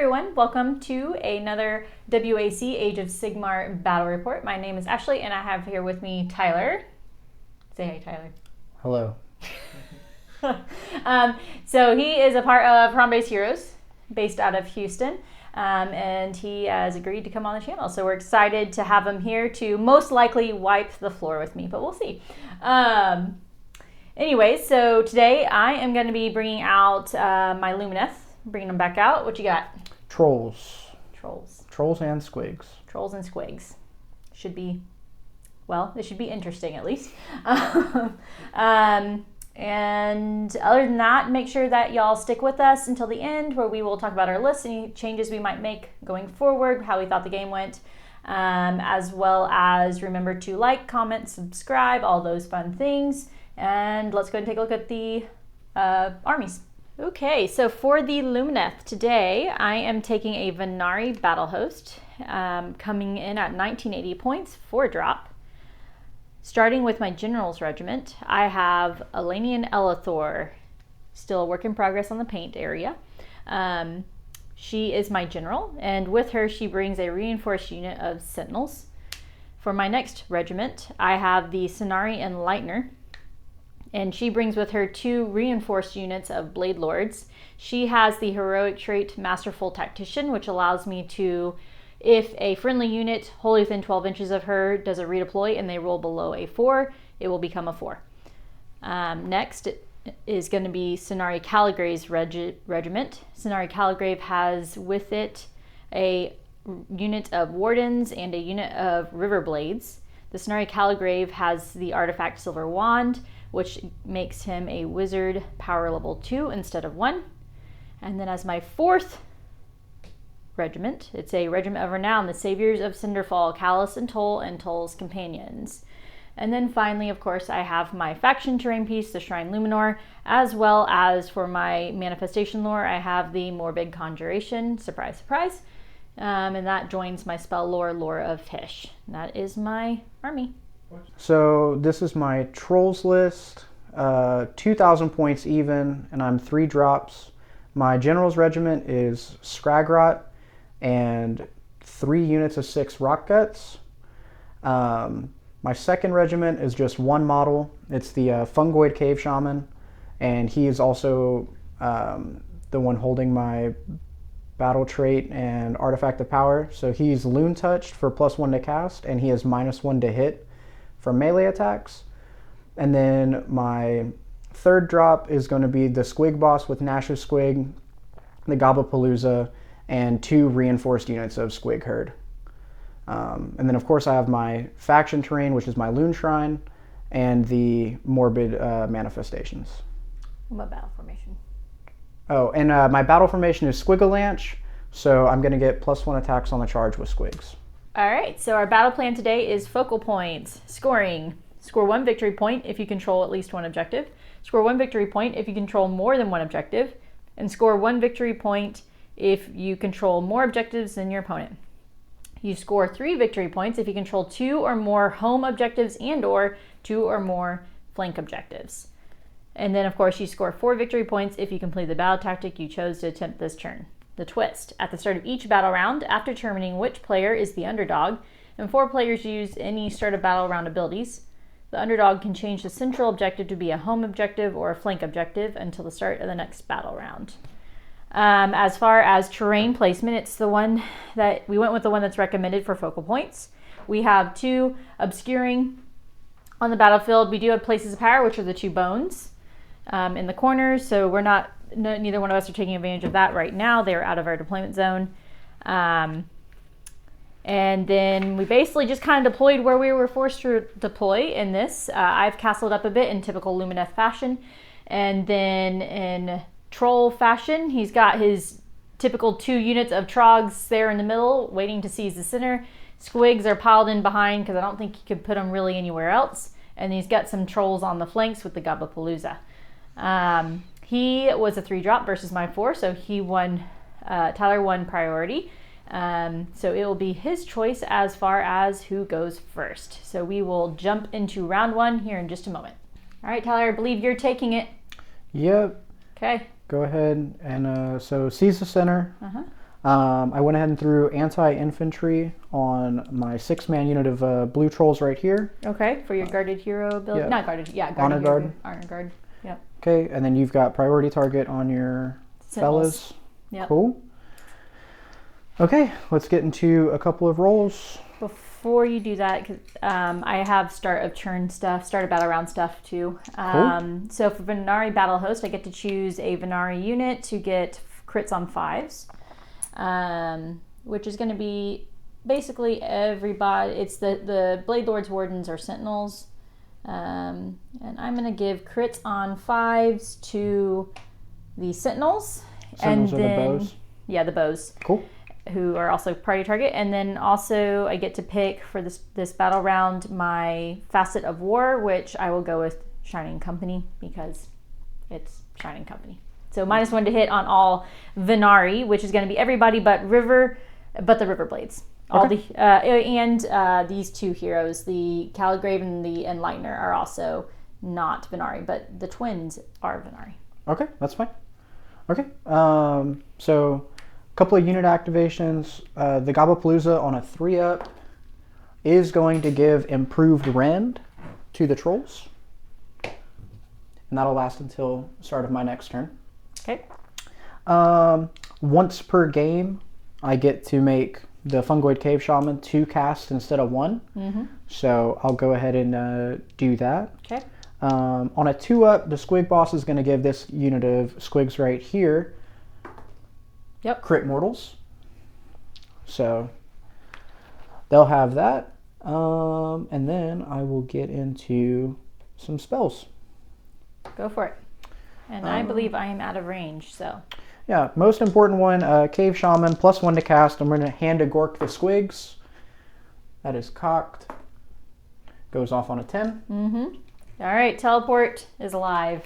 everyone, welcome to another W.A.C. Age of Sigmar battle report. My name is Ashlee and I have here with me Tyler. Say hey, Tyler. Hello. So he is a part of Prom-Based Heroes, based out of Houston, and he has agreed to come on the channel. So we're excited to have him here to most likely wipe the floor with me, but we'll see. Anyway, so today I am going to be bringing out my Lumineth, bringing them back out. What you got? Trolls. Trolls and squigs. Trolls and squigs. Should be, well, it should be interesting at least. And other than that, make sure that y'all stick with us until the end, where we will talk about our list, any changes we might make going forward, how we thought the game went, as well as remember to like, comment, subscribe, all those fun things. And let's go ahead and take a look at the armies. Okay, so for the Lumineth today, I am taking a Venari Battle Host, coming in at 1980 points, 4-drop. Starting with my General's Regiment, I have Elenian Elithor, still a work in progress on the paint area. She is my General, and with her she brings a reinforced unit of Sentinels. For my next regiment, I have the Cenari Enlightener, and she brings with her 2 reinforced units of Blade Lords. She has the heroic trait Masterful Tactician, which allows me to, if a friendly unit wholly within 12 inches of her does a redeploy and they roll below a 4, it will become a 4. Next is going to be Cenari Caligrave's regiment. Cenari Caligrave has with it a unit of Wardens and a unit of River Blades. The Cenari Caligrave has the artifact Silver Wand, which makes him a wizard power level 2 instead of 1. And then as my 4th regiment, it's a regiment of renown, the Saviors of Cinderfall, Callus and Toll's companions. And then finally, of course, I have my faction terrain piece, the Shrine Luminor, as well as for my manifestation lore, I have the Morbid Conjuration, surprise, surprise, and that joins my spell lore, Lore of Tish. And that is my army. So this is my Trolls list, 2,000 points even, and I'm 3 drops. My General's Regiment is Scragrot and 3 units of 6 Rock Guts. My second regiment is just 1 model. It's the Fungoid Cave Shaman, and he is also the one holding my battle trait and artifact of power. So he's Loon Touched for +1 to cast, and he has -1 to hit for melee attacks. And then my third drop is going to be the Squig Boss with Nash of Squig, the Gobblepalooza, and 2 reinforced units of Squig Herd. And then of course I have my faction terrain, which is my Loon Shrine, and the Morbid Manifestations. What battle formation? Oh, and my battle formation is Squigalanch, so I'm going to get +1 attacks on the charge with Squigs. All right, so our battle plan today is focal points. Scoring. Score 1 victory point if you control at least 1 objective. Score 1 victory point if you control more than 1 objective. And score 1 victory point if you control more objectives than your opponent. You score 3 victory points if you control 2 or more home objectives and or 2 or more flank objectives. And then of course you score 4 victory points if you complete the battle tactic you chose to attempt this turn. The twist. At the start of each battle round, after determining which player is the underdog, and 4 players use any start of battle round abilities, the underdog can change the central objective to be a home objective or a flank objective until the start of the next battle round. As far as terrain placement, it's the one that we went with, the one that's recommended for focal points. We have 2 obscuring on the battlefield. We do have places of power, which are the 2 bones in the corners, so we're not, neither one of us are taking advantage of that right now. They're out of our deployment zone. And then we basically just kind of deployed where we were forced to deploy in this. I've castled up a bit in typical Lumineth fashion. And then in Troll fashion, he's got his typical 2 units of Trogs there in the middle, waiting to seize the center. Squigs are piled in behind because I don't think you could put them really anywhere else. And he's got some Trolls on the flanks with the Gobblepalooza. He was a 3-drop versus my 4, so he won, Tyler won priority. So it will be his choice as far as who goes first. So we will jump into round 1 here in just a moment. All right, Tyler, I believe you're taking it. Yep. Okay. Go ahead and so seize the center. I went ahead and threw anti-infantry on my 6-man unit of blue trolls right here. Okay, for your guarded hero ability. Yeah. Not guarded, yeah, guarded Honor hero. guard. Honor guard. Yep. Okay, and then you've got priority target on your fellas. Yep. Cool. Okay, let's get into a couple of rolls. Before you do that, 'cause, I have start of turn stuff, start of battle round stuff too. So for Venari Battle Host, I get to choose a Venari unit to get crits on 5s, which is going to be basically everybody. It's the Blade Lords, Wardens, or Sentinels. And I'm going to give crits on 5s to the Sentinels. Sentinels and are then, the bows? Yeah, the bows. Cool. Who are also party target. And then also I get to pick for this battle round my Facet of War, which I will go with Shining Company because it's Shining Company. So -1 to hit on all Venari, which is going to be everybody but the River Blades. All Okay. These two heroes, the Caligrave and the Enlightener, are also not Venari, but the twins are Venari. Okay, that's fine. Okay, so a couple of unit activations. The Gobapalooza on a 3-up is going to give improved rend to the trolls. And that'll last until the start of my next turn. Okay. Once per game, I get to make the Fungoid Cave Shaman 2 cast instead of 1. Mm-hmm. So I'll go ahead and do that. Okay. On a 2-up, the Squig Boss is going to give this unit of Squigs right here crit mortals. So they'll have that. And then I will get into some spells. Go for it. And I believe I am out of range, so. Yeah, most important one, Cave Shaman, +1 to cast. I'm going to hand a Gork the Squigs. That is cocked. Goes off on a 10. Mm-hmm. All right, teleport is alive.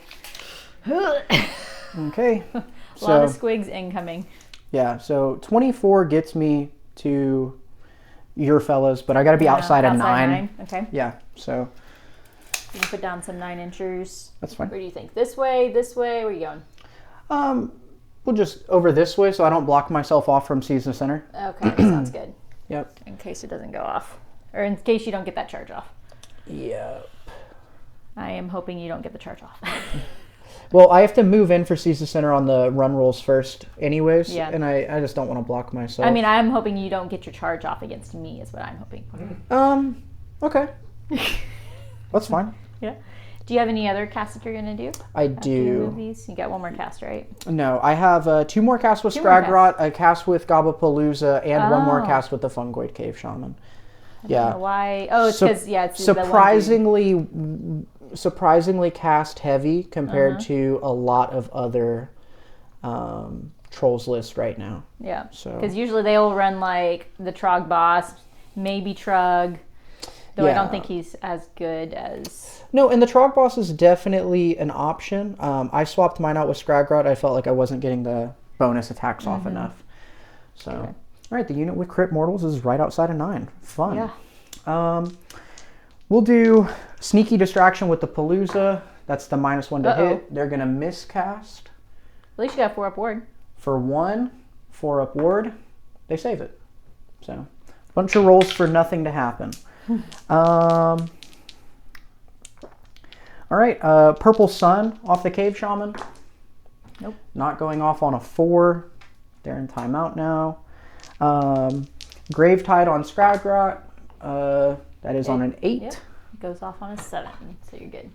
Okay. A lot of squigs incoming. Yeah, so 24 gets me to your fellas, but I got to be outside of 9. Okay. Yeah, so. You can put down some 9-inchers. That's fine. Where do you think? This way? Where are you going? We'll just over this way so I don't block myself off from Season Center. Okay, sounds good. Yep. In case it doesn't go off. Or in case you don't get that charge off. Yep. I am hoping you don't get the charge off. Well, I have to move in for Season Center on the run rolls first anyways. Yeah. And I just don't want to block myself. I mean, I'm hoping you don't get your charge off against me is what I'm hoping. Okay. That's fine. Yeah. Do you have any other casts that you're going to do? I After you do. move these? You got one more cast, right? No, I have 2 more casts with Two more Scragrot, a cast with Gobapalooza, and 1 more Oh. cast with the Fungoid Cave Shaman. I don't know why. Oh, it's because, it's surprisingly cast heavy compared to a lot of other trolls lists right now. Yeah. So Because usually they will run like the Trog boss, maybe Trug. Though I don't think he's as good as... No, and the Trog boss is definitely an option. I swapped mine out with Scragrot. I felt like I wasn't getting the bonus attacks off enough. So, all right, the unit with crit mortals is right outside of 9. Fun. Yeah. We'll do Sneaky Distraction with the Palooza. That's the -1 to hit. They're going to miscast. At least you got 4-up ward. For 1, 4-up ward. They save it. So, bunch of rolls for nothing to happen. All right, Purple Sun off the Cave Shaman. Nope. Not going off on a 4. They're in timeout now. Gravetide on Scragrot. That is on an 8. Yep. It goes off on a 7, so you're good.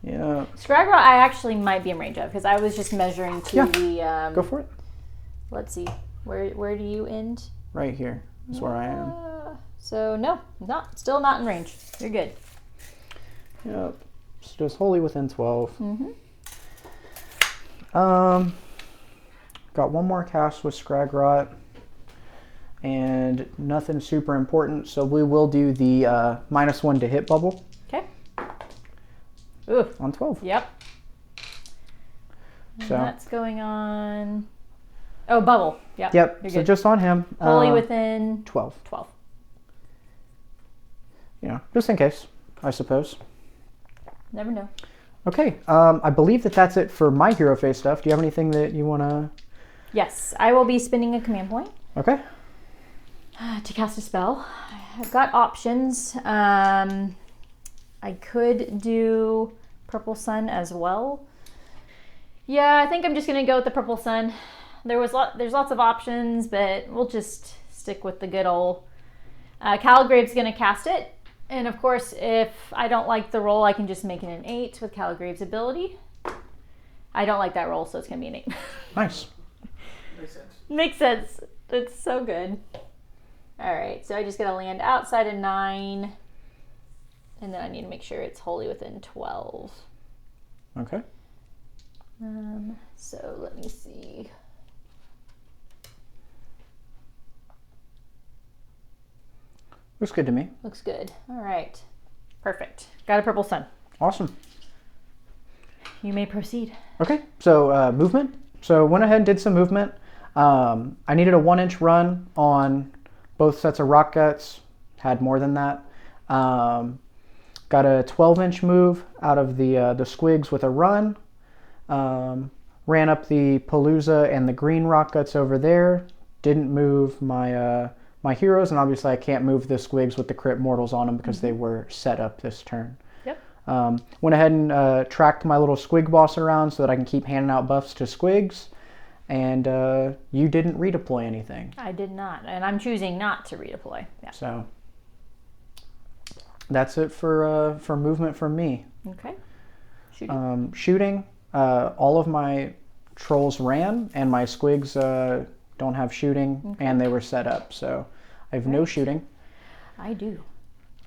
Yeah. Scragrot I actually might be in range of because I was just measuring to the... Go for it. Let's see. Where do you end? Right here is where I am. So no, still not in range. You're good. Yep. So just wholly within 12. Got 1 more cast with Scragrot. And nothing super important, so we will do the -1 to hit bubble. Okay. Ooh. On 12. Yep. And So that's going on... Oh, bubble. Yep. Yep. You're So good. just on him. Wholly within 12. 12. Just in case, I suppose. Never know. Okay. I believe that's it for my hero phase stuff. Do you have anything that you want to Yes, I will be spending a command point Okay. to cast a spell. I've got options. I could do Purple Sun as well. Yeah, I think I'm just gonna go with the Purple Sun. There's lots of options, but we'll just stick with the good old. Caligrave's gonna cast it, and of course, if I don't like the roll, I can just make it an 8 with Caligrave's ability. I don't like that roll, so it's gonna be an 8. Nice. Makes sense. Makes sense. It's so good. All right, so I just gotta land outside of 9, and then I need to make sure it's wholly within 12. Okay. So let me see. Looks good to me. Looks good. All right, perfect. Got a Purple Sun. Awesome. You may proceed. Okay, so movement. So went ahead and did some movement. I needed a 1-inch run on both sets of rock guts. Had more than that. Got a 12-inch move out of the squigs with a run. Ran up the Palooza and the green rock guts over there. Didn't move my my heroes, and obviously I can't move the squigs with the crit mortals on them because they were set up this turn. Yep. Went ahead and tracked my little squig boss around so that I can keep handing out buffs to squigs. And you didn't redeploy anything. I did not, and I'm choosing not to redeploy. Yeah. So that's it for movement from me. Okay. Shooting. Shooting, all of my trolls ran, and my squigs don't have shooting, and they were set up. So I have no shooting. I do.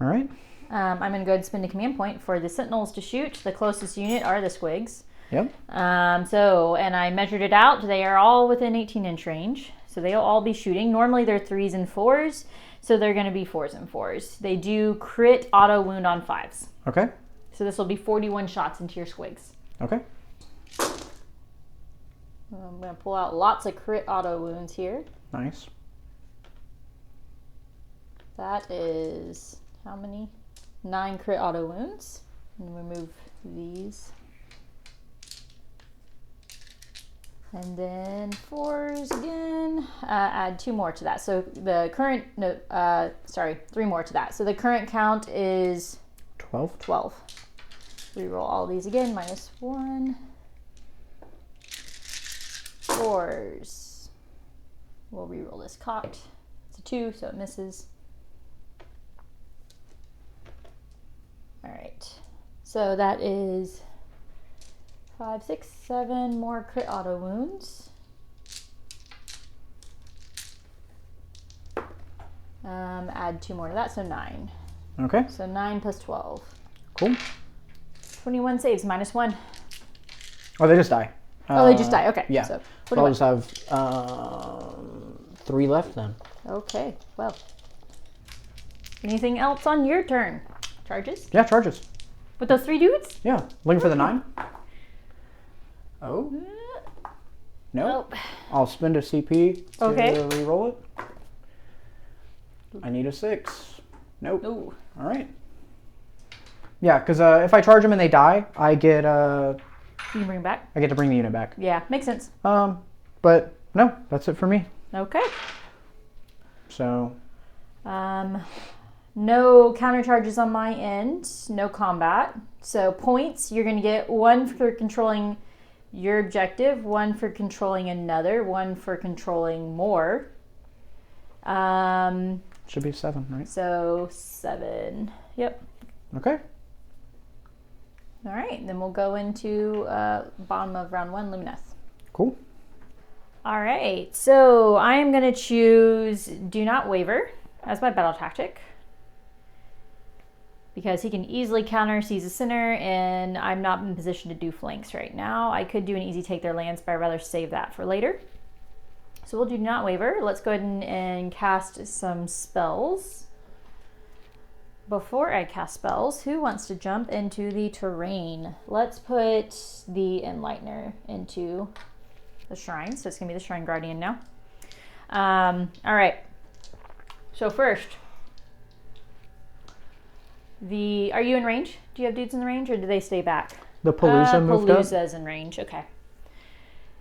All right. I'm going to go ahead and spend a command point for the sentinels to shoot. The closest unit are the squigs. Yep. And I measured it out. They are all within 18-inch range. So they'll all be shooting. Normally they're 3s and 4s. So they're going to be 4s and 4s. They do crit auto wound on 5s. Okay. So this will be 41 shots into your squigs. Okay. I'm going to pull out lots of crit auto wounds here. Nice. That is how many? 9 crit auto wounds. And remove these. And then 4s again. Add 2 more to that. So the current, 3 more to that. So the current count is 12. Reroll all these again. -1. 4s. We'll reroll this cocked. It's a 2, so it misses. All right. So that is 5, 6, 7 more crit auto wounds. Add 2 more to that, so 9. Okay. So 9 plus 12. Cool. 21 saves, -1. Oh, they just die. Oh, they just die. Okay. Yeah. So I'll just have 3 left then. okay. Well. Anything else on your turn? Charges? Yeah, charges. With those 3 dudes? Yeah. Looking for the 9. Oh. No. Nope. I'll spend a CP to Okay. reroll it. I need a 6. Nope. Ooh. All right. Yeah, because if I charge them and they die, I get You can bring it back? I get to bring the unit back. Yeah, makes sense. But no, that's it for me. Okay. So. No counter charges on my end. No combat. So points, you're going to get 1 for controlling your objective, 1 for controlling another, 1 for controlling more. Should be 7, right? So 7. Yep. Okay. All right. Then we'll go into bottom of round 1, Lumineth. Cool. All right. So I am going to choose Do Not Waver as my battle tactic, because he can easily counter seize a center, and I'm not in position to do flanks right now. I could do an easy take their lands, but I'd rather save that for later. So we'll do Not Waver. Let's go ahead and cast some spells. Before I cast spells, who wants to jump into the terrain? Let's put the Enlightener into the shrine. So it's going to be the Shrine Guardian now. All right. So first, are you in range? Do you have dudes in the range, or do they stay back? The Palooza moved up. Palooza's in range. Okay.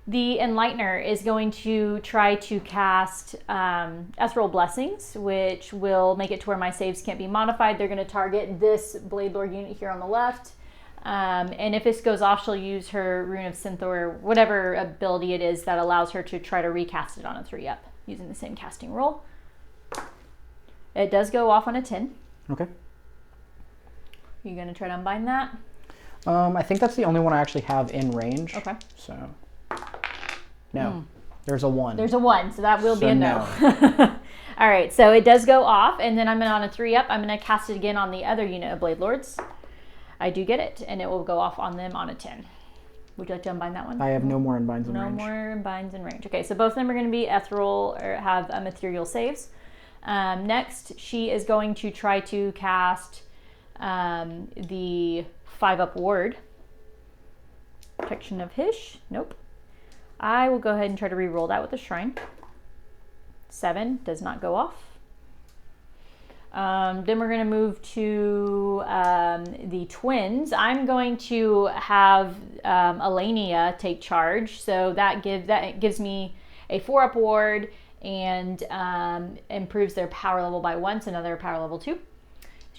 The Enlightener is going to try to cast Ethereal Blessings, which will make it to where my saves can't be modified. They're going to target this Blade Lord unit here on the left. And if this goes off, she'll use her Rune of Synth or whatever ability it is that allows her to try to recast it on a 3-up using the same casting roll. It does go off on a 10. Okay. You going to try to unbind that? I think that's the only one I actually have in range. Okay. So, no. There's a 1. There's a 1, so that will be a no. All right, so it does go off, and then I'm going to, on a 3-up, I'm going to cast it again on the other unit of Blade Lords. I do get it, and it will go off on them on a 10. Would you like to unbind that one? I have no more unbinds in range. No more unbinds in range. Okay, so both of them are going to be ethereal or have ethereal saves. Next, she is going to try to cast the 5-up ward. Protection of Hish. Nope. I will go ahead and try to re-roll that with a shrine. 7 does not go off. Then we're going to move to the twins. I'm going to have Elenia take charge. So that gives me a 4-up ward and improves their power level by 1, so another power level 2.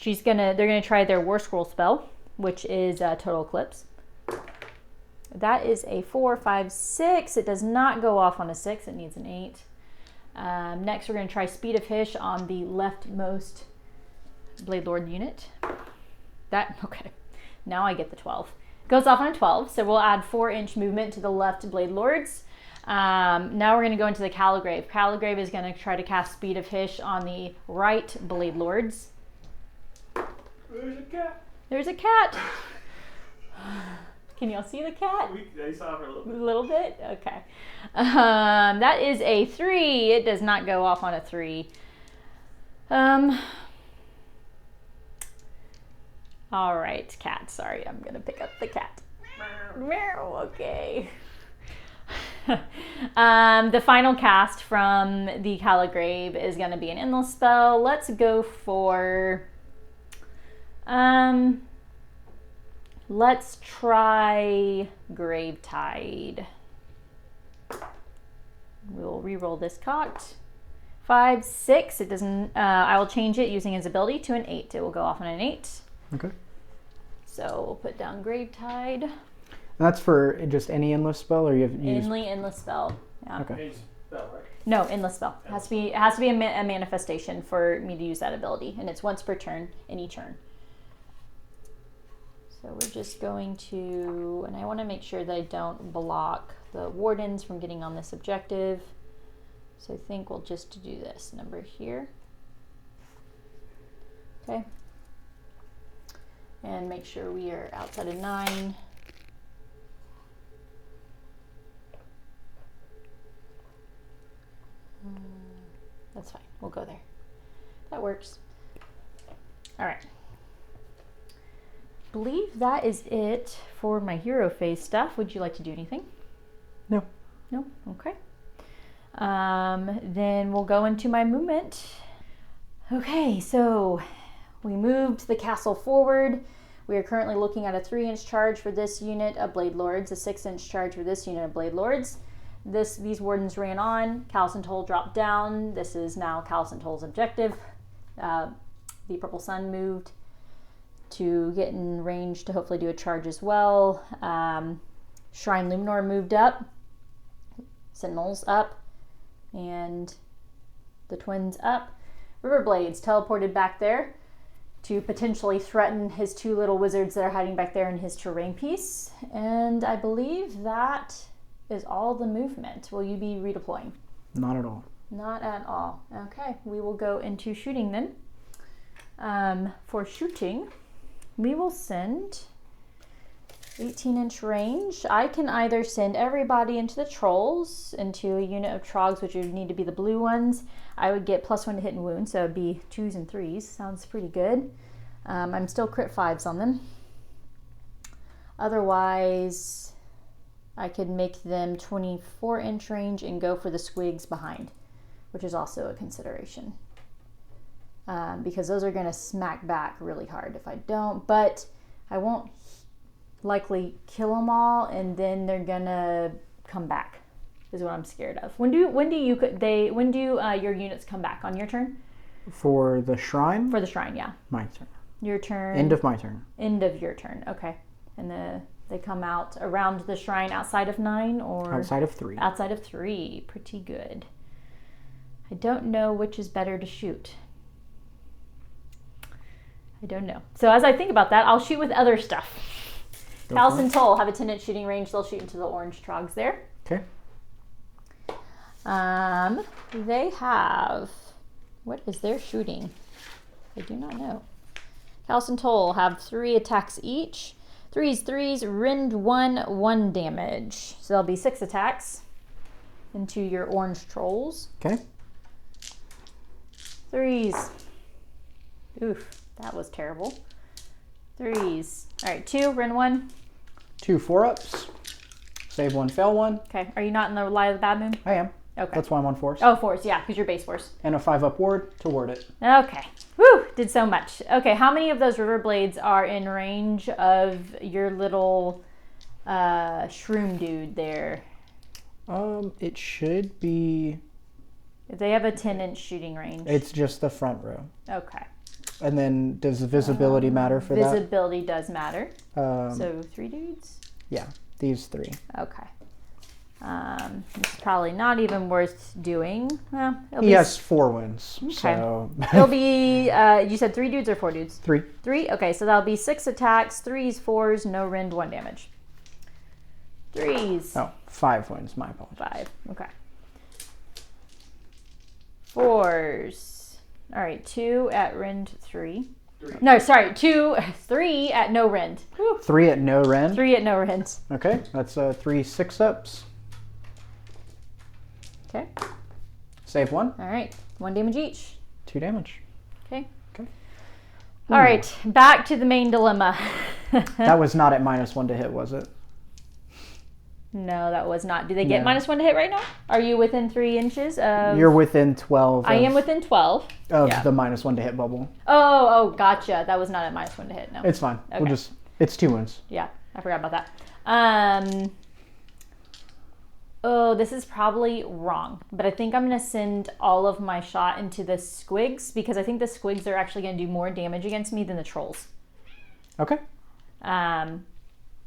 They're gonna try their War Scroll spell, which is Total Eclipse. That is a 4, 5, 6. It does not go off on a 6. It needs an 8. Next, we're going to try Speed of Hish on the leftmost Blade Lord unit. Okay. Now I get the 12. Goes off on a 12, so we'll add 4-inch movement to the left Blade Lords. Now we're going to go into the Caligrave. Caligrave is going to try to cast Speed of Hish on the right Blade Lords. There's a cat. There's a cat. Can y'all see the cat? I saw her a little bit. A little bit? Okay. That is a 3. It does not go off on a 3. All right, cat. Sorry, I'm going to pick up the cat. Okay. The final cast from the Caligrave is going to be an endless spell. Let's go for... let's try Gravetide. We'll re-roll this cocked. 5, 6. It doesn't. I will change it using his ability to an 8. It will go off on an 8. Okay. So we'll put down Gravetide. And that's for just any endless spell, or you have used... Endless spell. Yeah. Okay. Spell, right? No, endless spell. It has to be a manifestation for me to use that ability, and it's once per turn, any turn. So we're just going to, and I want to make sure that I don't block the wardens from getting on this objective. So I think we'll just do this number here. Okay. And make sure we are outside of 9. That's fine. We'll go there. That works. All right. Believe that is it for my hero phase stuff. Would you like to do anything? No. No? Okay. Then we'll go into my movement. Okay, so we moved the castle forward. We are currently looking at a 3-inch charge for this unit of Blade Lords, a 6-inch charge for this unit of Blade Lords. These wardens ran on. Callison Toll dropped down. This is now Callison Toll's objective. The Purple Sun moved to get in range to hopefully do a charge as well. Shrine Luminor moved up. Sentinels up. And the twins up. Riverblades teleported back there to potentially threaten his 2 little wizards that are hiding back there in his terrain piece. And I believe that is all the movement. Will you be redeploying? Not at all. Not at all. Okay, we will go into shooting then. For shooting, we will send 18-inch range. I can either send everybody into the trolls, into a unit of trogs, which would need to be the blue ones. I would get +1 to hit and wound, so it would be 2s and 3s. Sounds pretty good. I'm still crit 5s on them. Otherwise, I could make them 24-inch range and go for the squigs behind, which is also a consideration. Because those are going to smack back really hard if I don't, but I won't likely kill them all, and then they're going to come back? Is what I'm scared of. When do your units come back on your turn? For the shrine? For the shrine, yeah. My turn. Your turn. End of my turn. End of your turn. Okay. And they come out around the shrine outside of 9 or outside of 3. Outside of 3. Pretty good. I don't know which is better to shoot. I don't know. So as I think about that, I'll shoot with other stuff. House and Toll have a 10-inch shooting range. They'll shoot into the orange trogs there. Okay. They have, what is their shooting? I do not know. House and Toll have 3 attacks each. 3s, rend 1 damage. So there'll be 6 attacks into your orange trolls. Okay. 3s. Oof, that was terrible. 3s. All right, 2, rend 1. 2 4-ups. Save 1, fail 1. Okay, are you not in the Lie of the Bad Moon? I am. Okay. That's why I'm on force. Oh, force, yeah, because you're base force. And a 5-up ward to ward it. Okay. Whew, did so much. Okay, how many of those river blades are in range of your little shroom dude there? It should be... If they have a 10-inch shooting range. It's just the front row. Okay. And then does the visibility matter for that? Visibility does matter. So 3 dudes? Yeah, these 3. Okay. It's probably not even worth doing. Well, he has 4 wins. Okay. So it'll be, you said 3 dudes or 4 dudes? 3. 3? Okay, so that'll be 6 attacks, 3s, 4s, no rend, 1 damage. 3s. Oh, 5 wins, my apologies. 5, okay. 4s. All right, 2 at rend 3. No, sorry, 3 at no rend. Whew. 3 at no rend? 3 at no rend. Okay, that's 3 6-ups. Okay. Save 1. All right, 1 damage each. 2 damage. Okay. Okay. All right, back to the main dilemma. That was not at -1 to hit, was it? No, that was not. Do they get No. -1 to hit right now? Are you within 3 inches of... You're within 12 I am within 12. of Yeah. the -1 to hit bubble. Oh, gotcha. That was not at -1 to hit, no. It's fine. Okay. We'll just... It's 2 wins. Yeah, I forgot about that. Oh, this is probably wrong, but I think I'm going to send all of my shot into the squigs because I think the squigs are actually going to do more damage against me than the trolls. Okay.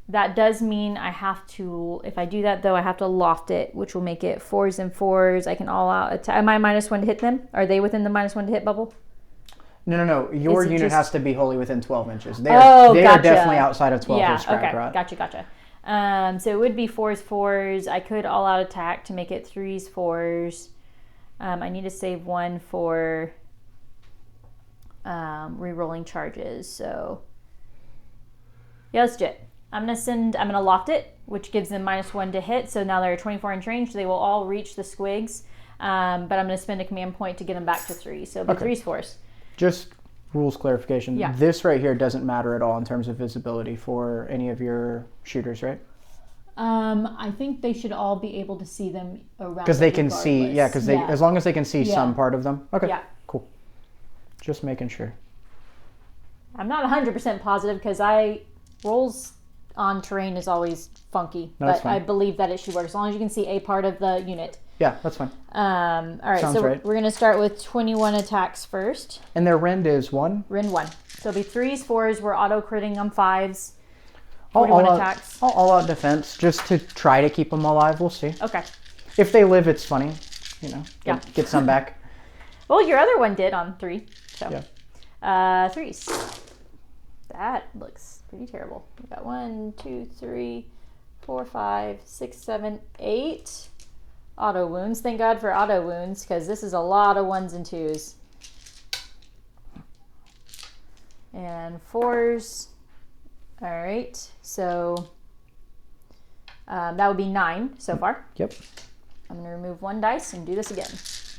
That does mean I have to, if I do that though, I have to loft it, which will make it 4s and 4s. I can all out attack. Am I -1 to hit them? Are they within the -1 to hit bubble? No. Your Is it unit just- has to be wholly within 12 inches. They Gotcha. are definitely outside of 12 Yeah, for Scrag okay. Rot. Gotcha. So it would be 4s, 4s. I could all out attack to make it 3s, 4s. I need to save 1 for re-rolling charges. So yeah, let's do it. I'm gonna loft it, which gives them -1 to hit. So now they're a 24-inch range. They will all reach the squigs. But I'm gonna spend a command point to get them back to 3. So it'll be 3s, 4s. Just rules clarification. Yeah. This right here doesn't matter at all in terms of visibility for any of your shooters, right? I think they should all be able to see them around. Because they can see, yeah, because they, as long as they can see some part of them. Okay, Yeah. cool. Just making sure. I'm not 100% positive because rolls on terrain is always funky, No, that's but fine. I believe that it should work as long as you can see a part of the unit. Yeah, that's fine. All right, Sounds so right. we're going to start with 21 attacks first. And their rend is 1. Rend 1. So it'll be 3s, 4s. We're auto-critting on 5s. All 41 out, attacks. all out defense, just to try to keep them alive. We'll see. Okay. If they live, it's funny. You know, Yeah. get some back. Well, your other one did on 3. So. Yeah. 3s. That looks pretty terrible. We got 1, 2, 3, 4, 5, 6, 7, 8 auto wounds. Thank God for auto wounds because this is a lot of 1s and 2s. And 4s. All right. So that would be 9 so far. Yep. I'm going to remove 1 dice and do this again.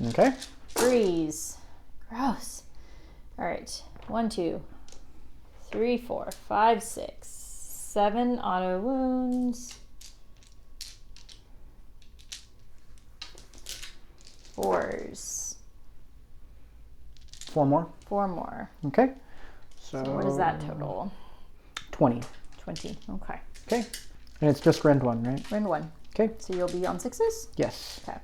Okay. 3s. Gross. All right. 1, 2, 3, 4, 5, 6, 7 auto wounds. 4s. 4 more. 4 more. Okay. So What is that total? 20. 20. Okay. Okay. And it's just rend 1, right? Rend 1. Okay. So you'll be on 6s? Yes. Okay.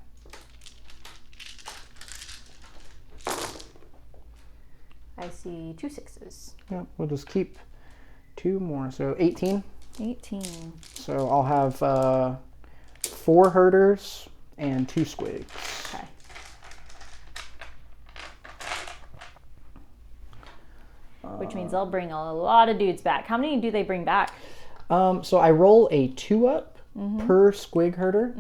I see 2 6s. Yeah, we'll just keep 2 more. So 18. 18. So I'll have 4 herders and 2 squigs. Okay. Which means they'll bring a lot of dudes back. How many do they bring back? So I roll a 2-up per squig herder.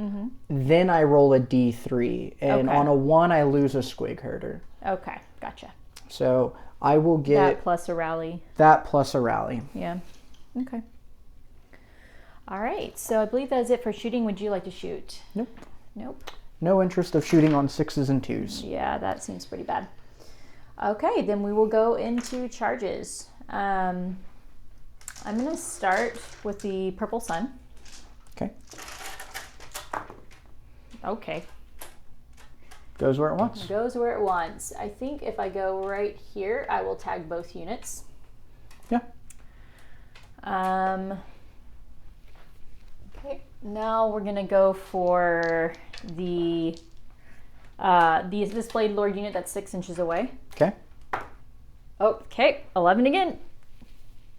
Then I roll a D3. And Okay. on a 1, I lose a squig herder. Okay, gotcha. So I will get That plus a rally. that plus a rally. Yeah. Okay. All right. So I believe that is it for shooting. Would you like to shoot? Nope. Nope. No interest of shooting on 6s and 2s. Yeah, that seems pretty bad. Okay, then we will go into charges. I'm going to start with the purple sun. Okay. Okay. Goes where it wants. Goes where it wants. I think if I go right here, I will tag both units. Yeah. Okay. Now we're gonna go for the this Blade Lord unit that's 6 inches away. Okay. Okay, 11 again.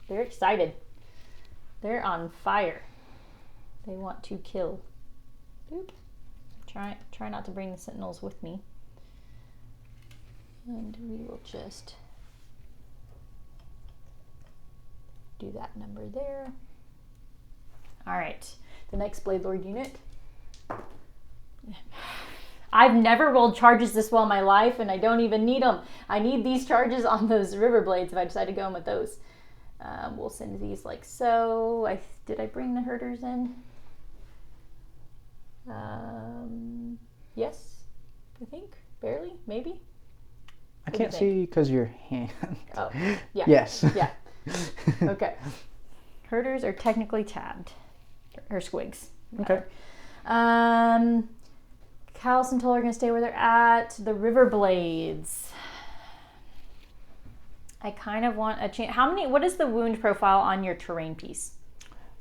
They're excited. They're on fire. They want to kill. Boop. Try not to bring the sentinels with me. And we will just do that number there. All right, the next Blade Lord unit. I've never rolled charges this well in my life, and I don't even need them. I need these charges on those river blades if I decide to go in with those. We'll send these like so. Did I bring the herders in? Yes, I think. Barely, maybe. I do you can't think? see because your hand. Oh, yeah. Yes. Yeah. Okay. Herders are technically tabbed. Or squigs. Okay. Cal and Toll are going to stay where they're at. The river blades. I kind of want a chance. What is the wound profile on your terrain piece?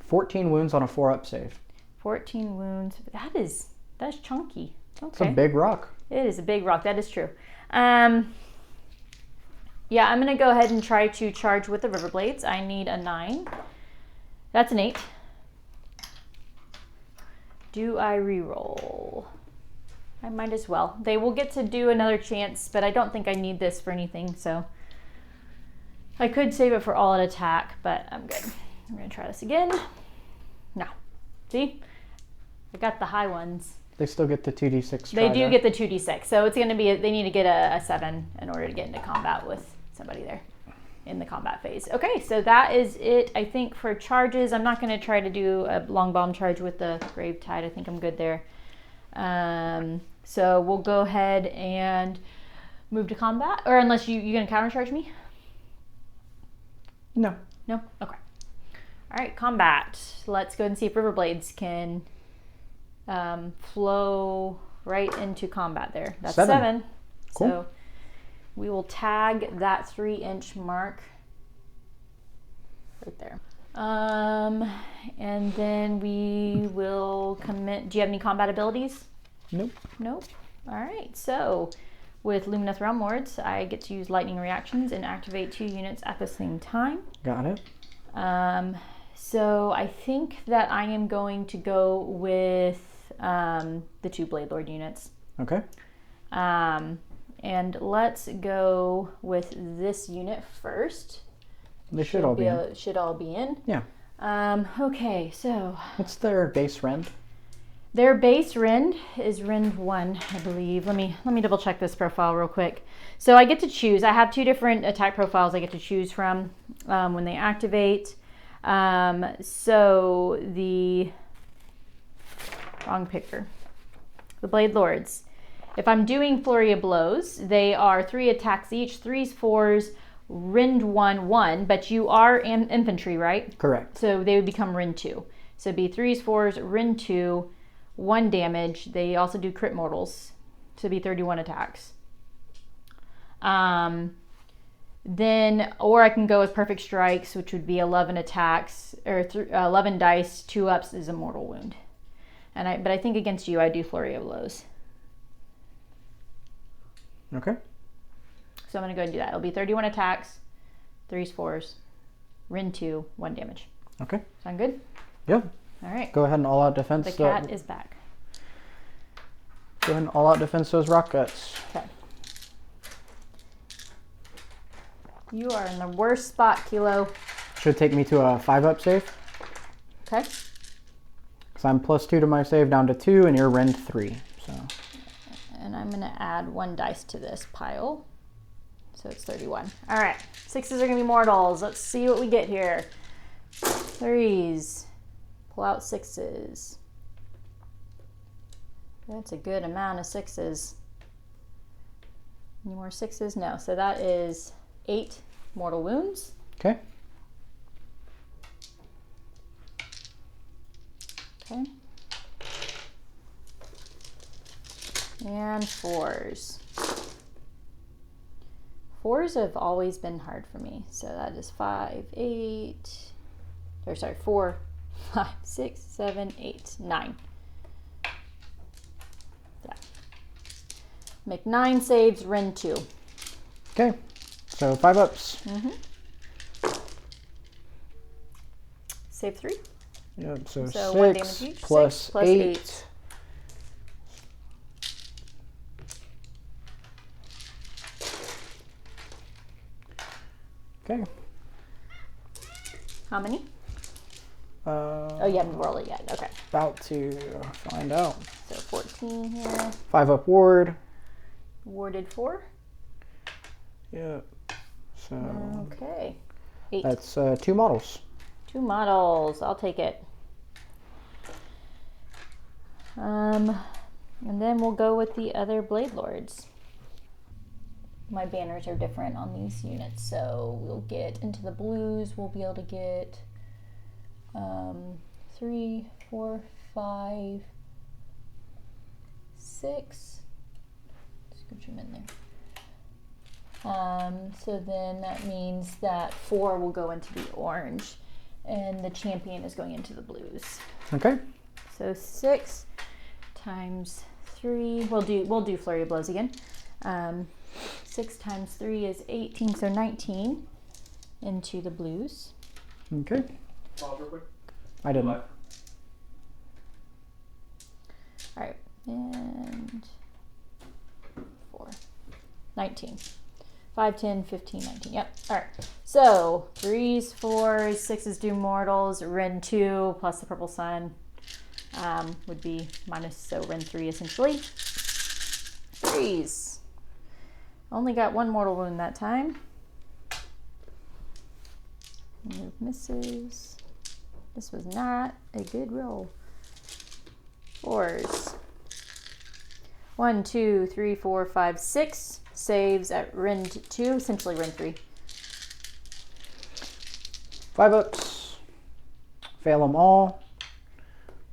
14 wounds on a 4-up save. 14 wounds. That's chunky. It's a Okay. big rock. It is a big rock. That is true. Yeah, I'm going to go ahead and try to charge with the river blades. I need a 9. That's an 8. Do I reroll? I might as well. They will get to do another chance, but I don't think I need this for anything, so I could save it for all at attack, but I'm good. I'm going to try this again. No. See? I got the high ones. They still get the 2d6. They do get the 2d6, so it's going to be, they need to get a 7 in order to get into combat with somebody there in the combat phase. Okay, so that is it, I think, for charges. I'm not going to try to do a long bomb charge with the Grave Tide. I think I'm good there. So we'll go ahead and move to combat, or unless you going to counter charge me? No. No? Okay. All right, combat. Let's go and see if River Blades can flow right into combat there. That's 7. Cool. So we will tag that 3-inch mark right there. And then we will commit. Do you have any combat abilities? Nope. Nope. All right. So with Lumineth Realm Lords, I get to use lightning reactions and activate 2 units at the same time. Got it. So I think that I am going to go with the 2 Blade Lord units. Okay. And let's go with this unit first. They should all be in. Should all be in. Yeah. Okay, so What's their base rend? their base rend is rend 1, I believe. Let me double check this profile real quick. So I get to choose. I have 2 different attack profiles I get to choose from when they activate. So the wrong picker. The Blade Lords. If I'm doing Flurry of Blows, they are 3 attacks each, 3s, 4s, rend 1, 1, but you are infantry, right? Correct. So they would become rend 2. So it'd be 3s, 4s, rend 2, 1 damage. They also do crit mortals, so it'd be 31 attacks. Then, or I can go with Perfect Strikes, which would be 11 attacks, or 11 dice, 2 ups is a mortal wound. But I think against you, I do Flurry of Blows. Okay. So I'm going to go ahead and do that. It'll be 31 attacks, 3s, 4s, Rin 2, 1 damage. Okay. Sound good? Yeah. All right. Go ahead and all out defense. The cat is back. Go ahead and all out defense those rock guts. Okay. You are in the worst spot, Kilo. Should take me to a 5-up save. Okay. So I'm +2 to my save down to 2, and you're rend 3. So. And I'm going to add 1 dice to this pile. So it's 31. All right. 6s are going to be mortals. Let's see what we get here. 3s. Pull out 6s. That's a good amount of 6s. Any more 6s? No. So that is 8 mortal wounds. Okay. Okay. And 4s. 4s have always been hard for me. So that is 5, 8, or sorry, 4, 5, 6, 7, 8, 9. Yeah. Make 9 saves, Rin 2. Okay. So 5-ups. Save 3. Yep. So 1 6 damage each. plus 6 plus 8. 8. Okay. How many? Oh, you haven't rolled it yet. Okay. About to find out. So 14 here. 5-up ward. Warded 4. Yep. So Okay. 8. that's 2 models. 2 models. I'll take it. And then we'll go with the other Blade Lords. My banners are different on these units, so we'll get into the blues. We'll be able to get 3, 4, 5, 6. Scooch them in there. So then that means that 4 will go into the orange, and the champion is going into the blues. Okay. So 6 times 3. We'll do Flurry of Blows again. 6 times 3 is 18, so 19 into the blues. Okay. Pause real quick. I didn't. Live. All right, and 4, 19. 5, 10, 15, 19. Yep. All right. So 3s, 4s, 6s do mortals. Ren 2 plus the purple sun would be minus, so Ren 3 essentially. 3s. Only got 1 mortal wound that time. Move misses. This was not a good roll. 4s. 1, 2, 3, 4, 5, 6. Saves at Ren 2, essentially Ren 3. 5-ups. Fail them all.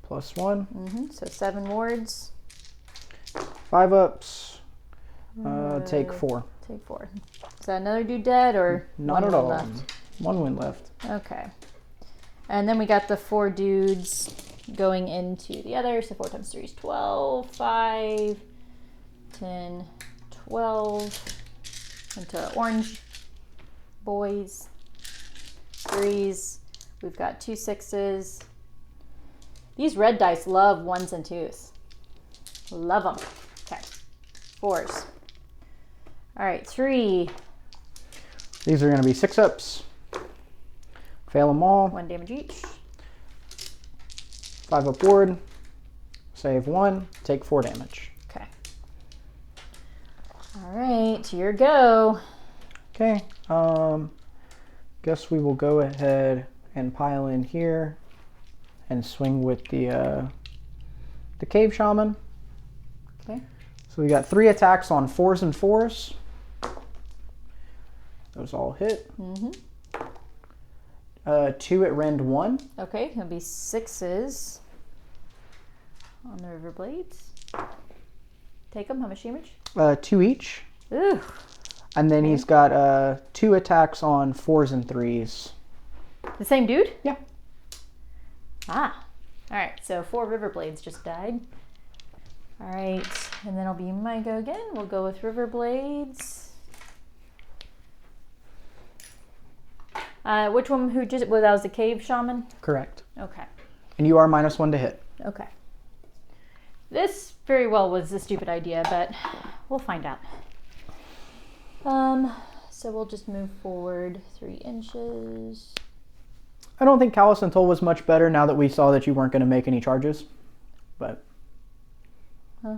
+1. So 7 wards. 5-ups. Take 4. Take 4. Is that another dude dead or Not one at wound all. left? 1 win left. Okay. And then we got the 4 dudes going into the other. So 4 times 3 is 12. 5, 10, 12. Into orange boys. 3s. We've got 2 6s. These red dice love 1s and 2s. Love them. Okay. 4s. All right, 3. These are going to be 6-ups. Fail them all. 1 damage each. 5-up ward. Save 1. Take 4 damage. Okay. All right, your go. Okay. Guess we will go ahead and pile in here and swing with the cave shaman. Okay. So we got 3 attacks on 4s and 4s. Those all hit. 2 at rend 1. Okay, it'll be 6s on the river blades. Take them. How much damage? 2 each. Ooh. And then he's got 2 attacks on 4s and 3s. The same dude? Yeah. Ah. All right, so 4 River Blades just died. All right, and then it'll be my go again. We'll go with River Blades. Which one? Who just? Well, that was the Cave Shaman. Correct. Okay. And you are -1 to hit. Okay. This very well was a stupid idea, but we'll find out. So we'll just move forward 3 inches. I don't think Callous and Toll was much better now that we saw that you weren't going to make any charges. But. Huh?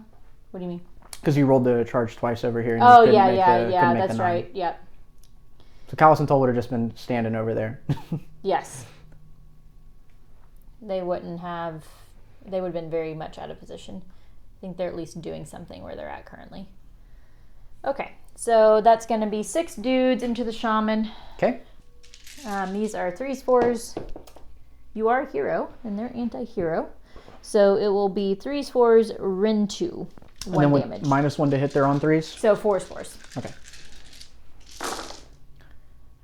What do you mean? Because you rolled the charge twice over here. And Oh, you couldn't yeah, make the that's 9. right. Yep. So Callous and Toll would have just been standing over there. Yes. They would have been very much out of position. I think they're at least doing something where they're at currently. Okay, so that's going to be 6 dudes into the shaman. Okay. These are 3s, 4s. You are a hero, and they're anti-hero. So it will be 3s, 4s, Rin 2. 1 and then damage. With -1 to hit there on 3s? So 4s, 4s. Okay.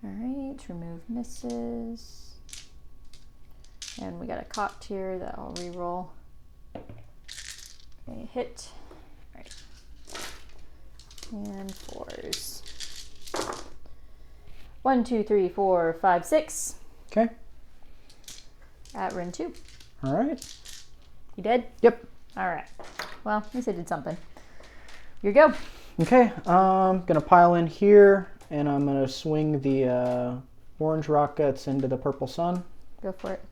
All right, remove misses. And we got a cocked here that I'll re-roll. Okay, hit. All right. And 4s. 1, 2, 3, 4, 5, 6. Okay. At Rin 2. All right. You did? Yep. All right. Well, at least I did something. Here you go. Okay. I'm going to pile in here, and I'm going to swing the orange rock guts into the purple sun. Go for it.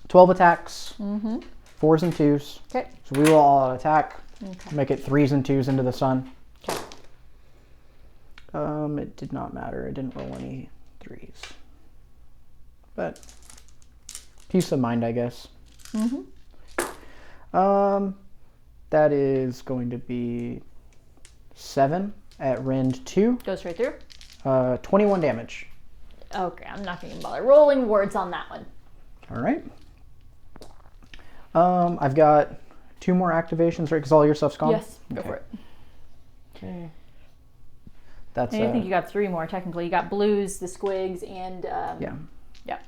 12 attacks. Mm-hmm. 4s and 2s. Okay. So we will all attack. Okay. Make it 3s and 2s into the sun. Okay. It did not matter. It didn't roll any 3s. But peace of mind, I guess. Mm-hmm. That is going to be 7 at rend 2. Goes right through. 21 damage. Okay, I'm not going to bother rolling words on that one. All right. I've got 2 more activations, right? Because all your stuff's gone? Yes, go for it. Okay. That's. And I think you got 3 more technically. You got blues, the squigs, and Yeah. Yeah.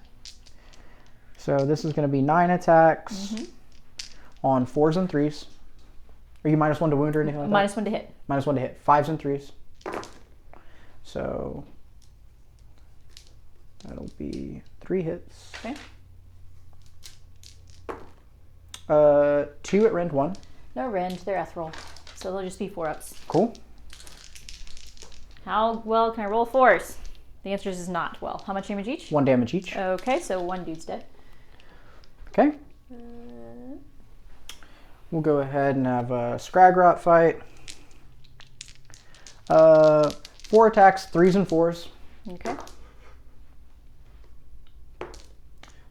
So this is going to be 9 attacks on 4s and 3s. Are you -1 to wound or anything like that? -1 to hit. -1 to hit. 5s and 3s. So that'll be 3 hits. Okay. 2 at rend 1. No rend, they're ethereal. So they'll just be 4-ups. Cool. How well can I roll 4s? The answer is not well. How much damage each? 1 damage each. Okay, so 1 dude's dead. Okay. We'll go ahead and have a Scragrot fight. 4 attacks, 3s and 4s. Okay.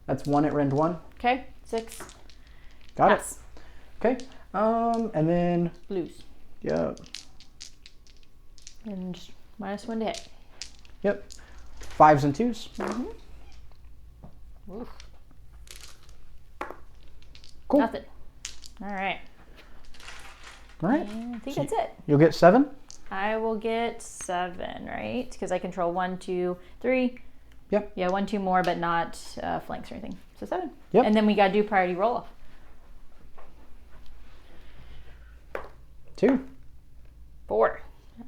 That's 1 at rend 1. Okay, 6. Got Pass. it. Okay. And then, Blues. yeah. And just -1 to hit. Yep. 5s and 2s. Oof. Cool. Nothing. All right. All right. I think that's it. You'll get 7. I will get 7, right? Because I control 1, 2, 3. Yep. Yeah, 1, 2 more, but not flanks or anything. So 7. Yep. And then we got to do priority roll off. 2. 4.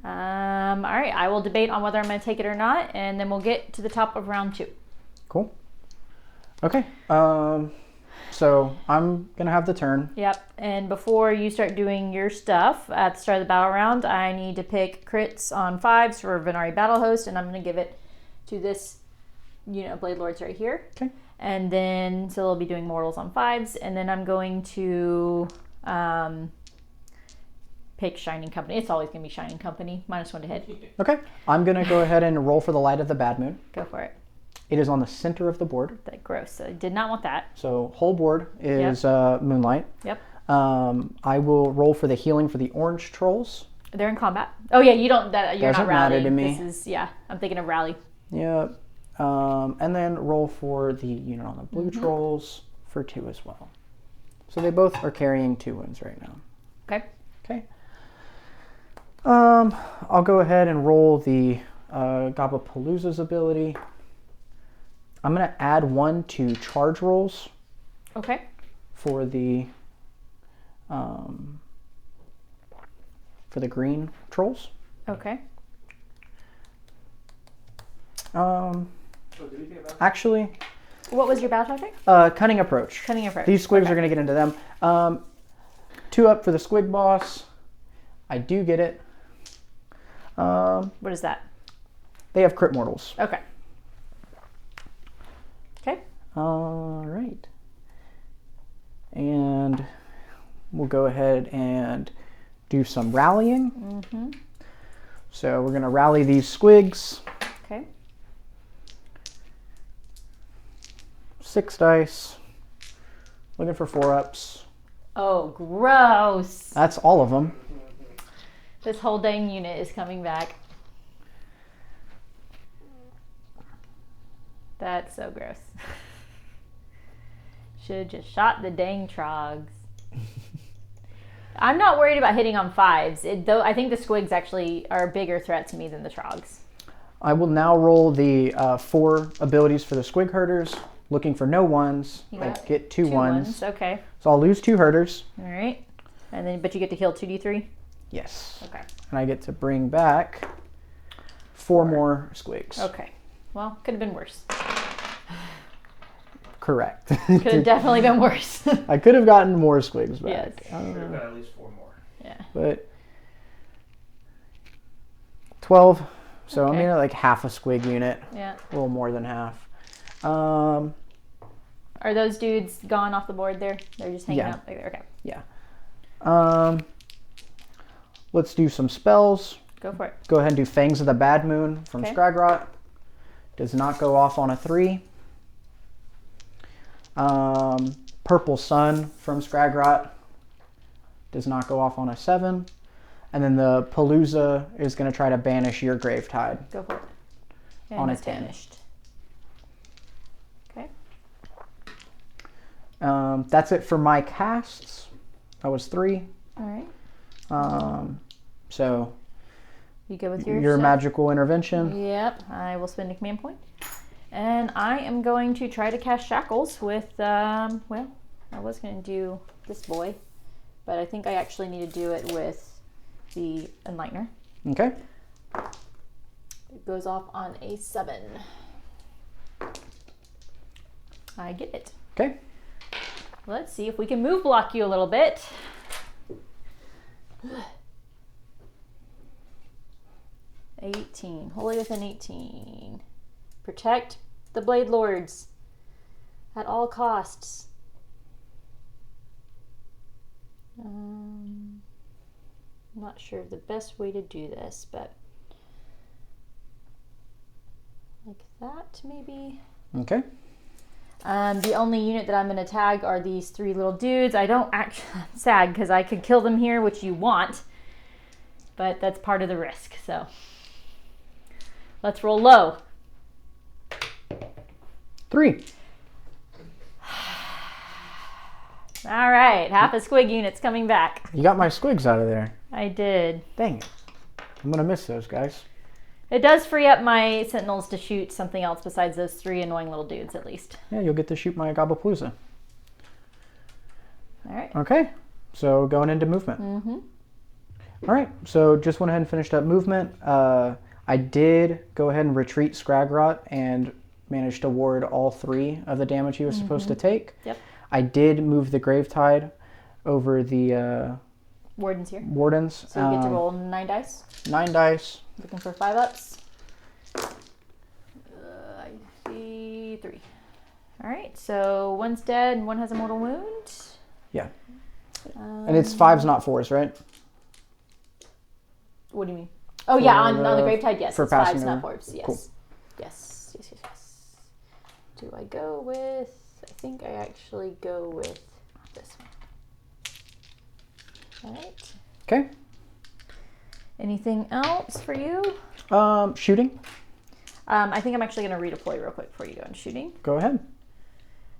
All right. I will debate on whether I'm going to take it or not, and then we'll get to the top of round 2. Cool. Okay. So I'm going to have the turn. Yep. And before you start doing your stuff at the start of the battle round, I need to pick crits on 5s for Venari Battle Host, and I'm going to give it to this, Blade Lords right here. Okay. And then, so they'll be doing mortals on 5s, and then I'm going to pick Shining Company. It's always going to be Shining Company, -1 to hit. Okay. I'm going to go ahead and roll for the Light of the Bad Moon. Go for it. It is on the center of the board. That gross. I did not want that. So whole board is Moonlight. Yep. I will roll for the healing for the orange trolls. They're in combat. Oh yeah, you don't. You're Doesn't not rallying. matter to me. This is I'm thinking of rally. Yep. And then roll for the unit on the blue trolls for 2 as well. So they both are carrying 2 wounds right now. Okay. Okay. I'll go ahead and roll the Gabapalooza's ability. I'm going to add 1 to charge rolls Okay. for the green trolls. Okay. So did we get about Actually, What was your battle tactic? cunning approach. Cunning approach. These squigs Okay. are going to get into them. 2 up for the squig boss. I do get it. What is that? They have crit mortals. Okay. Okay. All right. And we'll go ahead and do some rallying. Mm-hmm. So we're going to rally these squigs. Okay. 6 dice. Looking for 4-ups. Oh, gross. That's all of them. This whole dang unit is coming back. That's so gross. Should have just shot the dang trogs. I'm not worried about hitting on 5s. Though I think the squigs actually are a bigger threat to me than the trogs. I will now roll the 4 abilities for the squig herders. Looking for no 1s. I got get 2 1s. Okay. So I'll lose 2 herders. All right. And then, but you get to heal 2d3. Yes. Okay. And I get to bring back 4 more squigs. Okay. Well, could have been worse. Correct. Could have definitely been worse. I could have gotten more squigs back. Yes. should have got at least 4 more. Yeah. But 12. So Okay. I'm in like half a squig unit. Yeah. A little more than half. Are those dudes gone off the board there? They're just hanging Yeah. out there. Okay. Yeah. Let's do some spells. Go for it. Go ahead and do Fangs of the Bad Moon from Okay. Scragrot. Does not go off on a 3. Purple Sun from Scragrot. Does not go off on a 7. And then the Palooza is going to try to banish your Gravetide. Go for it. And On a it's 10. banished. Okay. That's it for my casts. That was 3. All right. So You go with your your stuff? magical intervention. Yep. I will spend a command point. And I am going to try to cast Shackles with, well, I was going to do this boy, but I think I actually need to do it with the Enlightener. Okay. It goes off on a 7. I get it. Okay. Let's see if we can move block you a little bit. $18. Wholly within 18. Protect the Blade Lords at all costs. I'm not sure of the best way to do this, but like that maybe. Okay. The only unit that I'm going to tag are these 3 little dudes. I don't actually, I'm sad because I could kill them here, which you want, but that's part of the risk. So let's roll low. 3. All right, half a squig unit's coming back. You got my squigs out of there. I did. Dang it. I'm going to miss those guys. It does free up my sentinels to shoot something else besides those 3 annoying little dudes at least. Yeah, you'll get to shoot my Gobblepalooza. All right. Okay. So going into movement. Mm-hmm. All right. So just went ahead and finished up movement. I did go ahead and retreat Scragrot and managed to ward all 3 of the damage he was supposed to take. Yep. I did move the Gravetide over the Warden's here. Wardens. So you get to roll 9 dice. 9 dice. Looking for 5-ups. I see 3. All right, so one's dead and one has a mortal wound. Yeah. And it's 5s, not 4s, right? What do you mean? Oh yeah, on the the- Gravetide, yes. for It's 5s, passing not over. 4s. Yes. Cool. Yes. Yes. Yes. Yes. Do I go with? I think I actually go with this one. All right. Okay. Anything else for you? Shooting. I think I'm actually going to redeploy real quick before you go into shooting. Go ahead.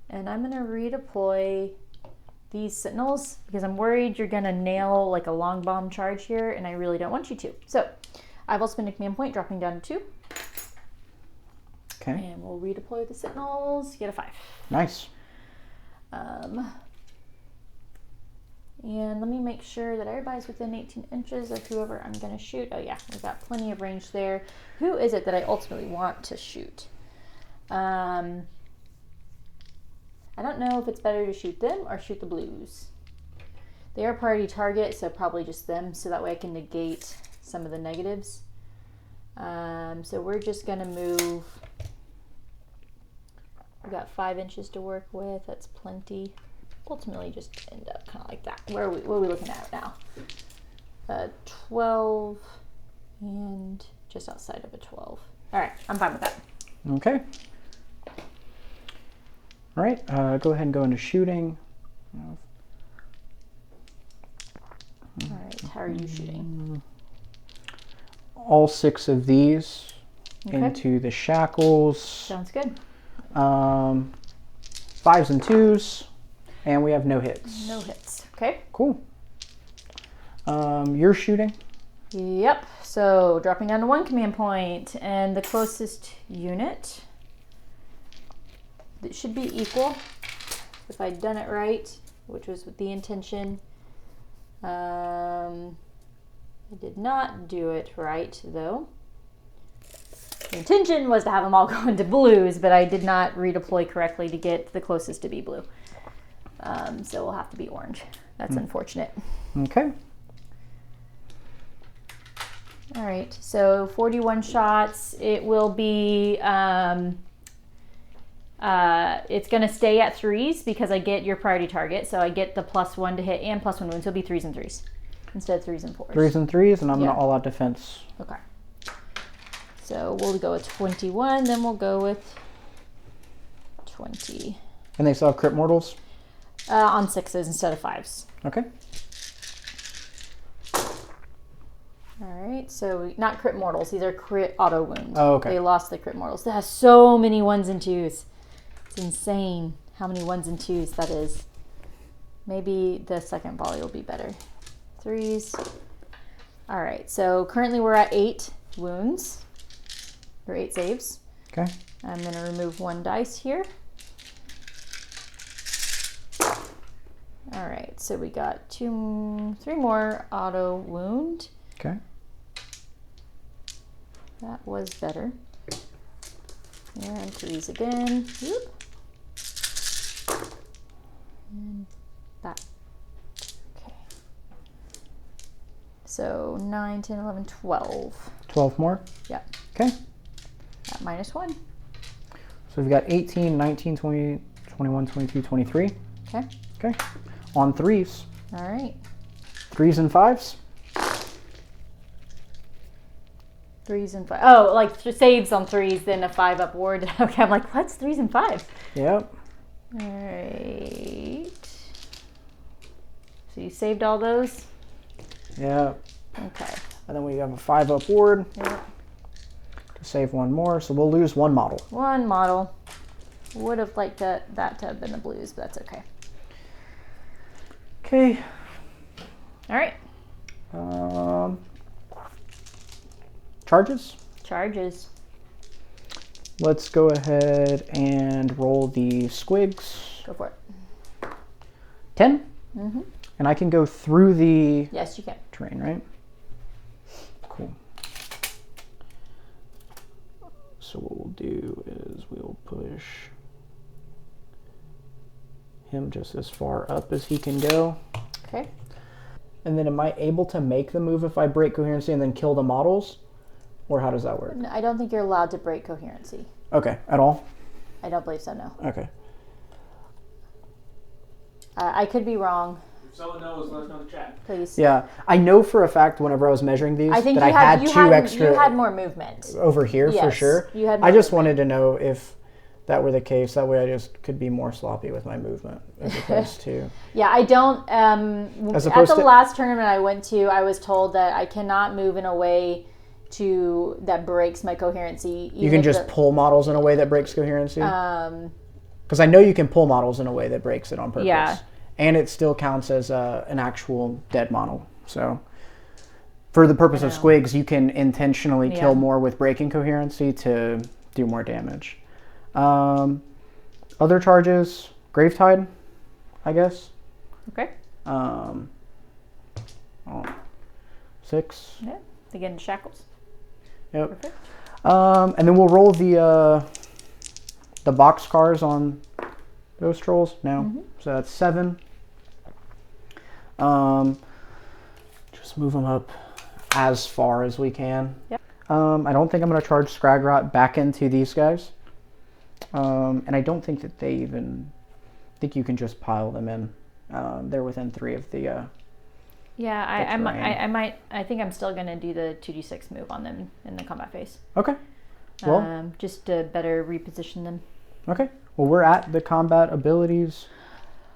And I'm going to redeploy these sentinels because I'm worried you're going to nail like a long bomb charge here, and I really don't want you to. So I will spend a command point, dropping down to 2. Okay. And we'll redeploy the sentinels. Get a 5. Nice. And let me make sure that everybody's within 18 inches of whoever I'm going to shoot. Oh yeah, we've got plenty of range there. Who is it that I ultimately want to shoot? I don't know if it's better to shoot them or shoot the blues. They are priority target, so probably just them, so that way I can negate some of the negatives. So we're just going to move. We've got 5 inches to work with. That's plenty. Ultimately just end up kind of like that. What are we looking at now? 12 and just outside of a 12. All right, I'm fine with that. Okay. All right, go ahead and go into shooting. All right, how are you shooting? All 6 of these Okay. into the shackles. Sounds good. 5s and 2s, and we have no hits. No hits. Okay. Cool. You're shooting. Yep. So dropping down to 1 command point, and the closest unit. It should be equal if I'd done it right, which was with the intention. I did not do it right though. The intention was to have them all go into blues, but I did not redeploy correctly to get the closest to be blue. So we'll have to be orange. That's unfortunate. Okay. All right, so 41 shots. It will be, it's going to stay at 3s because I get your priority target. So I get the +1 to hit and +1 wounds. So it'll be 3s and 3s instead of 3s and 4s. 3s and 3s, and I'm Yeah. going to all out defense. Okay. So we'll go with 21, then we'll go with 20. And they still have crit mortals? On 6s instead of 5s. Okay. All right, so not crit mortals. These are crit auto wounds. Oh, okay. They lost the crit mortals. That has so many 1s and 2s. It's insane how many 1s and 2s that is. Maybe the second volley will be better. 3s. All right, so currently we're at 8 wounds, or 8 saves. Okay. I'm going to remove 1 dice here. All right, so we got 3 more auto wound. Okay. That was better. And 3s again. Whoop. And back. Okay. So 9, 10, 11, 12. 12 more? Yep. Okay. At -1. So we've got 18, 19, 20, 21, 22, 23. Okay. Okay. On 3s. All right. 3s and 5s? 3s and 5s. Oh, like saves on 3s, then a 5 upward. Okay, I'm like, what's 3s and 5s? Yep. All right. So you saved all those? Yep. Okay. And then we have a 5 upward Yep. to save 1 more. So we'll lose 1 model. 1 model. Would have liked that to have been the blues, but that's okay. Okay. All right. Charges. Charges. Let's go ahead and roll the squigs. Go for it. 10. Mm-hmm. And I can go through the Yes, you can. terrain, right? Cool. So what we'll do is we'll push him just as far up as he can go. Okay. And then am I able to make the move if I break coherency and then kill the models? Or how does that work? No, I don't think you're allowed to break coherency. Okay, at all? I don't believe so, no. Okay. I could be wrong. If someone knows, let us know in the chat. Please. Yeah, I know for a fact whenever I was measuring these I think that you I had you 2 extra You had more movement. over here for Yes, sure. you had I more just movement. wanted to know if that were the case. That way I just could be more sloppy with my movement as opposed to... Yeah, I don't. As At opposed the to- last tournament I went to, I was told that I cannot move in a way that breaks my coherency. You can just pull models in a way that breaks coherency? Because I know you can pull models in a way that breaks it on purpose. Yeah. And it still counts as an actual dead model. So for the purpose of squigs, you can intentionally kill more with breaking coherency to do more damage. Other charges, Gravetide. I guess. Okay. Oh, 6. Yeah. They get into shackles. Yep. Perfect. And then we'll roll the boxcars on those trolls now. So that's 7. Just move them up as far as we can. Yep. I don't think I'm going to charge Scragrot back into these guys. And I don't think that they even think you can just pile them in. They're within 3 of the. Yeah, I think I'm still gonna do the 2d6 move on them in the combat phase. Okay. Well, just to better reposition them. Okay. Well, we're at the combat abilities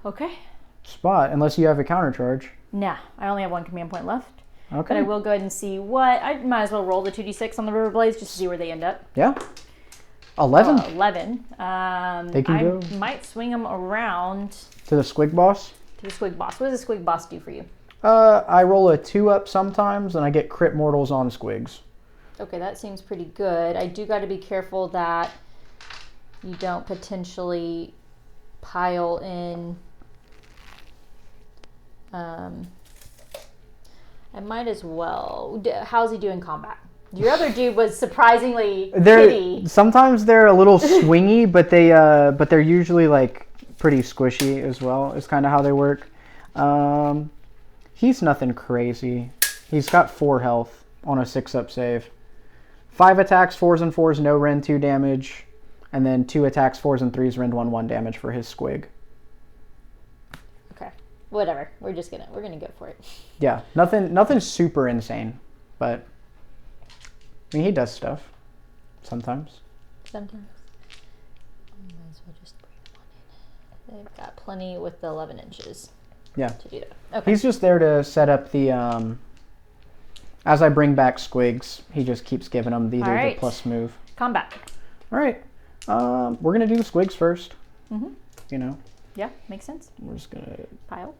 Okay. spot, unless you have a counter charge. Nah, I only have 1 command point left. Okay. But I will go ahead and see what I might as well roll the 2d6 on the River Blades just to see where they end up. Yeah. 11. 11. They can go might swing them around to the Squig Boss. to the Squig Boss. What does the Squig Boss do for you? I roll a 2-up sometimes, and I get crit mortals on squigs. Okay, that seems pretty good. I do got to be careful that you don't potentially pile in. I might as well. How's he do in combat? Your other dude was surprisingly kitty. Sometimes they're a little swingy, but they're usually like pretty squishy as well. Is kind of how they work. He's nothing crazy. He's got 4 health on a 6-up save. 5 attacks, 4s and 4s, no rend 2 damage, and then 2 attacks, 4s and 3s, rend 1 damage for his squig. Okay, whatever. We're gonna go for it. Yeah, nothing super insane, but I mean he does stuff sometimes. Sometimes. Might as well just bring them on in. They've got plenty with the 11 inches. Yeah. To do that. Okay. He's just there to set up the. As I bring back squigs, he just keeps giving them the plus move. Combat. All right. We're gonna do the squigs first. You know. Yeah, makes sense. We're just gonna Pile.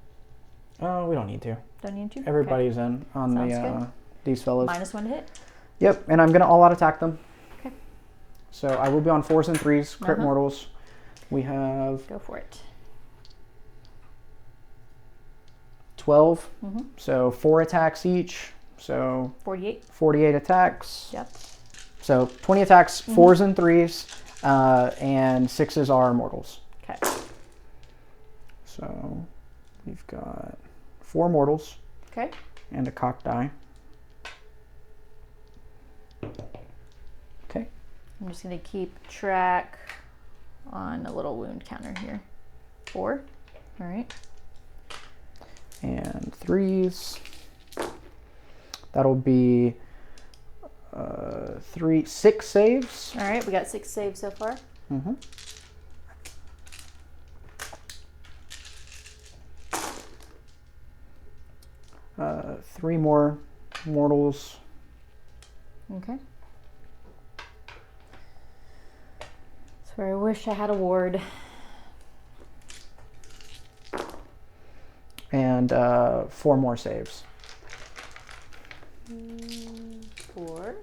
Oh, we don't need to. Don't need to. Everybody's in on Sounds the these fellas. -1 to hit. Yep, and I'm gonna all out attack them. Okay. So I will be on 4s and 3s, crit mortals. We have Go for it. 12. So 4 attacks each. So 48 attacks. Yep. So 20 attacks, 4s and 3s, and 6s are mortals. Okay. So we've got 4 mortals. Okay. And a cock die. Okay. I'm just gonna keep track on a little wound counter here. 4. All right. And 3s. That'll be 6 saves. All right, we got 6 saves so far. 3 more mortals. Okay. That's where I wish I had a ward. And 4 more saves. 4.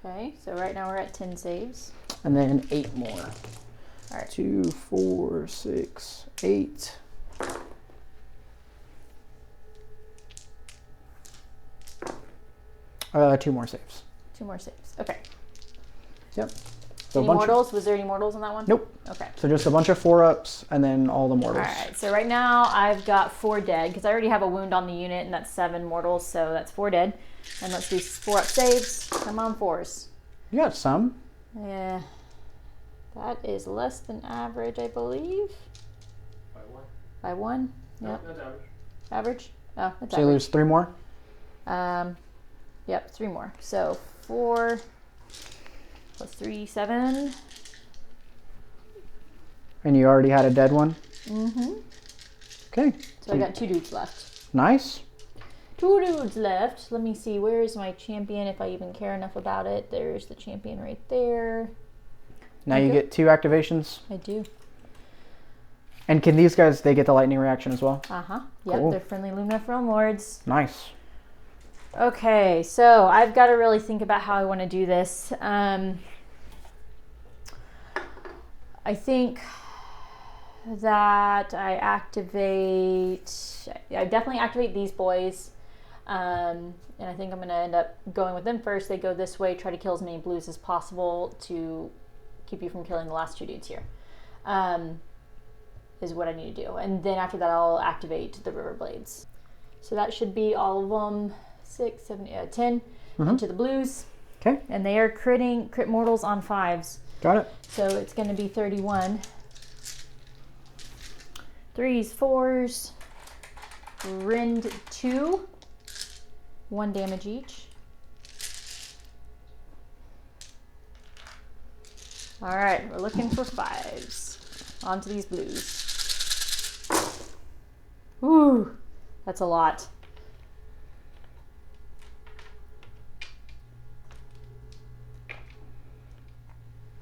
Okay, so right now we're at 10 saves. And then 8 more. All right. 2, 4, 6, 8. Two more saves. 2 more saves. Okay. Yep. So Any mortals? Was there any mortals on that one? Nope. Okay. So just a bunch of 4-ups and then all the mortals. All right. So right now I've got 4 dead because I already have a wound on the unit, and that's 7 mortals, so that's 4 dead. And let's do 4-up saves. Come on, 4s. You got some. Yeah. That is less than average, I believe. By 1. By 1? No, Yep. that's average. Average? Oh, that's So you average. lose 3 more? Yep, 3 more. So 4 plus 3, 7. And you already had a dead one? Okay. So I got 2 dudes left. Nice. 2 dudes left. Let me see. Where is my champion if I even care enough about it? There's the champion right there. Now you get 2 activations. I do. And can these guys, they get the lightning reaction as well? Uh-huh. Yep, Cool. they're friendly Lumineth Realm Lords. Nice. Okay, so I've got to really think about how I want to do this. I think that I activate. I definitely activate these boys. And I think I'm going to end up going with them first. They go this way, try to kill as many blues as possible to keep you from killing the last 2 dudes here. Is what I need to do. And then after that, I'll activate the River Blades. So that should be all of them. 6, 7, 8, 10 into the blues. Okay. And they are crit mortals on 5s. Got it. So it's going to be 31. 3s, 4s. Rend 2. 1 damage each. All right, we're looking for 5s. Onto these blues. Ooh, that's a lot.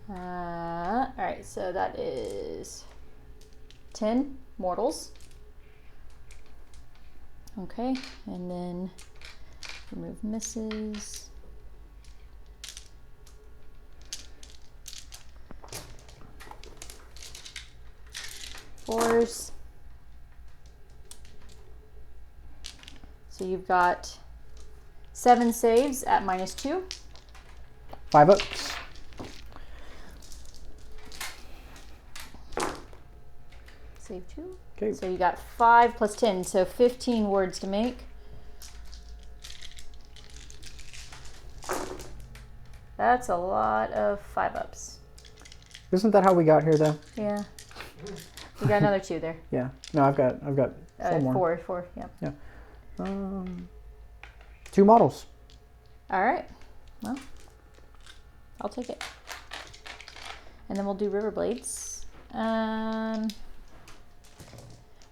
All right, so that is 10 mortals. Okay, and then remove misses. Fours. So you've got 7 saves at -2. 5 ups. Save 2. Okay. So you got 5 plus 10, so 15 words to make. That's a lot of 5 ups. Isn't that how we got here, though? Yeah. You got another 2 there. Yeah. No, I've got 4 more. 4, yeah. Yeah. 2 models. All right. Well, I'll take it. And then we'll do River Blades.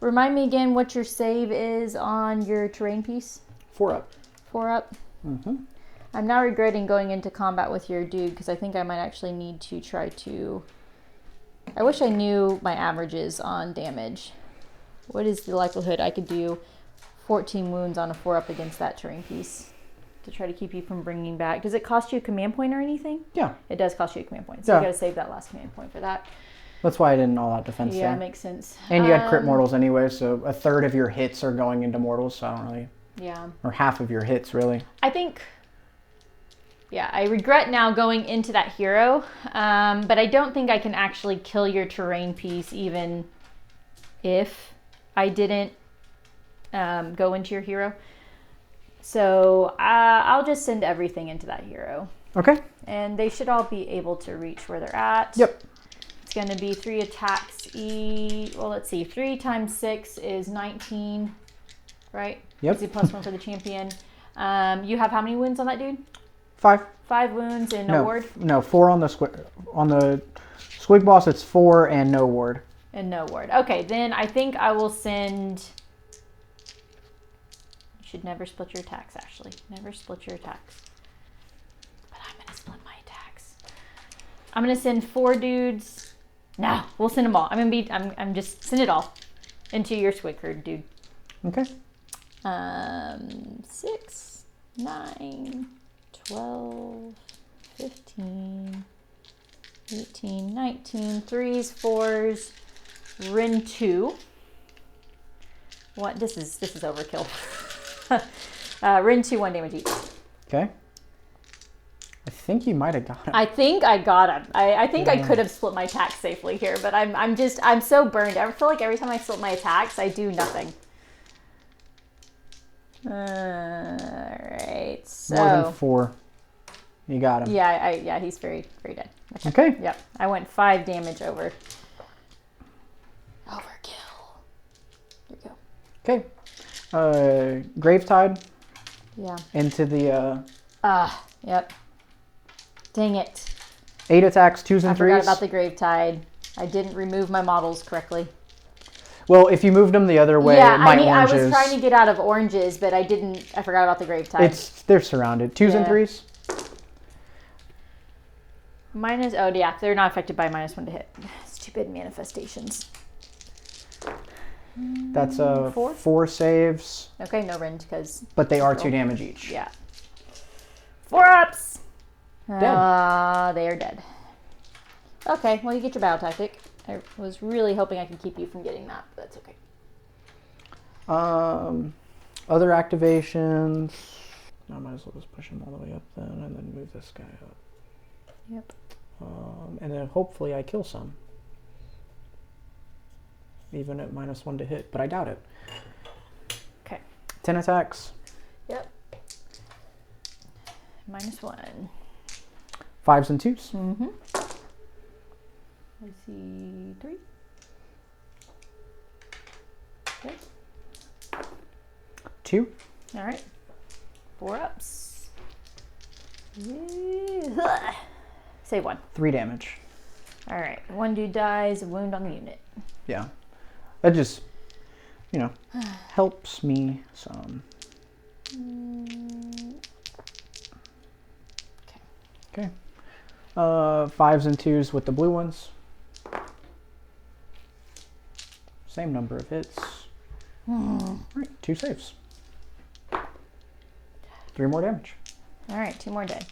Remind me again what your save is on your terrain piece. 4 up. 4 up. Mm-hmm. I'm now regretting going into combat with your dude because I think I might actually need to try to... I wish I knew my averages on damage. What is the likelihood I could do 14 wounds on a 4 up against that terrain piece to try to keep you from bringing back? Does it cost you a command point or anything? Yeah. It does cost you a command point, so you got to save that last command point for that. That's why I didn't all-out defense Yeah, there. makes sense. And you had crit mortals anyway, so a third of your hits are going into mortals, so I don't really... Yeah. Or half of your hits, really. I think... Yeah, I regret now going into that hero, but I don't think I can actually kill your terrain piece even if I didn't go into your hero. So I'll just send everything into that hero. Okay. And they should all be able to reach where they're at. Yep. It's going to be 3 attacks well, let's see. 3 times 6 is 19, right? Yep. Is it +1 for the champion? You have how many wounds on that dude? 5. 5 wounds and no ward? No, 4 on the squig boss. It's 4 and no ward. And no ward. Okay, then I think I will send... You should never split your attacks, Ashlee. Never split your attacks. But I'm going to split my attacks. I'm going to send 4 dudes... No, we'll send them all. I'm just send it all into your squig herd, dude. Okay. 6, 9, 12, 15, 18, 19, 3s, 4s, Ren 2. What? This is overkill. Ren 2, 1 damage each. Okay. I think you might have got him. I think I got him. I think I could have split my attacks safely here, but I'm so burned. I feel like every time I split my attacks, I do nothing. Alright, so... More than 4. You got him. Yeah, he's very, very dead. Okay. Yep, I went 5 damage over. Overkill. There you go. Okay. Gravetide. Yeah. Into the... Yep. Dang it. 8 attacks, 2s and 3s. I forgot about the Gravetide. I didn't remove my models correctly. Well, if you moved them the other way, yeah, oranges. I was trying to get out of oranges, but I forgot about the Gravetide. They're surrounded. 2s and 3s? They're not affected by -1 to hit. Stupid manifestations. That's 4 saves. Okay, no rend because... But they are 2 damage each. Yeah. 4 ups! Dead. They are dead. Okay, well, you get your battle tactic. I was really hoping I could keep you from getting that, but that's okay. Other activations. I might as well just push him all the way up then, and then move this guy up. Yep. And then hopefully I kill some. Even at -1 to hit, but I doubt it. Okay. 10 attacks. Yep. -1. 5s and 2s. Mm-hmm. I see 3. Okay. 2. All right. 4 ups. Yeah. Save 1. 3 damage. All right. 1 dude dies, a wound on the unit. Yeah. That just, helps me some. Okay. 5s and 2s with the blue ones. Same number of hits. All right, 2 saves. 3 more damage. All right, 2 more dead.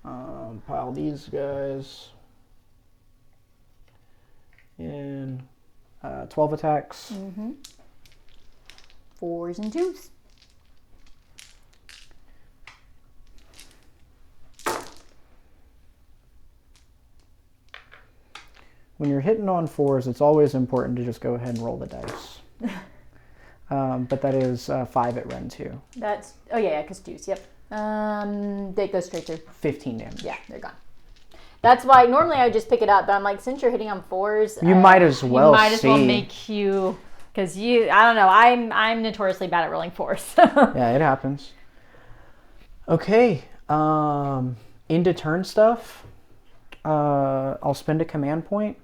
Pile these guys in 12 attacks. 4s and 2s. When you're hitting on 4s, it's always important to just go ahead and roll the dice. But that is 5 at Ren 2. That's, oh yeah, because 2s, yep. They go straight through. 15 damage. Yeah, they're gone. That's why normally I would just pick it up, but I'm like, since you're hitting on 4s, You might as well you might as well make you, because I don't know, I'm notoriously bad at rolling 4s. Yeah, it happens. Okay, into turn stuff. I'll spend a command point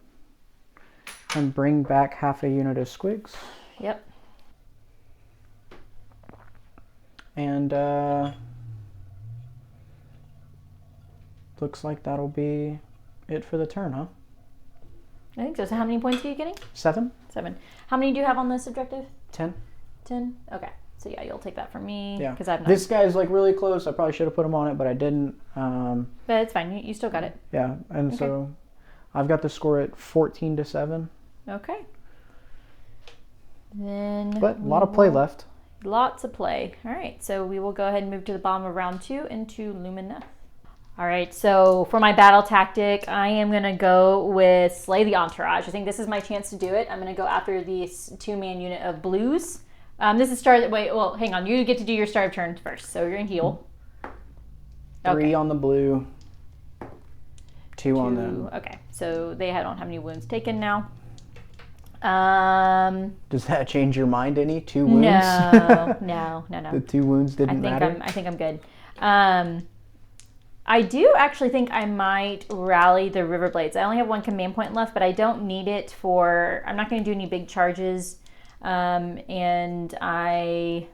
and bring back half a unit of squigs. Yep. And looks like that'll be it for the turn, huh? I think so. So how many points are you getting? 7. 7. How many do you have on this objective? 10. 10? Okay. So yeah, you'll take that from me. Yeah. Because I have 9. This guy's like really close. I probably should have put him on it, but I didn't. But it's fine. You still got it. Yeah, and so I've got the score at 14 to 7. Okay. Then. But a lot of play left. Lots of play. All right. So we will go ahead and move to the bottom of round 2 into Lumineth. All right, so for my battle tactic, I am going to go with Slay the Entourage. I think this is my chance to do it. I'm going to go after this 2-man unit of blues. This is start. Wait, well, hang on. You get to do your start of turn first. So you're going to heal. 3 on the blue, 2 on the... Okay, so they don't have any wounds taken now. Does that change your mind any? 2 wounds? No. The 2 wounds didn't matter? I think I'm good. I do actually think I might rally the Riverblades. I only have 1 command point left, but I don't need it for... I'm not going to do any big charges. And I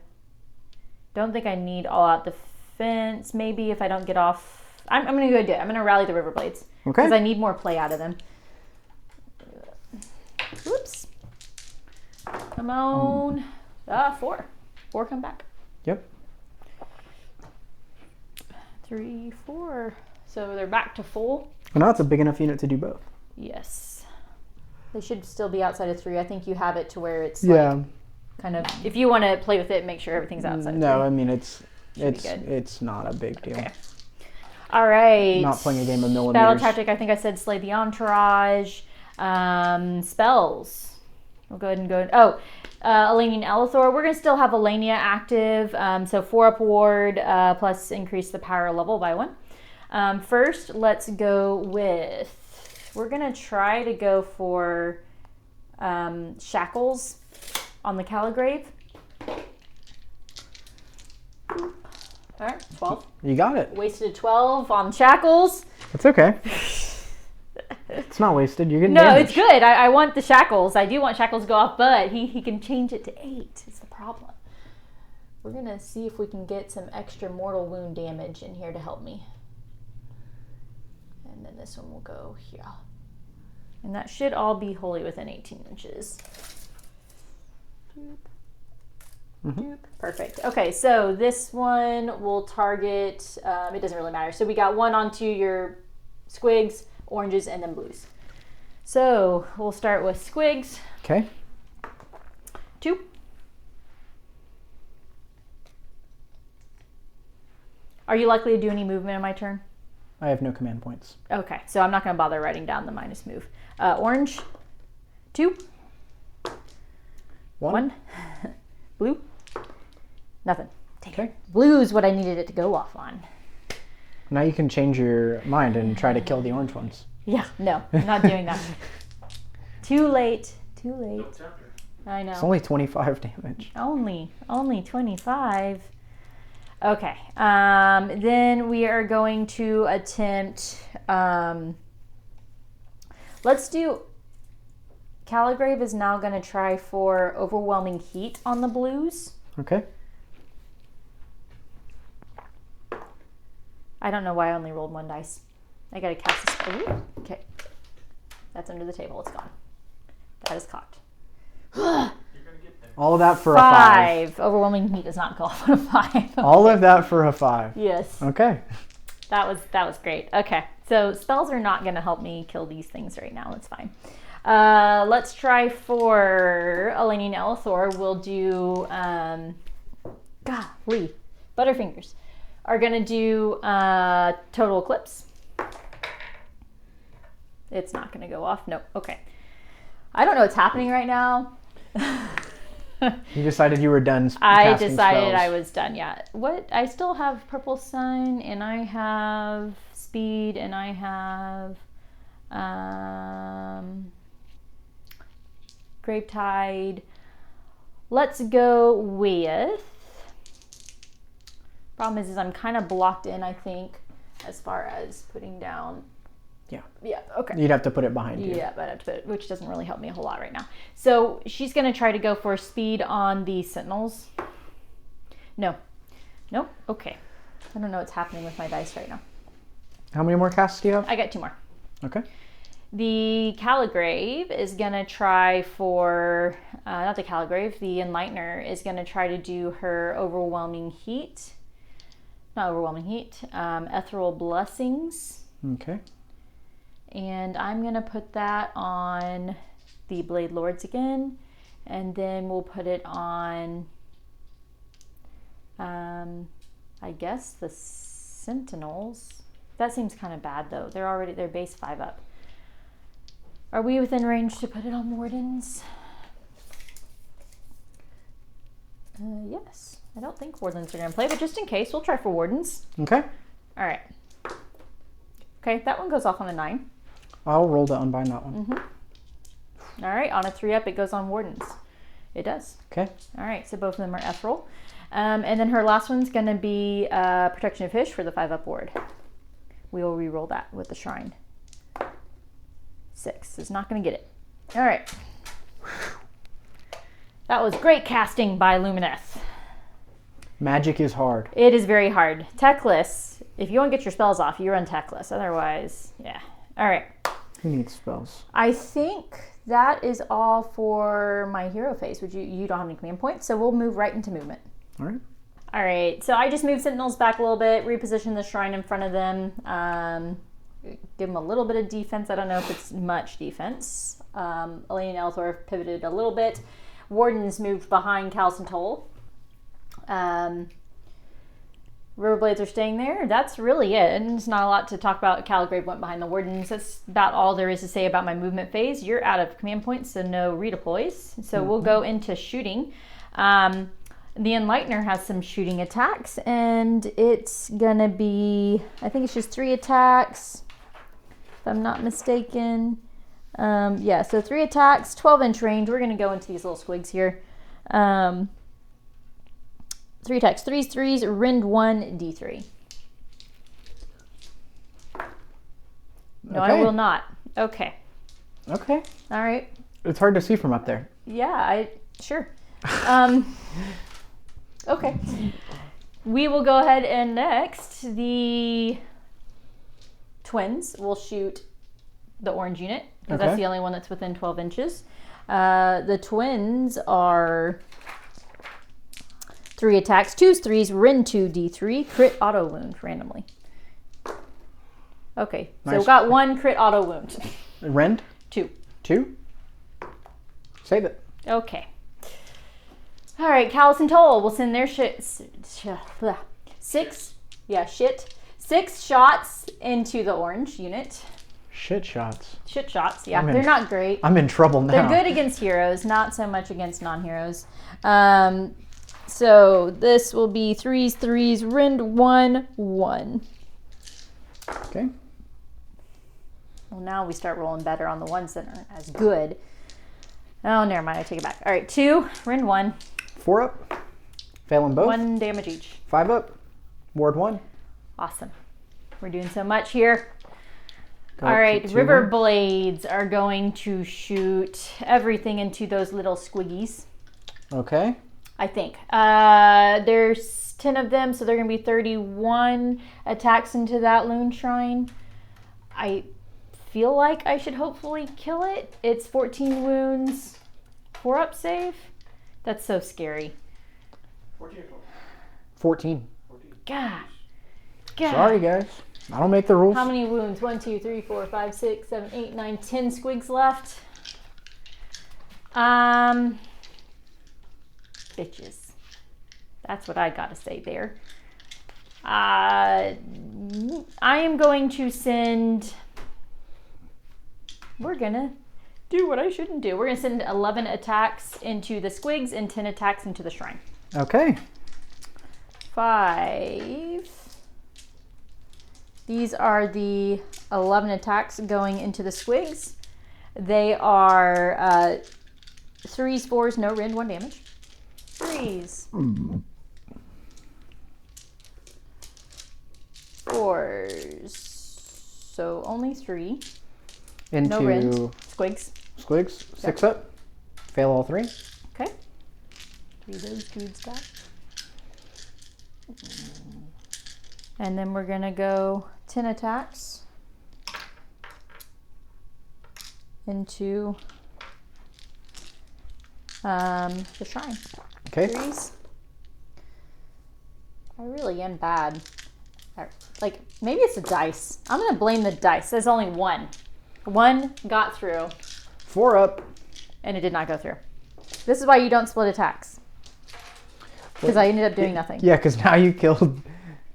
don't think I need all-out defense. Maybe if I don't get off... I'm going to go do it. I'm going to rally the Riverblades. Okay. Because I need more play out of them. Whoops. Come on. 4. 4 come back. Yep. 3, 4. So they're back to full. Well, now it's a big enough unit to do both. Yes. They should still be outside of 3. I think you have it to where it's like kind of, if you want to play with it, make sure everything's outside of 3. No, I mean, it's not a big deal. Okay. All right. Not playing a game of millimeters. Battle tactic, I think I said Slay the Entourage. Spells. We'll go ahead and go. Elenian Elithor. We're going to still have Elenia active. So 4 up ward plus increase the power level by 1. First, let's go with... We're going to try to go for Shackles on the Caligrave. All right, 12. You got it. Wasted 12 on Shackles. That's okay. It's not wasted. You're getting No, damage. it's good. I want the Shackles. I do want Shackles to go off, but he can change it to 8 is the problem. We're going to see if we can get some extra mortal wound damage in here to help me. And then this one will go here. And that should all be wholly within 18 inches. Perfect. Okay, so this one will target, it doesn't really matter. So we got 1 onto your squigs, oranges, and then blues. So we'll start with squigs. Okay. 2. Are you likely to do any movement on my turn? I have no command points. Okay, so I'm not going to bother writing down the minus move. Orange. 2. 1. Blue. Nothing. Okay. Blue's what I needed it to go off on. Now you can change your mind and try to kill the orange ones. Yeah, no, I'm not doing that. Too late. Too late. I know. It's only 25 damage. Only 25. Okay. Then we are going to attempt. Let's do. Caligrave is now going to try for overwhelming heat on the blues. Okay. I don't know why I only rolled 1 dice. I got to cast this. Ooh, okay. That's under the table. It's gone. That is cocked. All of that for a 5. Overwhelming heat does not go off on a 5. All of that for a 5. Yes. Okay. That was great. Okay. So spells are not going to help me kill these things right now. It's fine. Let's try for Eleni and Elithor. We'll do golly, Butterfingers are going to do Total Eclipse. It's not going to go off. Nope. Okay. I don't know what's happening right now. You decided you were done I casting decided spells. I was done, yeah. What? I still have Purple Sun, and I have Speed, and I have Gravetide. Let's go with... Problem is I'm kind of blocked in, I think, as far as putting down... Yeah, okay. You'd have to put it behind you. Yeah, but I have to put it, which doesn't really help me a whole lot right now. So she's going to try to go for speed on the Sentinels. No. Nope. Okay. I don't know what's happening with my dice right now. How many more casts do you have? I got 2 more. Okay. The Caligrave is going to try for, not the Caligrave, the Enlightener is going to try to do her Overwhelming Heat. Not Overwhelming Heat. Ethereal Blessings. Okay. And I'm going to put that on the Blade Lords again. And then we'll put it on, I guess, the Sentinels. That seems kind of bad, though. They're base 5 up. Are we within range to put it on Wardens? Yes. I don't think Wardens are going to play, but just in case, we'll try for Wardens. Okay. All right. Okay, that one goes off on a 9. I'll roll to unbind that one. Mm-hmm. All right, on a 3-up, it goes on Wardens. It does. Okay. All right, so both of them are ethereal. And then her last one's going to be Protection of Fish for the 5-up ward. We will re-roll that with the Shrine. 6 is not going to get it. All right. That was great casting by Lumineth. Magic is hard. It is very hard. Techless, if you want to get your spells off, you run Techless. Otherwise, yeah. All right. Who needs spells? I think that is all for my hero phase. You don't have any command points, so we'll move right into movement. All right. All right, so I just moved Sentinels back a little bit, reposition the Shrine in front of them, give them a little bit of defense. I don't know if it's much defense. Eleni and Elthor pivoted a little bit. Wardens moved behind Callison Toll. Riverblades are staying there. That's really it. And there's not a lot to talk about. Caligrave went behind the Wardens. That's about all there is to say about my movement phase. You're out of command points, so no redeploys. So we'll go into shooting. The Enlightener has some shooting attacks, and it's going to be, I think it's just 3 attacks, if I'm not mistaken. Yeah, so 3 attacks, 12-inch range. We're going to go into these little squigs here. 3 attacks, 3s, rend 1, d3. No, Okay. I will not. Okay. Okay. All right. It's hard to see from up there. Yeah, sure. Okay. We will go ahead and next, the twins will shoot the orange unit, because that's Okay. the only one that's within 12 inches. The twins are 3 attacks, 2s, 3s, rend 2, d3, crit auto wound randomly. Okay, so Nice. we got 1 crit auto wound. Rend? 2. 2. Save it. Okay. All right, Callus and Toll will send their six shots into the orange unit. Shit shots. Shit shots, yeah. They're not great. I'm in trouble now. They're good against heroes, not so much against non-heroes. So this will be 3s, rend 1, 1. Okay. Well, now we start rolling better on the ones that aren't as good. Oh, never mind. I take it back. All right, 2, rend 1. 4 up. Failing both. 1 damage each. 5 up. Ward 1. Awesome. We're doing so much here. Go All right, to 2 River more. Blades are going to shoot everything into those little squiggies, Okay. I think. There's 10 of them, so they're going to be 31 attacks into that Loon Shrine. I feel like I should hopefully kill it. It's 14 wounds, 4 up save. That's so scary. 14 or 12? 14. 14. God. Sorry, guys. I don't make the rules. How many wounds? 1, 2, 3, 4, 5, 6, 7, 8, 9, 10 squigs left. Bitches. That's what I gotta say there. I am going to send... We're gonna do what I shouldn't do. We're gonna send 11 attacks into the squigs and 10 attacks into the shrine. Okay. 5. These are the 11 attacks going into the squigs. They are 3s, 4s, no rend, 1 damage. 3s. 4s. So only 3. Into No rend. Squigs. squigs. 6 up. Fail all 3. Okay. 3 of those dudes back. And then we're gonna go 10 attacks into the shrine. Okay. 3s. I really am bad. Like, maybe it's the dice. I'm gonna blame the dice. There's only 1. 1 got through, 4 up. and it did not go through. This is why you don't split attacks. Because I ended up doing nothing. Yeah, because now you killed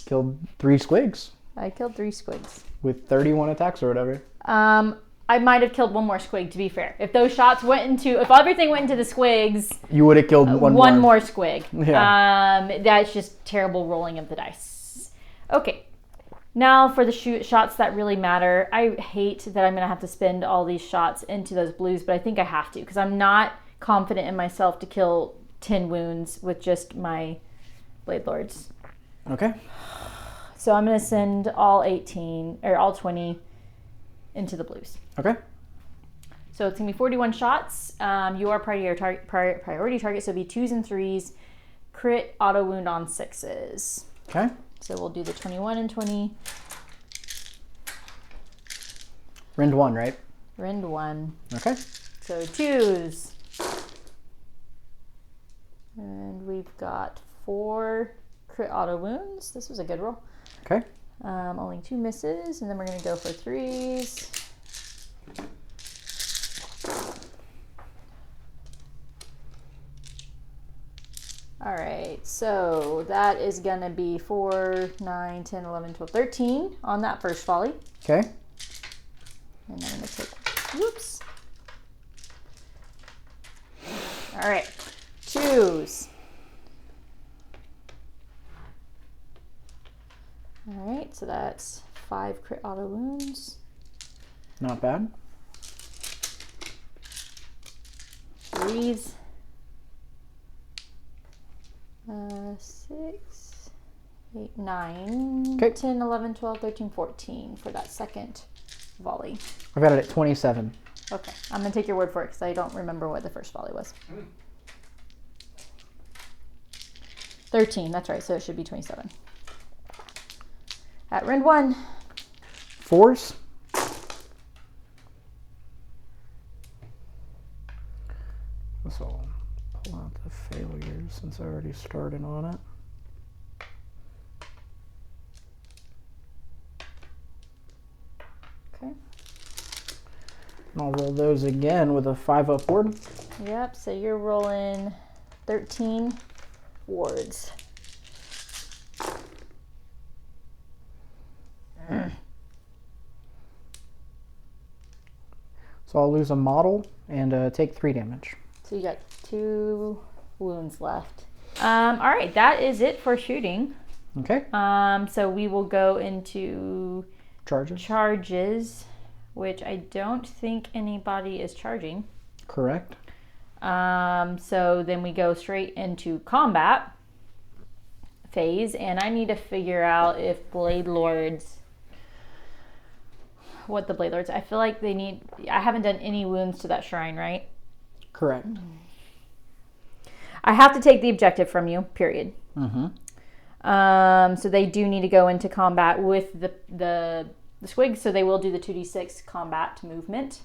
3 squigs I killed 3 squigs. with 31 attacks or whatever. I might have killed 1 more squig, to be fair. If those shots went into, if everything went into the squigs, You would have killed one more squig. Yeah. That's just terrible rolling of the dice. Okay. Now for the shots that really matter. I hate that I'm going to have to spend all these shots into those blues, but I think I have to because I'm not confident in myself to kill 10 wounds with just my Blade Lords. Okay. So I'm going to send all 18 or all 20 into the blues. Okay. So it's going to be 41 shots. You are priority target, so it'll be 2s and 3s. Crit auto wound on 6s. Okay. So we'll do the 21 and 20. Rend 1, right? Rend 1. Okay. So 2s. And we've got 4 crit auto wounds. This was a good roll. Okay. Only 2 misses, and then we're going to go for 3s. All right, so that is going to be 4, 9, 10, 11, 12, 13 on that first volley. Okay. And I'm going to take, whoops. All right, 2s. All right, so that's 5 crit auto wounds. Not bad. 3s. 6, 8, 9, Okay. 10, 11, 12, 13, 14 for that second volley. I've got it at 27. Okay, I'm going to take your word for it because I don't remember what the first volley was. 13, that's right, so it should be 27. At Rend 1. 4s. So I'll pull out the failures since I already started on it. I'll roll those again with a 5 upward. Yep, so you're rolling 13 wards. So I'll lose a model and take 3 damage. So you got 2 wounds left. All right, that is it for shooting. Okay. So we will go into Charges. which I don't think anybody is charging. Correct. So then we go straight into combat phase, and I need to figure out if Blade Lords, what the Blade Lords, I feel like they need, I haven't done any wounds to that shrine, right? Correct. I have to take the objective from you, period. Mm-hmm. So they do need to go into combat with the squigs, so they will do the 2d6 combat movement.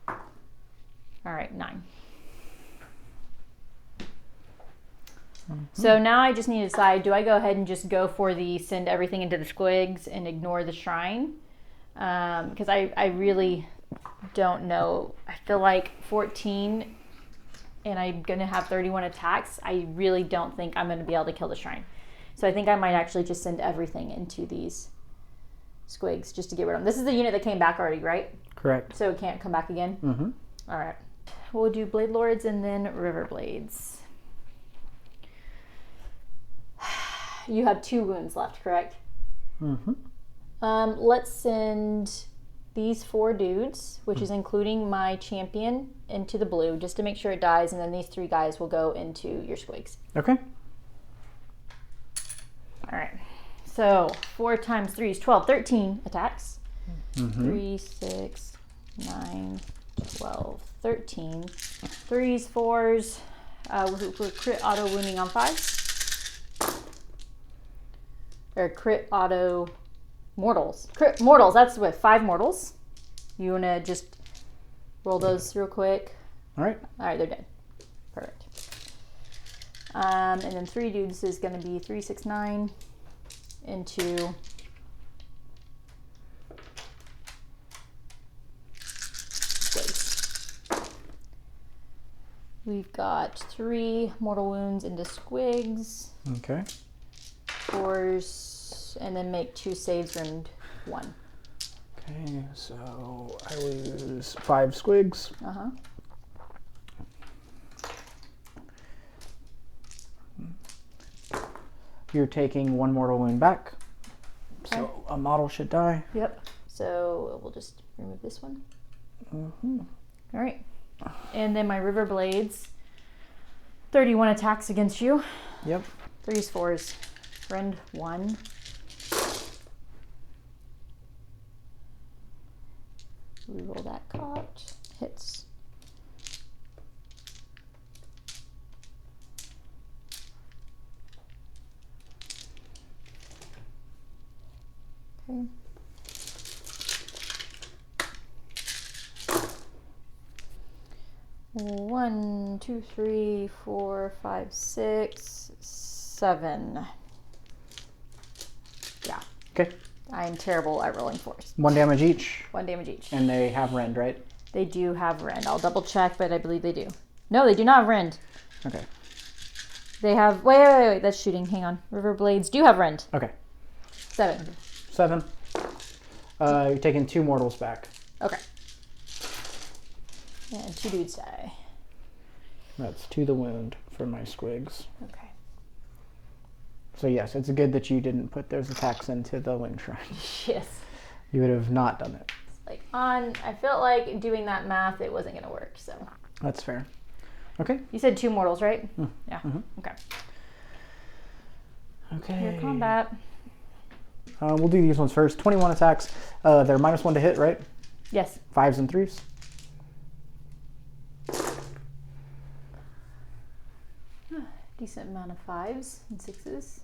All right, 9. Mm-hmm. So now I just need to decide, do I go ahead and just go for the send everything into the squigs and ignore the shrine? Because I really don't know. I feel like 14 and I'm going to have 31 attacks. I really don't think I'm going to be able to kill the shrine. So I think I might actually just send everything into these squigs just to get rid of them. This is the unit that came back already, right? Correct. So it can't come back again? Mm-hmm. All right. We'll do Blade Lords and then River Blades. You have 2 wounds left, correct? Mm-hmm. Let's send these 4 dudes, which is including my champion, into the blue just to make sure it dies, and then these 3 guys will go into your squigs. Okay. All right. So 4 times 3 is 12, 13 attacks. Mm-hmm. 3, 6, 9, 12, 13. 3s, 4s. With crit auto wounding on 5s. Or crit auto mortals. Crit mortals, that's what, 5 mortals. You want to just roll those real quick? All right. All right, they're dead. Perfect. And then 3 dudes is going to be 3, 6, 9 into squigs. We've got 3 mortal wounds into squigs. Okay. 4s, and then make 2 saves and 1. Okay, so I lose 5 squigs. Uh-huh. You're taking 1 mortal wound back. Okay. So a model should die. Yep. So we'll just remove this one. Mm-hmm. All right. And then my River Blades, 31 attacks against you. Yep. 3s, 4s. Friend 1. Reroll that cot. Hits. Okay. One, 2, 3, 4, 5, 6, 7. Yeah. Okay. I am terrible at rolling 4s. 1 damage each. 1 damage each. And they have rend, right? They do have rend. I'll double check, but I believe they do. No, they do not have rend. Okay. They have... Wait. That's shooting. Hang on. River Blades do have rend. Okay. 7. 7. You're taking 2 mortals back. Okay. And 2 dudes die. That's 2 the wound for my squigs. Okay. So yes, it's good that you didn't put those attacks into the wind shrine. Yes. You would have not done it. Like I felt like doing that math, it wasn't going to work, so. That's fair. Okay. You said 2 mortals, right? Mm. Yeah. Mm-hmm. Okay. Okay. Your combat. We'll do these ones first. 21 attacks. They're -1 to hit, right? Yes. 5s and 3s. Decent amount of 5s and 6s.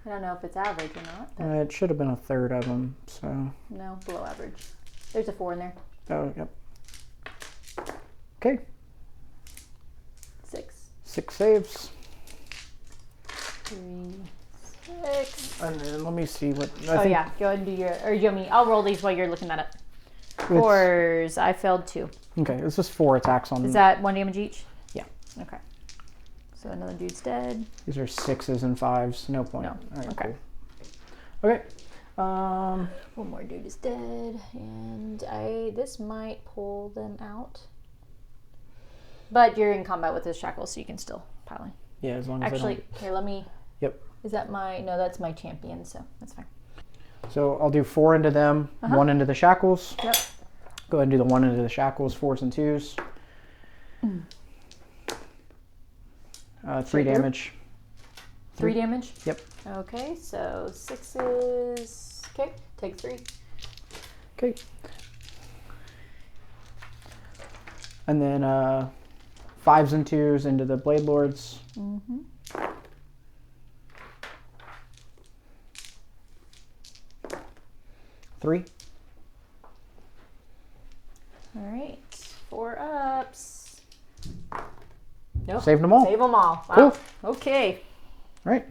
I don't know if it's average or not. But It should have been a third of them, so. no, below average. There's a 4 in there. Oh, yep. Okay. 6. 6 saves. 3, 6. And then let me see what. Yeah, go ahead and do your, or you want me, I'll roll these while you're looking that up. Fours. I failed 2. Okay, it's just 4 attacks on. Is that 1 damage each? Yeah. Okay. So another dude's dead. These are 6s and 5s. No point. No. All right, Okay. Cool. Okay. One more dude is dead, and this might pull them out. But you're in combat with this shackle, so you can still pile in. Yeah, as long as Actually, here, let me. Yep. Is that my? No, that's my champion, so that's fine. So I'll do 4 into them, 1 into the shackles. Yep. Go ahead and do the 1 into the shackles, 4s and 2s. 3 damage. 3 damage? Yep. Okay, so 6s. Okay, take 3. Okay. And then 5s and 2s into the Blade Lords. 3. All right, 4 ups. Nope. Saved them all. Save them all. Wow. Cool. Okay. All right.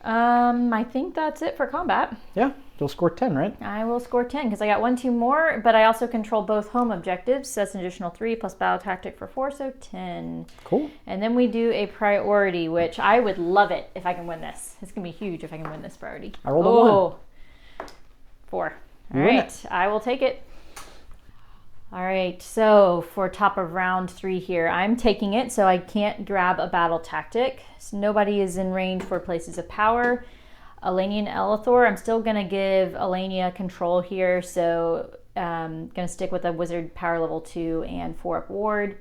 I think that's it for combat. Yeah, you'll score 10, right? I will score 10 because I got 1, 2 more, but I also control both home objectives. So that's an additional 3 plus battle tactic for 4, so 10. Cool. And then we do a priority, which I would love it if I can win this. It's going to be huge if I can win this priority. I rolled a 1. 4. You All win right, I will take it. All right, so for top of round 3 here, I'm taking it, so I can't grab a battle tactic. So nobody is in range for places of power. Alania and Elithor, I'm still going to give Alania control here, so I'm going to stick with a wizard power level 2 and 4-up ward.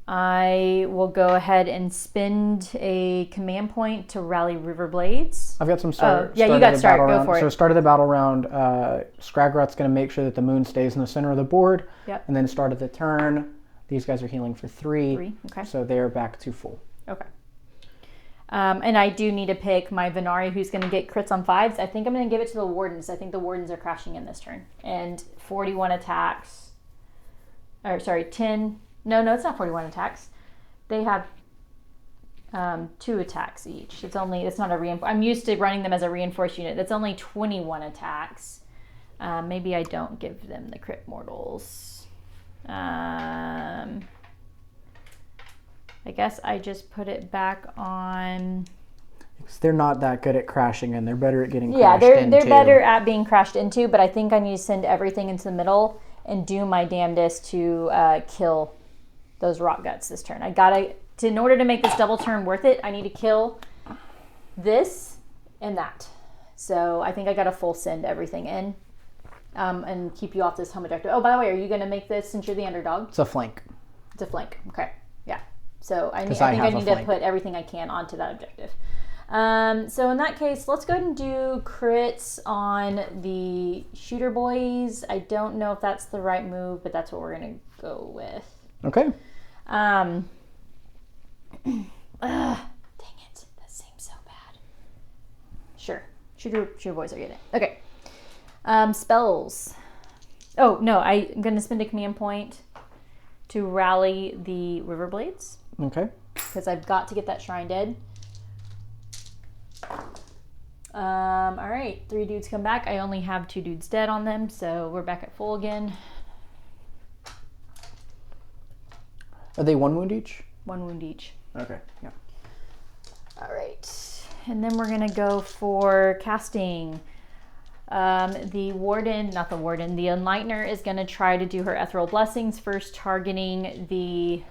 I will go ahead and spend a command point to rally River Blades. I've got some start. Yeah, you start got of the start. battle Go round. for it. So start of the battle round, Scragrot's going to make sure that the moon stays in the center of the board. Yep. And then start of the turn, these guys are healing for 3. 3, okay. So they're back to full. Okay. And I do need to pick my Venari, who's going to get crits on 5s. I think I'm going to give it to the Wardens. I think the Wardens are crashing in this turn. And 41 attacks. Or, sorry, 10. No, it's not 41 attacks. They have 2 attacks each. It's not a reinforced. I'm used to running them as a reinforced unit. That's only 21 attacks. Maybe I don't give them the crit mortals. I guess I just put it back on. Because they're not that good at crashing in. They're better at getting Yeah, crashed into. they're better at being crashed into, but I think I need to send everything into the middle and do my damnedest to kill those rock guts this turn. In order to make this double turn worth it, I need to kill this and that. So I think I got to full send everything in and keep you off this home objective. Oh, by the way, are you going to make this since you're the underdog? It's a flank. It's a flank. Okay. Yeah. So I think I I have need a to flank. put everything I can onto that objective. So in that case, let's go ahead and do crits on the shooter boys. I don't know if that's the right move, but that's what we're going to go with. Okay. Dang it. That seems so bad. Sure. Shooter boys are getting it. Okay. Spells. Oh, no. I'm going to spend a command point to rally the River Blades. Okay. Because I've got to get that Shrine dead. All right. 3 dudes come back. I only have 2 dudes dead on them, so we're back at full again. Are they 1 wound each? 1 wound each. Okay. Yeah. All right. And then we're going to go for casting. The Enlightener is going to try to do her Ethereal Blessings, first targeting the...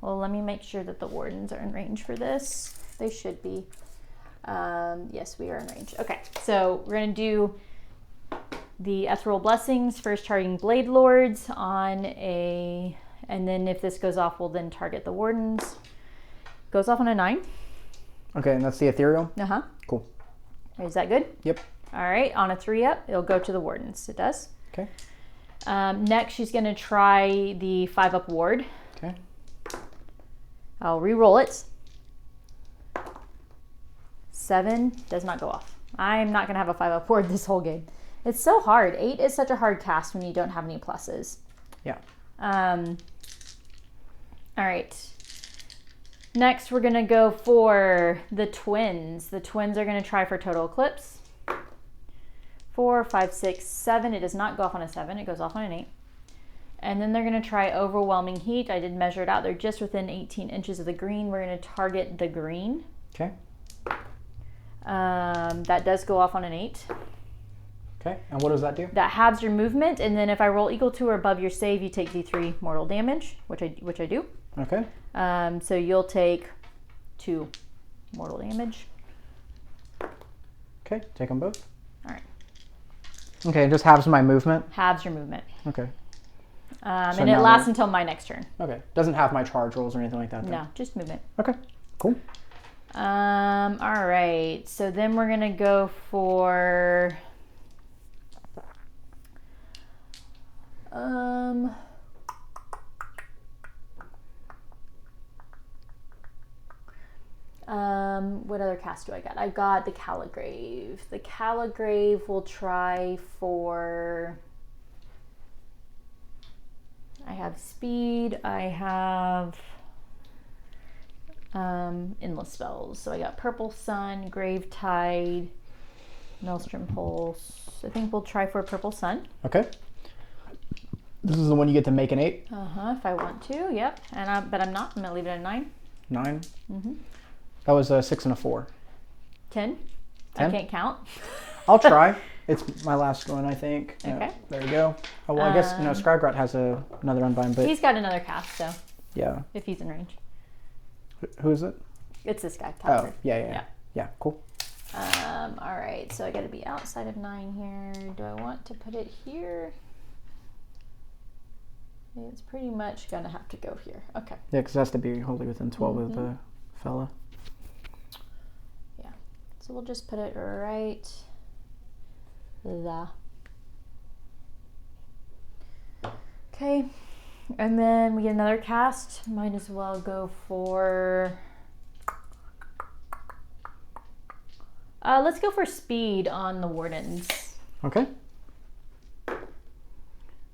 Well, let me make sure that the Wardens are in range for this. They should be. Yes, we are in range. Okay, so we're going to do the Ethereal Blessings, first targeting Blade Lords on a... And then if this goes off, we'll then target the Wardens. Goes off on a 9. Okay, and that's the ethereal? Uh-huh. Cool. Is that good? Yep. All right, on a 3-up, it'll go to the Wardens. It does. Okay. Next, she's going to try the 5-up ward. Okay. I'll re-roll it. 7 does not go off. I'm not going to have a 5-up ward this whole game. It's so hard. 8 is such a hard cast when you don't have any pluses. Yeah. All right. Next, we're going to go for the twins. The twins are going to try for Total Eclipse. 4, 5, 6, 7. It does not go off on a 7. It goes off on an 8. And then they're going to try Overwhelming Heat. I did measure it out. They're just within 18 inches of the green. We're going to target the green. Okay. That does go off on an 8. Okay, and what does that do? That halves your movement, and then if I roll equal to or above your save, you take D3 mortal damage, which I do. Okay. So you'll take 2 mortal damage. Okay, take them both. All right. Okay, it just halves my movement. Halves your movement. Okay. And it lasts until my next turn. Okay, doesn't have my charge rolls or anything like that, though. No, just movement. Okay, cool. All right, so then we're gonna go for what other cast do I got? I've got the Caligrave. The Caligrave will try for, I have speed, I have endless spells. So I got Purple Sun, Grave Tide, Maelstrom Pulse. I think we'll try for Purple Sun. Okay. This is the one you get to make an 8? If I want to, yep. But I'm not. I'm gonna leave it at 9. 9? That was a 6 and a 4. 10? 10? I can't count. I'll try. It's my last one, I think. Okay. Yeah, there you go. Oh, well, I guess, Skygrot has another Unbind, but... He's got another cast, so Yeah. if he's in range. Who is it? It's this guy, Oh, Caliber. yeah, cool. All right, so I gotta be outside of 9 here. Do I want to put it here? It's pretty much gonna have to go here. Okay. Yeah, because it has to be wholly within 12 of the fella. Yeah. So we'll just put it right there. Okay. And then we get another cast. Might as well go for... let's go for speed on the Wardens. Okay. Ooh,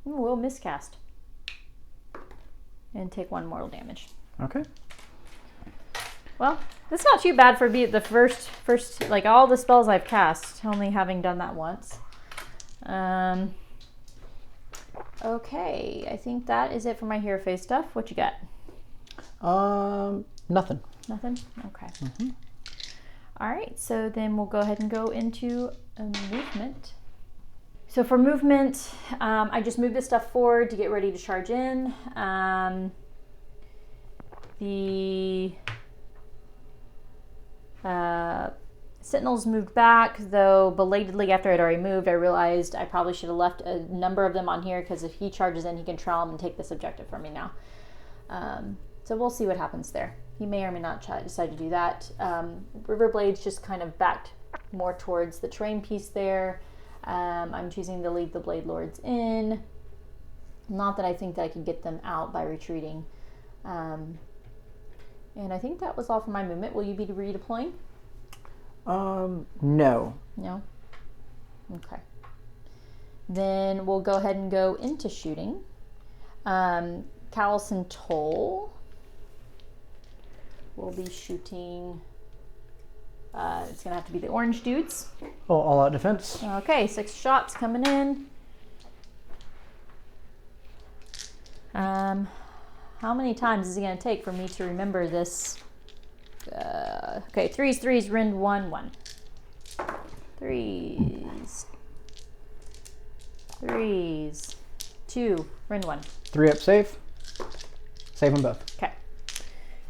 we'll miscast. And take 1 mortal damage. Okay. Well, that's not too bad for the first, like all the spells I've cast, only having done that once. Okay, I think that is it for my hero phase stuff. What you got? Nothing. Nothing? Okay. All right, so then we'll go ahead and go into movement. So for movement, I just moved this stuff forward to get ready to charge in. The Sentinels moved back, though belatedly after I'd already moved, I realized I probably should have left a number of them on here because if he charges in, he can trail them and take this objective from me now. So we'll see what happens there. He may or may not decide to do that. Riverblade's just kind of backed more towards the terrain piece there. I'm choosing to leave the Blade Lords in. Not that I think that I could get them out by retreating. And I think that was all for my movement. Will you be redeploying? No. No? Okay. Then we'll go ahead and go into shooting. Callison Toll will be shooting... it's going to have to be the orange dudes. Oh, all-out defense. Okay, 6 shots coming in. How many times is it going to take for me to remember this? Okay, 3s, rend 1, 1. 3s. 2, rend 1. 3 up save. Save them both. Okay.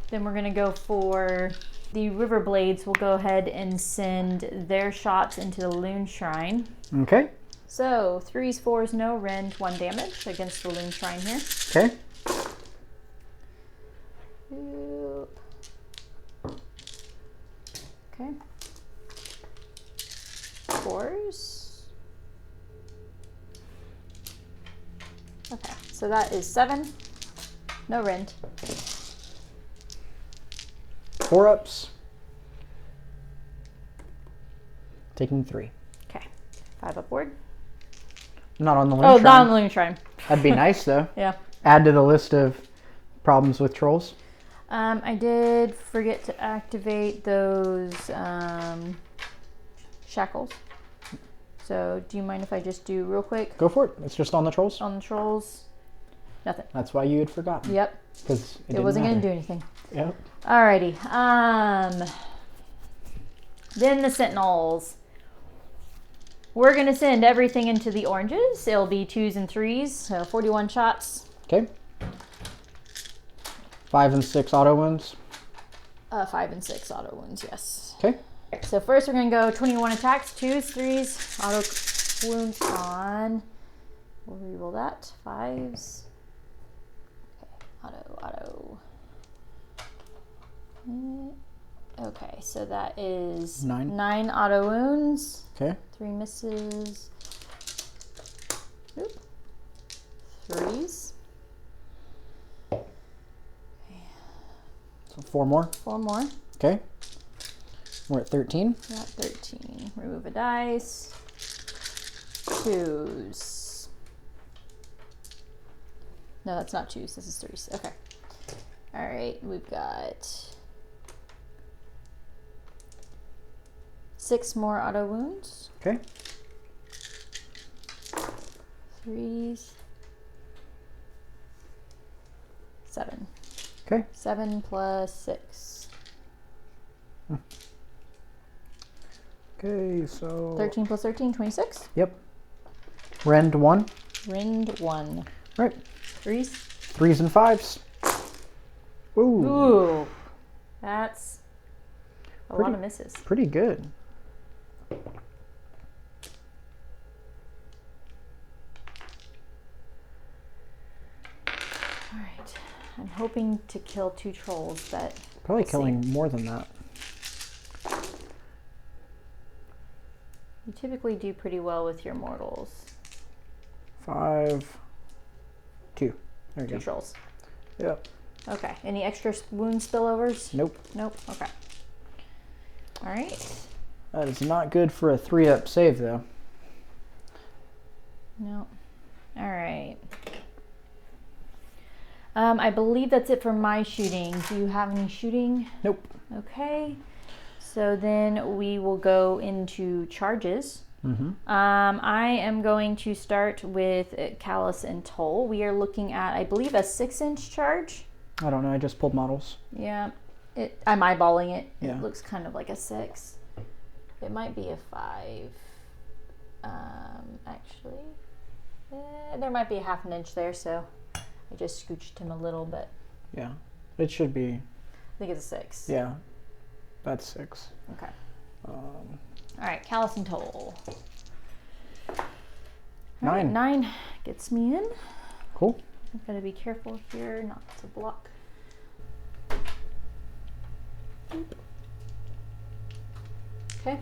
Then we're going to go for the Riverblades. We'll go ahead and send their shots into the Loon Shrine. Okay. So 3s, 4s, no, rend 1 damage against the Loon Shrine here. Okay. Oop. Okay. 4s. Okay, so that is 7. No rend. 4 ups. Taking 3. Okay. 5 upward. Not on the Loon Oh, Shrine. not on the Loon Shrine. That'd be nice, though. Yeah. Add to the list of problems with trolls. I did forget to activate those shackles. So do you mind if I just do real quick Go for it. It's just on the trolls. on the trolls? Nothing. That's why you had forgotten. Yep. Because It wasn't going to do anything. Yep. Alrighty. Then the Sentinels. We're going to send everything into the oranges. It'll be 2s and 3s, so 41 shots. Okay. 5 and 6 auto wounds. 5 and 6 auto wounds, yes. Okay. So first we're going to go 21 attacks, 2s, 3s, auto wounds on. We'll reroll that. 5s. Okay, auto. Okay, so that is 9 auto wounds. Okay. 3 misses. Oop. 3s. So 4 more. 4 more. Okay. We're at 13. Got 13. Remove a dice. 2s. No, that's not 2s. This is 3s. Okay. All right. We've got 6 more auto wounds. Okay. 3s. 7. Okay. 7 plus 6. Okay, so 13 plus 13, 26. Yep. Rend 1. Rend 1. Right. 3s. 3s and 5s. Ooh. Ooh. That's a lot of misses. Pretty good. Alright. I'm hoping to kill 2 trolls, but Probably we'll killing see. more than that. You typically do pretty well with your mortals. 5, 2. There you 2 go. trolls. Yep. Okay. Any extra wound spillovers? Nope. Nope. Okay. Alright. That is not good for a 3-up save, though. No. Alright. I believe that's it for my shooting. Do you have any shooting? Nope. Okay. So then we will go into charges. Mm-hmm. I am going to start with Callus and Toll. We are looking at, I believe, a 6-inch charge. I don't know. I just pulled models. Yeah. I'm eyeballing it. Yeah. It looks kind of like a 6. It might be a 5. Actually, there might be a half an inch there, so I just scooched him a little bit. Yeah. It should be. I think it's a 6. Yeah. That's 6. Okay. All right, Callus and Toll. 9. 9 gets me in. Cool. I'm gonna be careful here not to block. Okay.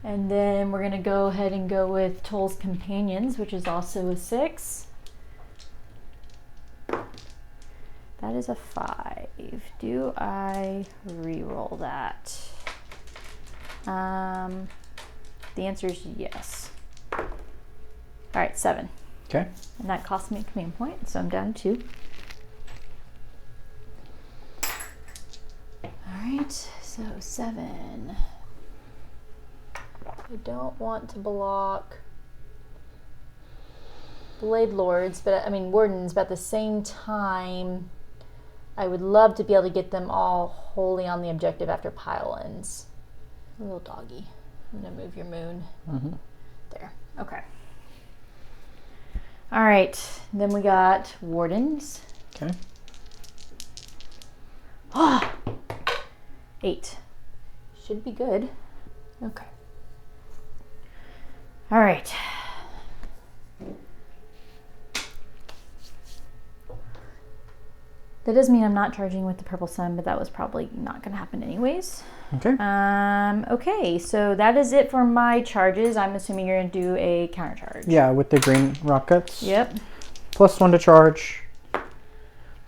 And then we're gonna go ahead and go with Toll's Companions, which is also a 6. That is a 5. Do I re-roll that? The answer is yes. All right, 7. Okay. And that cost me a command point, so I'm down to 2. All right, so 7. I don't want to block Blade Lords, Wardens, but at the same time, I would love to be able to get them all wholly on the objective after pile-ins. Little doggy. I'm gonna move your moon. Mm-hmm. There. Okay. All right. Then we got Wardens. Okay. 8. Should be good. Okay. All right. That does mean I'm not charging with the Purple Sun, but that was probably not going to happen anyways. Okay. Okay, so that is it for my charges. I'm assuming you're going to do a counter charge. Yeah, with the green rockets. Yep. +1 to charge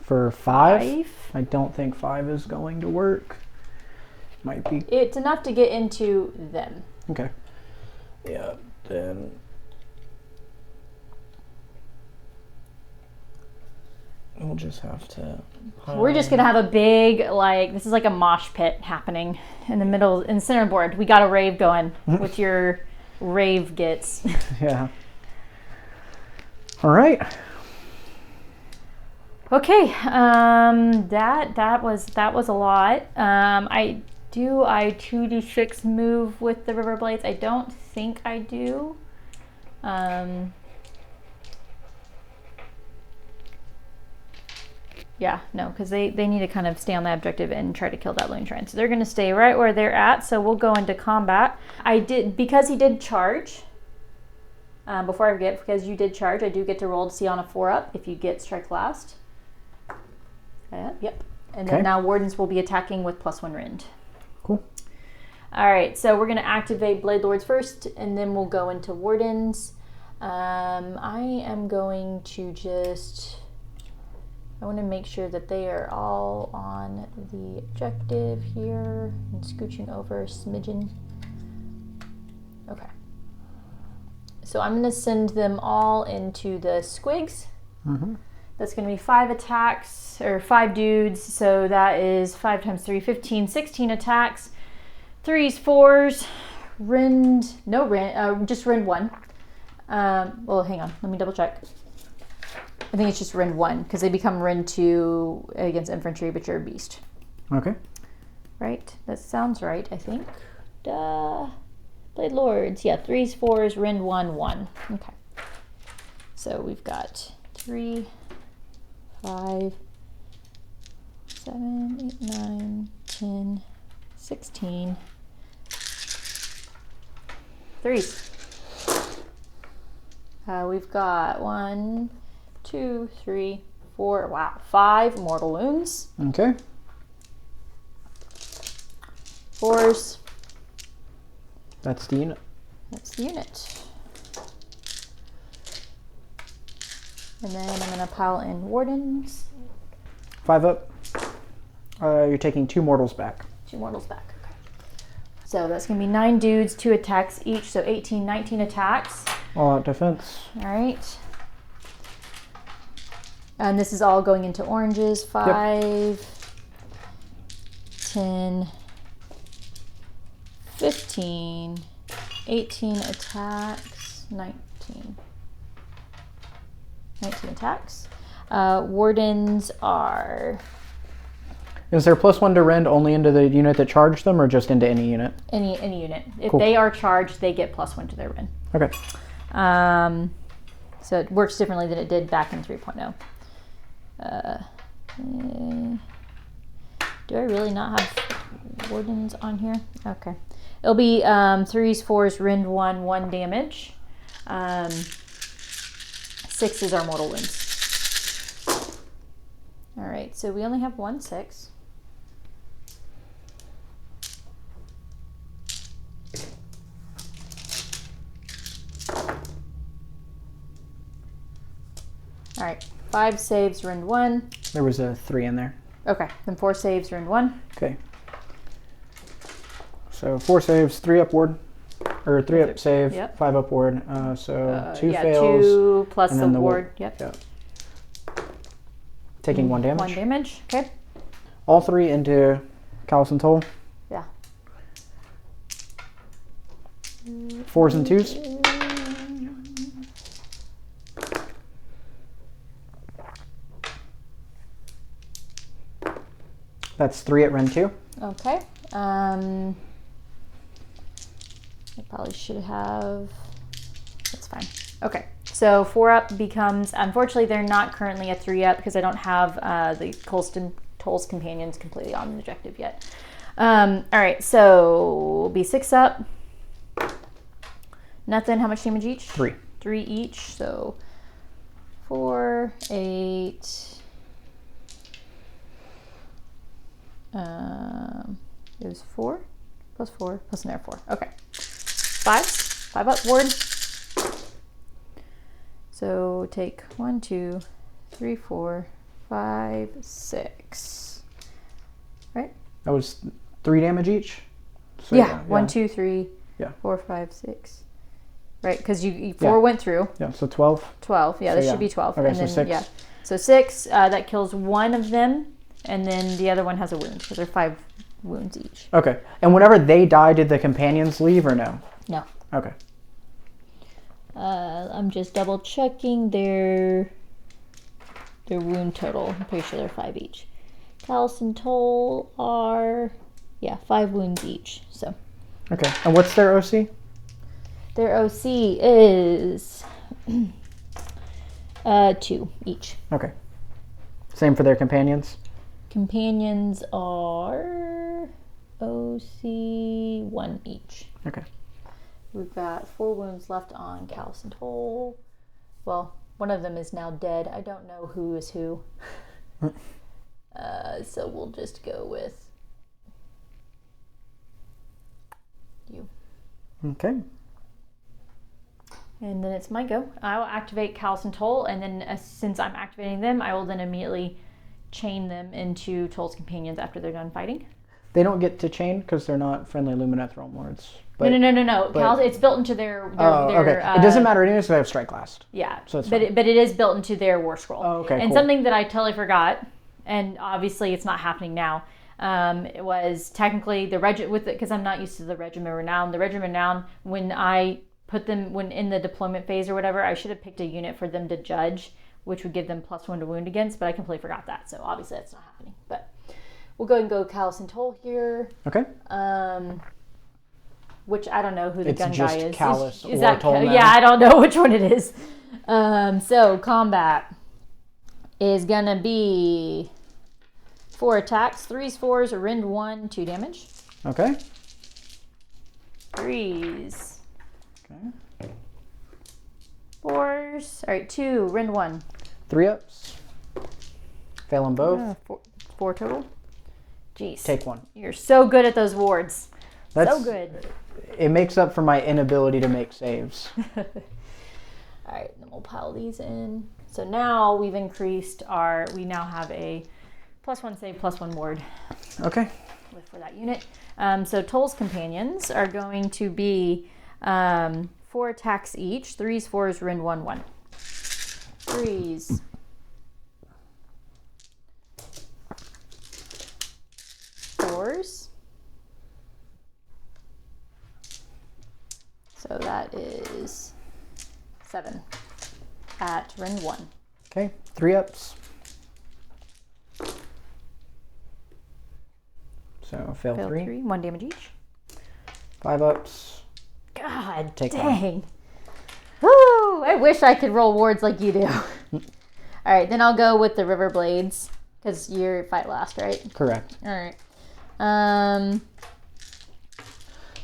for 5. 5. I don't think 5 is going to work. Might be. It's enough to get into them. Okay. Yeah, then we'll just have to... We're just gonna have a big, like, this is like a mosh pit happening in the middle, in the center board. We got a rave going with your rave Gitz. Yeah. All right. Okay, that was a lot. I 2d6 move with the River Blades? I don't think I do. Yeah, no, because they need to kind of stay on that objective and try to kill that Loon Shrine. So they're going to stay right where they're at. So we'll go into combat. Because he did charge. Before I forget, because you did charge, I do get to roll to see on a 4-up if you get strike last. Yep. And then now Wardens will be attacking with +1 rend. Cool. All right, so we're going to activate Blade Lords first, and then we'll go into Wardens. I am going to I want to make sure that they are all on the objective here and scooching over a smidgen. Okay. So I'm going to send them all into the squigs. Mm-hmm. That's going to be 5 attacks, or 5 dudes. So that is 5 times 3, 15, 16 attacks. 3s, 4s, just rend 1. Well, hang on, let me double check. I think it's just rend 1 because they become rend 2 against infantry, but you're a beast. Okay. Right, that sounds right, I think. Blade Lords, yeah, 3s, 4s, rend 1, 1. Okay. So we've got 3, 5, 7, 8, 9, 10, 16. 3s. We've got 1, 2, 3, 4, wow, 5 mortal wounds. Okay. 4s. That's the unit. That's the unit. And then I'm going to pile in Wardens. 5 up. You're taking 2 mortals back. 2 mortals back. Okay. So that's going to be 9 dudes, 2 attacks each, so 18, 19 attacks. All out defense. All right. And this is all going into oranges. 5, 10, 15, 18 attacks, 19. 19 attacks. Wardens are... Is there +1 to rend only into the unit that charged them, or just into any unit? Any unit. If Cool. they are charged, they get +1 to their rend. Okay. So it works differently than it did back in 3.0. Do I really not have Wardens on here? Okay. It'll be 3s, 4s, rend 1, 1 damage. 6 is our mortal wounds. All right, so we only have 1 6. All right, 5 saves, rend 1. There was a 3 in there. Okay, then 4 saves, rend 1. Okay. So 4 saves, 3 upward, or 3 up save, Yep. 5 upward. So 2 yeah, fails. 2 plus and the then the ward. Yep. Yep. Taking 1 damage. 1 damage. Okay. All 3 into Callus and Toll. Yeah. 4s and 2s. That's 3 at rend 2. Okay. I probably should have. That's fine. Okay. So 4 up becomes. Unfortunately, they're not currently a 3 up because I don't have the Toll's companions completely on the objective yet. All right. So we'll be 6 up. Nothing. How much damage each? 3. 3 each. So 4, 8. It was 4 plus 4 plus an air 4. Okay. 5 up ward. So take 1, 2, 3, 4, 5, 6. Right? That was 3 damage each. So, yeah. 1, 2, 3, Yeah. 4, 5, 6. Right, because you 4 went through. Yeah, so 12. 12. Yeah, So this yeah. should be 12. Okay, and so then 6. yeah. So 6, that kills one of them, and then the other one has a wound. So they're 5 wounds each. Okay. And whenever they die, did the companions leave or no? No. Okay. I'm just double checking their wound total. I'm pretty sure they're 5 each. Callus and Toll are 5 wounds each. So. Okay. And what's their OC? Their OC is 2 each. Okay. Same for their companions? Companions are OC 1 each. Okay. We've got 4 wounds left on Callus and Toll. Well, one of them is now dead. I don't know who is who. So we'll just go with you. Okay. And then it's my go. I will activate Callus and Toll, and then since I'm activating them, I will then immediately chain them into Toll's companions after they're done fighting. They don't get to chain because they're not friendly Lumineth realm lords. But, No. Callus, it's built into their okay. It doesn't matter anyway, so they have strike last. Yeah, so it's but it is built into their war scroll. Oh, okay, And cool. something that I totally forgot, and obviously it's not happening now. It was technically the regiment with it because I'm not used to the regiment renown. The regiment renown, when I put them in the deployment phase or whatever, I should have picked a unit for them to judge, which would give them +1 to wound against. But I completely forgot that, so obviously that's not happening. But we'll go and go Callus and Toll here. Okay. Which I don't know who the It's gun just guy is. Callus Is or that Toll now. Yeah, I don't know which one it is. So combat is gonna be 4 attacks, 3s, 4s, rend 1, 2 damage. Okay. 3s, Okay. 4s. All right, 2, rend 1. 3 ups. Fail them both. 4 total. Jeez. Take 1. You're so good at those wards. So good. It makes up for my inability to make saves. All right, then we'll pile these in. So now we've increased we now have a +1 save, +1 ward Okay. for that unit. So Toll's companions are going to be 4 attacks each, 3s, 4s, rend 1, 1. 3s. 4s. So that is 7 at rend 1. Okay. 3 ups. So fail 3. 1 damage each. 5 ups. God Take dang. Woo! I wish I could roll wards like you do. All right, then I'll go with the River Blades because you're fight last, right? Correct. All right.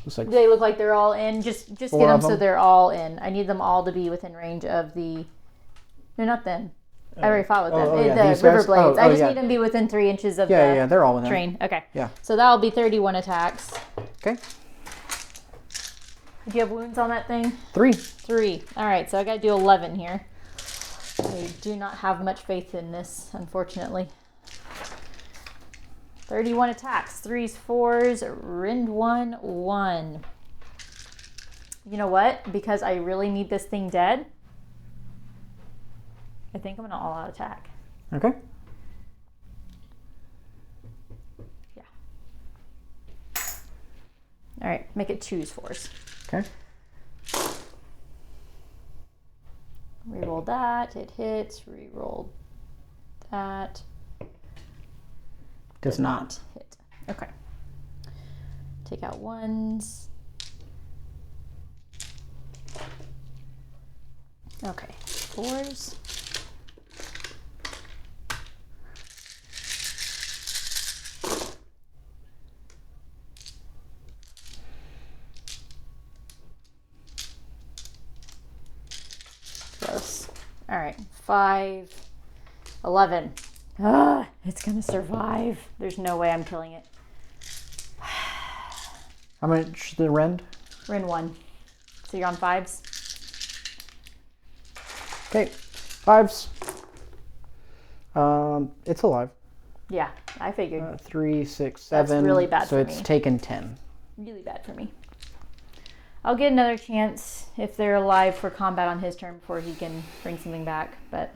Looks like Do they look like they're all in? Just get 4 them of so them? they're all in. I need them all to be within range of the. No, not them. I already fought with them. yeah, these The River guys? Blades. Oh, I just yeah. need them to be within 3 inches of Yeah, the yeah, they're all within. train. Okay. Yeah. So that'll be 31 attacks. Okay. Do you have wounds on that thing? 3. 3. All right, so I got to do 11 here. I do not have much faith in this, unfortunately. 31 attacks, 3s, 4s, rend 1, 1. You know what? Because I really need this thing dead, I think I'm going to all-out attack. Okay. Yeah. All right, make it 2s, 4s. Okay. Reroll that. It hits. Reroll that. Does not. hit. Okay. Take out 1s. Okay. 4s. Close. All right. 5, 11. It's gonna survive. There's no way I'm killing it. How much the rend? Rend 1. So you're on 5s. Okay. 5s. It's alive. Yeah, I figured. 3, 6, 7. That's really bad so for it's me. taken 10. Really bad for me. I'll get another chance if they're alive for combat on his turn before he can bring something back, but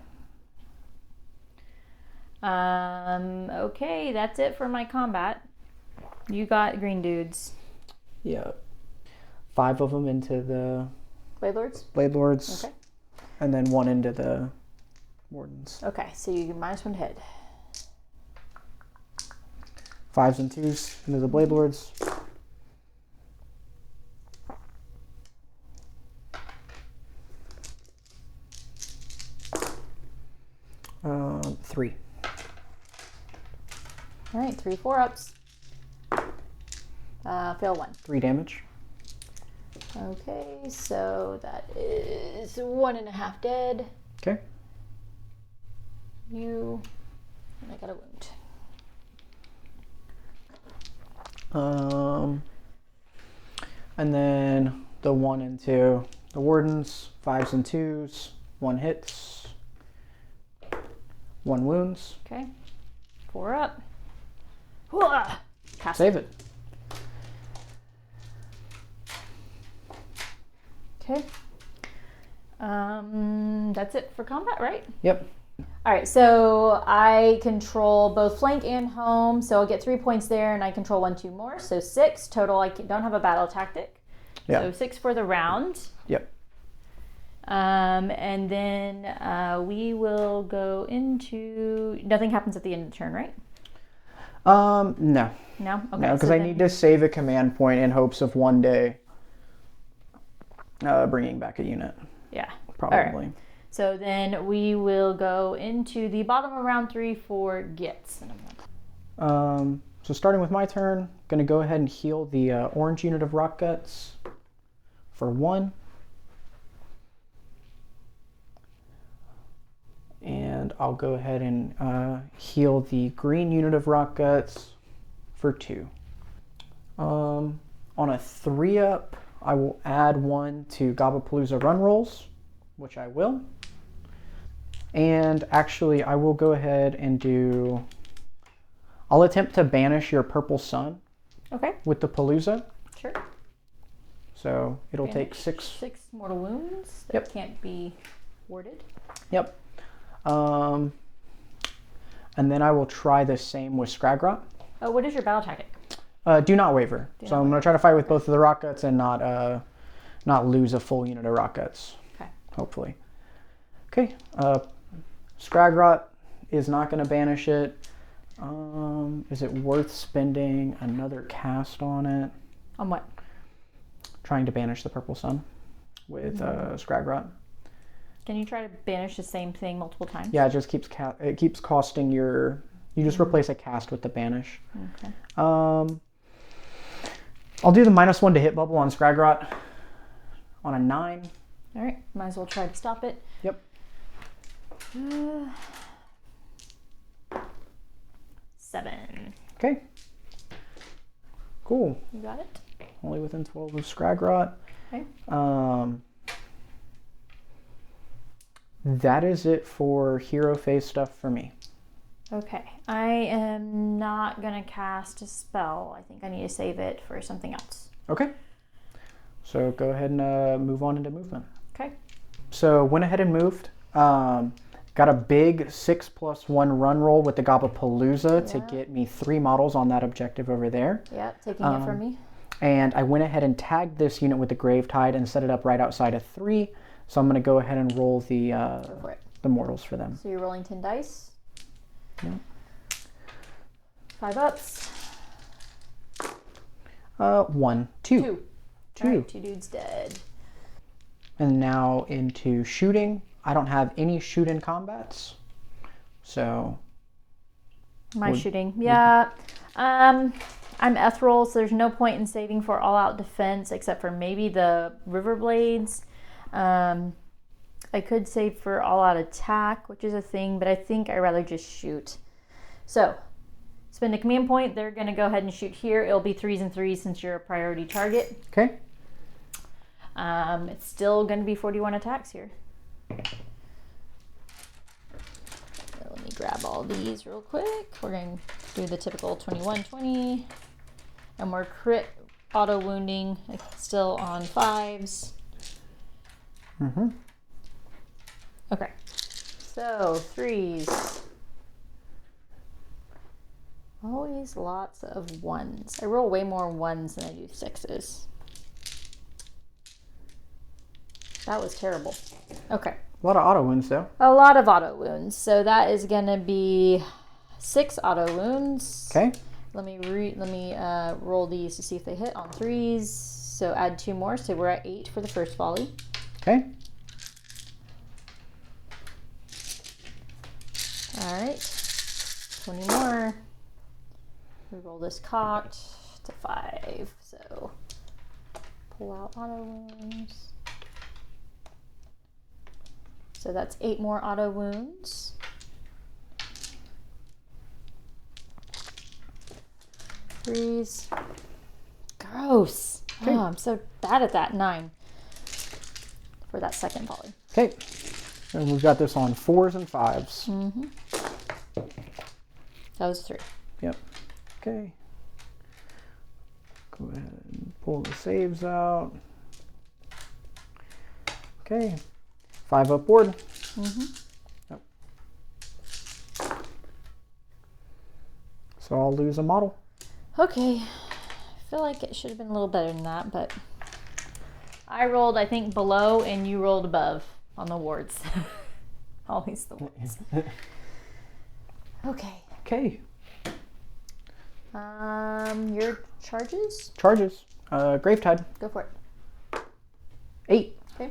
Okay, that's it for my combat. You got green dudes. Yeah. 5 of them into the Blade Lords? Blade Lords. Okay. And then 1 into the Wardens. Okay, so you get -1 to hit. 5s and 2s into the Blade Lords. 3. All right, 3 4-ups. Fail 1. 3 damage. Okay, so that is 1.5 dead. Okay. And I got a wound. And then the 1 and 2, the Wardens, 5s and 2s, 1 hits, 1 wounds. Okay, 4 up. Save it. Okay. That's it for combat, right? Yep. All right, so I control both flank and home, so I'll get 3 points there, and I control 1, 2 more, so 6 total. I don't have a battle tactic, so 6 for the round. Yep. And then we will go into. Nothing happens at the end of the turn, right? No. No. Okay. No, because I need to save a command point in hopes of one day bringing back a unit. Yeah. Probably. Right. So then we will go into the bottom of round 3 for Gitz. So starting with my turn, going to go ahead and heal the orange unit of Rock Guts for 1. And I'll go ahead and heal the green unit of Rock Guts for 2. On a 3-up, I will add 1 to Gobblepalooza run rolls, which I will. And actually, I will go ahead and do... I'll attempt to banish your Purple Sun. Okay. With the Palooza. Sure. So it'll take 6 mortal wounds that can't be warded. Yep. And then I will try the same with Scragrot. Oh, what is your battle tactic? Do not waver. So I'm going to try to fight with both of the Rock Guts and not lose a full unit of Rock Guts. Okay. Hopefully. Okay. Scragrot is not going to banish it. Is it worth spending another cast on it? On what? Trying to banish the Purple Sun with Scragrot. Can you try to banish the same thing multiple times? Yeah, it just keeps costing your... You just replace a cast with the banish. Okay. I'll do the -1 to hit bubble on Scragrot on a 9. All right, might as well try to stop it. Yep. 7. Okay. Cool. You got it? Only within 12 of Scragrot. Okay. That is it for hero phase stuff for me. Okay, I am not gonna cast a spell. I think I need to save it for something else. Okay. So go ahead and move on into movement. Okay. So went ahead and moved. Got a big 6+1 run roll with the Gobblepalooza to get me 3 models on that objective over there. Yeah, taking it from me. And I went ahead and tagged this unit with the Gravetide and set it up right outside of 3. So I'm going to go ahead and roll the mortals for them. So you're rolling 10 dice. Yeah. 5 ups. 1, 2. 2. 2. All right, 2 dudes dead. And now into shooting. I don't have any shoot in combats. So. Shooting. Yeah. I'm ethereal, so there's no point in saving for all-out defense except for maybe the River Blades. I could save for all-out attack, which is a thing, but I think I'd rather just shoot. So, spend a command point. They're going to go ahead and shoot here. It'll be 3s and 3s since you're a priority target. Okay. It's still going to be 41 attacks here. So let me grab all these real quick. We're going to do the typical 21-20. And we're crit auto wounding, still on 5s. Okay, so 3s. Always lots of ones. I roll way more ones than I do sixes. That was terrible. Okay. A lot of auto wounds, though. A lot of auto wounds. So that is going to be 6 auto wounds. Okay. Let me roll these to see if they hit on 3s. So add 2 more. So we're at 8 for the first volley. Okay. All right. 20 more. We roll this cocked to 5. So pull out auto wounds. So that's 8 more auto wounds. Threes. Gross. Okay. Oh, I'm so bad at that. 9 for that second volley. Okay. And we've got this on 4s and 5s. Mm-hmm. That was 3. Yep. Okay. Go ahead and pull the saves out. Okay. 5 up ward. Mm-hmm. Yep. So I'll lose a model. Okay. I feel like it should have been a little better than that, but I rolled, I think, below and you rolled above on the wards. Always the wards. Okay. Okay. Your charges? Charges. Gravetide. Go for it. 8. Okay.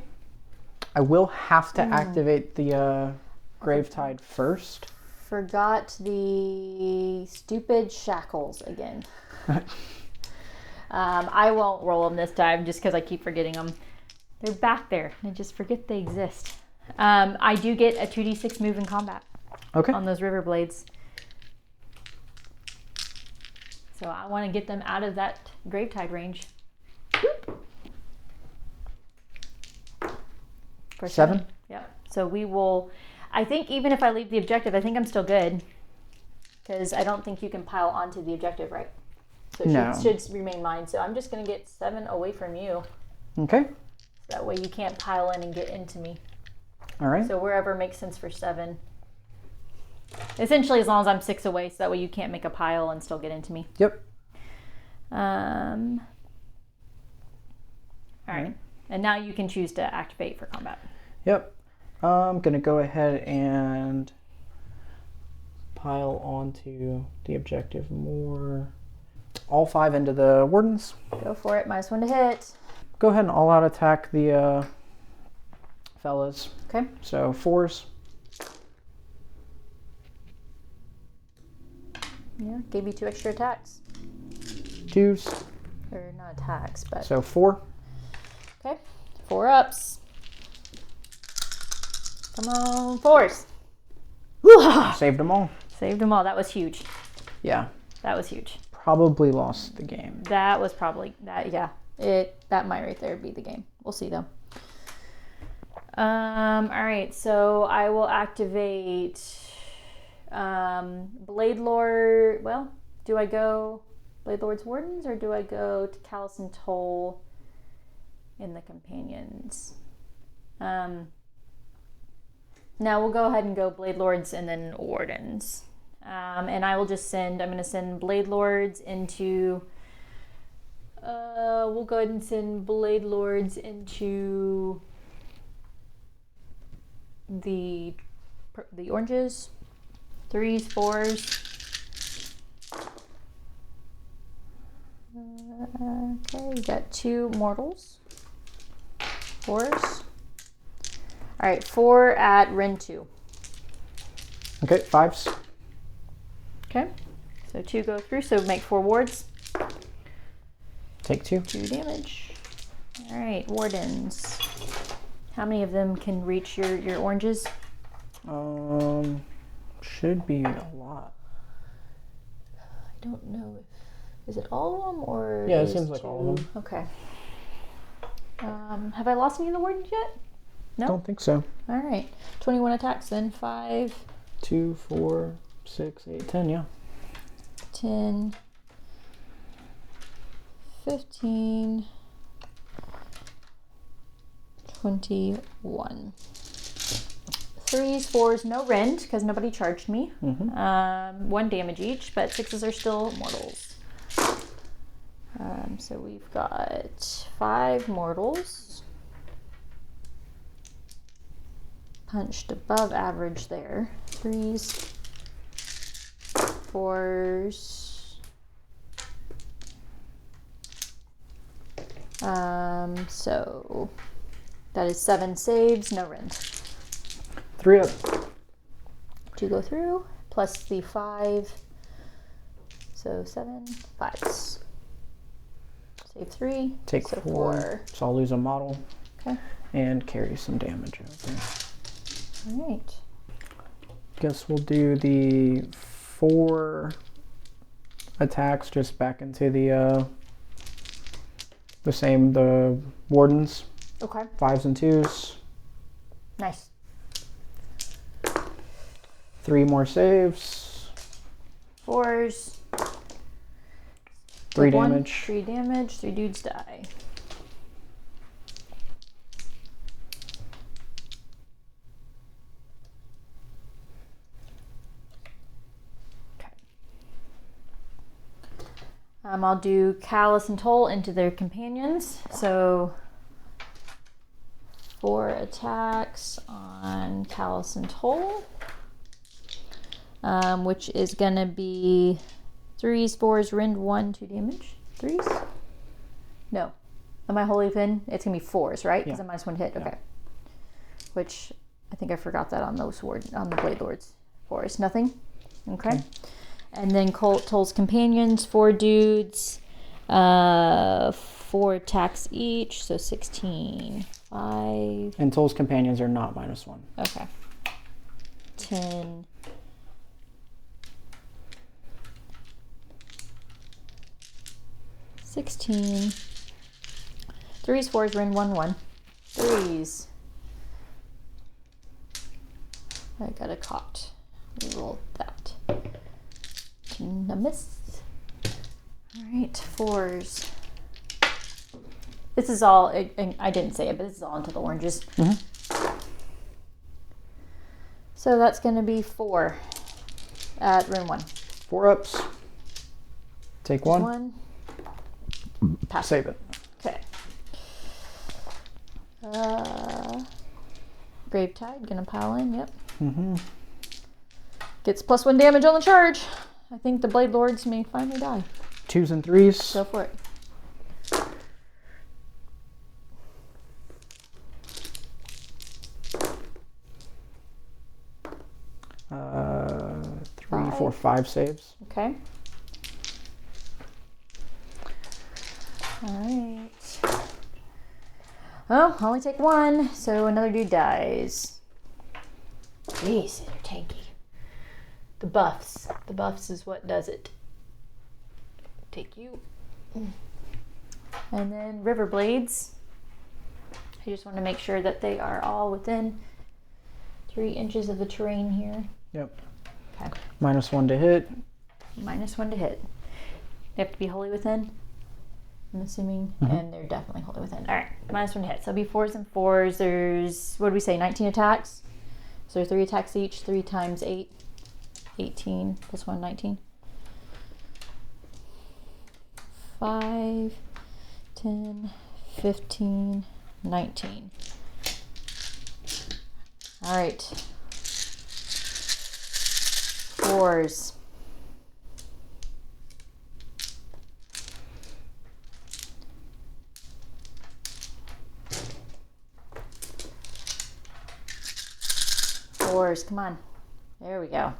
I will have to activate the Gravetide first. Forgot the stupid shackles again. I won't roll them this time just because I keep forgetting them. They're back there. I just forget they exist. I do get a 2d6 move in combat. Okay. On those river blades. So I want to get them out of that Gravetide range. For 7? Yep. So we will, I think even if I leave the objective, I think I'm still good. Because I don't think you can pile onto the objective, right? So it should remain mine. So I'm just going to get 7 away from you. Okay. That way you can't pile in and get into me. All right. So wherever makes sense for 7. Essentially, as long as I'm 6 away, so that way you can't make a pile and still get into me. Yep. All right. And now you can choose to activate for combat. Yep. I'm going to go ahead and pile onto the objective more. All 5 into the wardens. Go for it. -1 to hit. Go ahead and all out attack the fellas. Okay. So 4s. Yeah, gave you 2 extra attacks. 2s. Or not attacks, but... So 4. Okay. 4 ups. Come on, 4s. Saved them all. Saved them all. That was huge. Yeah. That was huge. Probably lost the game. That was probably... Yeah. That might right there be the game. We'll see, though. All right. So I will activate... Blade Lord. Well, do I go Blade Lord's Wardens or do I go to Callous and Toll in the Companions? Now we'll go ahead and go Blade Lords and then Wardens. And I will just I'm going to send Blade Lords into. We'll go ahead and send Blade Lords into the oranges. 3s, 4s. Okay, we got 2 mortals. 4s. All right, 4 at Ren 2. Okay, 5s. Okay, so 2 go through, so make 4 wards. Take 2. 2 damage. All right, wardens. How many of them can reach your oranges? Should be a lot. I don't know. Is it all of them or? Yeah, it seems like all of them. Okay. Have I lost any of the wardens yet? No. Don't think so. All right. 21 attacks then. 5, 2, 4, 6, 8, 10. Yeah. 10, 15, 21. 3s, 4s, no rend because nobody charged me. Mm-hmm. 1 damage each, but 6s are still mortals. So we've got 5 mortals. Punched above average there. 3s, 4s. So that is 7 saves, no rend. 3 up. 2 go through, plus the 5. So 7, 5s. Save 3. Take so 4. So I'll lose a model. Okay. And carry some damage over. All right. Guess we'll do the 4 attacks just back into the wardens. Okay. 5s and 2s. Nice. 3 more saves. 4s. 3 Take 1, damage. 3 damage. 3 dudes die. I'll do Callus and Toll into their companions. So 4 attacks on Callus and Toll, which is going to be 3s, 4s, rend 1, 2 damage. 3s? No. Am I wholly within? It's going to be 4s, right? Because Yeah. I'm -1 hit. Okay. Which I think I forgot that on those on the Blade Lords. 4s. Nothing? Okay. And then Toll's companions, 4 dudes, 4 attacks each, so 16, 5. And Toll's companions are not -1. Okay. 10. 16. 3s, 4s, rend 1, 1. 3s. I got a caught. Roll that. A miss. All right, 4s. This is all, I didn't say it, but this is all into the oranges. Mm-hmm. So that's going to be 4 at room 1. 4 ups. Take 1. 1. Pass. Save it. Okay. Gravetide, gonna pile in, yep. Mm-hmm. Gets +1 damage on the charge. I think the Blade Lords may finally die. 2s and 3s. Go for it. 3, 4, 5 saves. Okay. All right. Oh, only take 1, so another dude dies. Jeez, they're tanky. The buffs. The buffs is what does it. Take you. And then River Blades. I just want to make sure that they are all within 3 inches of the terrain here. Yep. Okay. -1 to hit. -1 to hit. They have to be wholly within, I'm assuming. Mm-hmm. And they're definitely wholly within. All right. -1 to hit. So it'll be 4s and 4s. There's, what did we say, 19 attacks? So 3 attacks each. 3 times 8. 18 plus 1, 19. 5, 10, 15, 19. All right. 4s. Come on. There we go.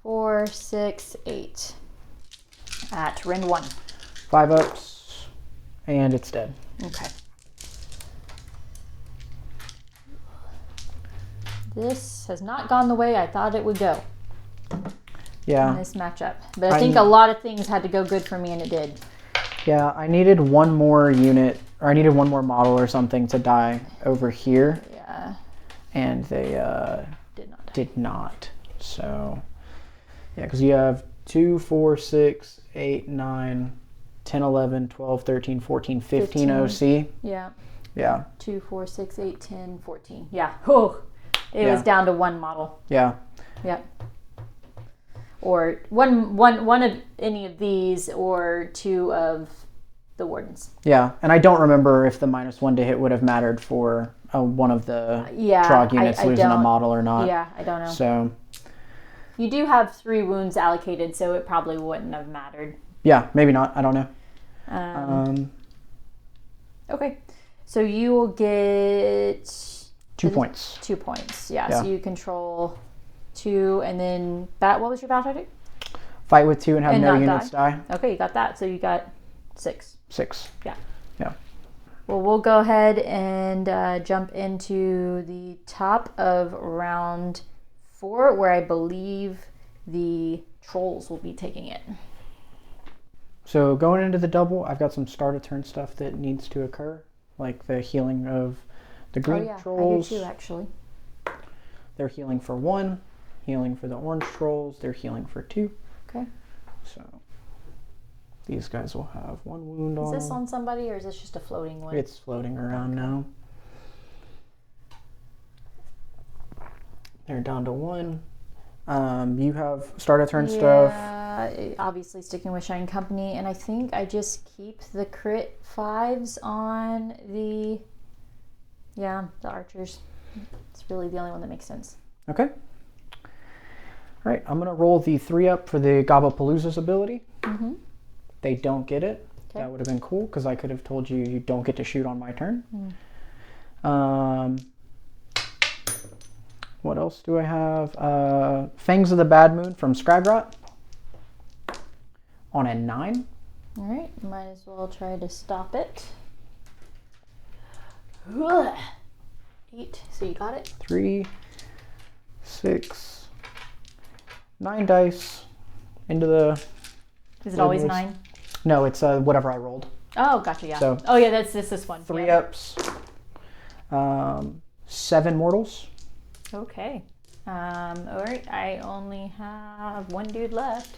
4, 6, 8. At rend 1. 5 ups. And it's dead. Okay. This has not gone the way I thought it would go in Yeah. this matchup. But I think a lot of things had to go good for me, and it did. Yeah, I needed one more unit, or I needed one more model or something to die over here. Yeah. And they Did not. did not. So, yeah, because you have 2, 4, 6, 8, 9, 10, 11, 12, 13, 14, 15 OC. Yeah. Yeah. 2, 4, 6, 8, 10, 14. Yeah. Oh, it was down to one model. Yeah. Yep. Or one of any of these, or 2 of the wardens. Yeah, and I don't remember if the -1 to hit would have mattered for one of the Trog units losing a model or not. Yeah, I don't know. So you do have 3 wounds allocated, so it probably wouldn't have mattered. Yeah, maybe not. I don't know. Okay, so you will get 2 points. 2 points. Yeah, so you control 2, and then what was your battle tactic? Fight with 2 and have no units die. Okay, you got that. So you got 6. 6. Yeah. Yeah. Well, we'll go ahead and jump into the top of round 4, where I believe the trolls will be taking it. So going into the double, I've got some start of turn stuff that needs to occur, like the healing of the green trolls. I do too, actually. They're healing for 1, healing for the orange trolls. They're healing for 2. Okay. So these guys will have 1 wound on them. Is this on somebody, or is this just a floating one? It's floating around now. They're down to 1. You have start of turn stuff. Yeah, obviously sticking with Shine Company, and I think I just keep the crit 5s on the archers. It's really the only one that makes sense. Okay. All right, I'm going to roll the 3 up for the Gabapalooza's ability. Mm-hmm. They don't get it. Okay. That would have been cool, because I could have told you you don't get to shoot on my turn. What else do I have? Fangs of the Bad Moon from Scragrot on a 9. All right, might as well try to stop it. 8, so you got it. 3, 6, 9 dice into the... Is it always 9? No, it's whatever I rolled. Oh, gotcha, yeah. So, that's this one. 3 ups, 7 mortals. Okay. All right, I only have 1 dude left.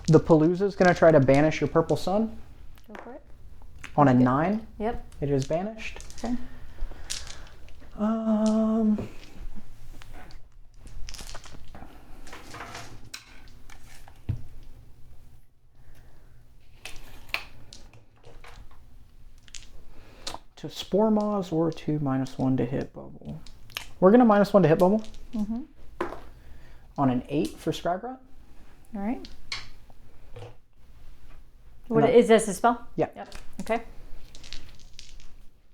The Palooza's going to try to banish your purple sun. Go for it. On a 9. Yep. It is banished. Okay. To Spore Maws or to -1 to hit bubble. We're going to -1 to hit bubble. Mm-hmm. On an 8 for Scragrot. All right. What is this a spell? Yeah. Yep. Okay.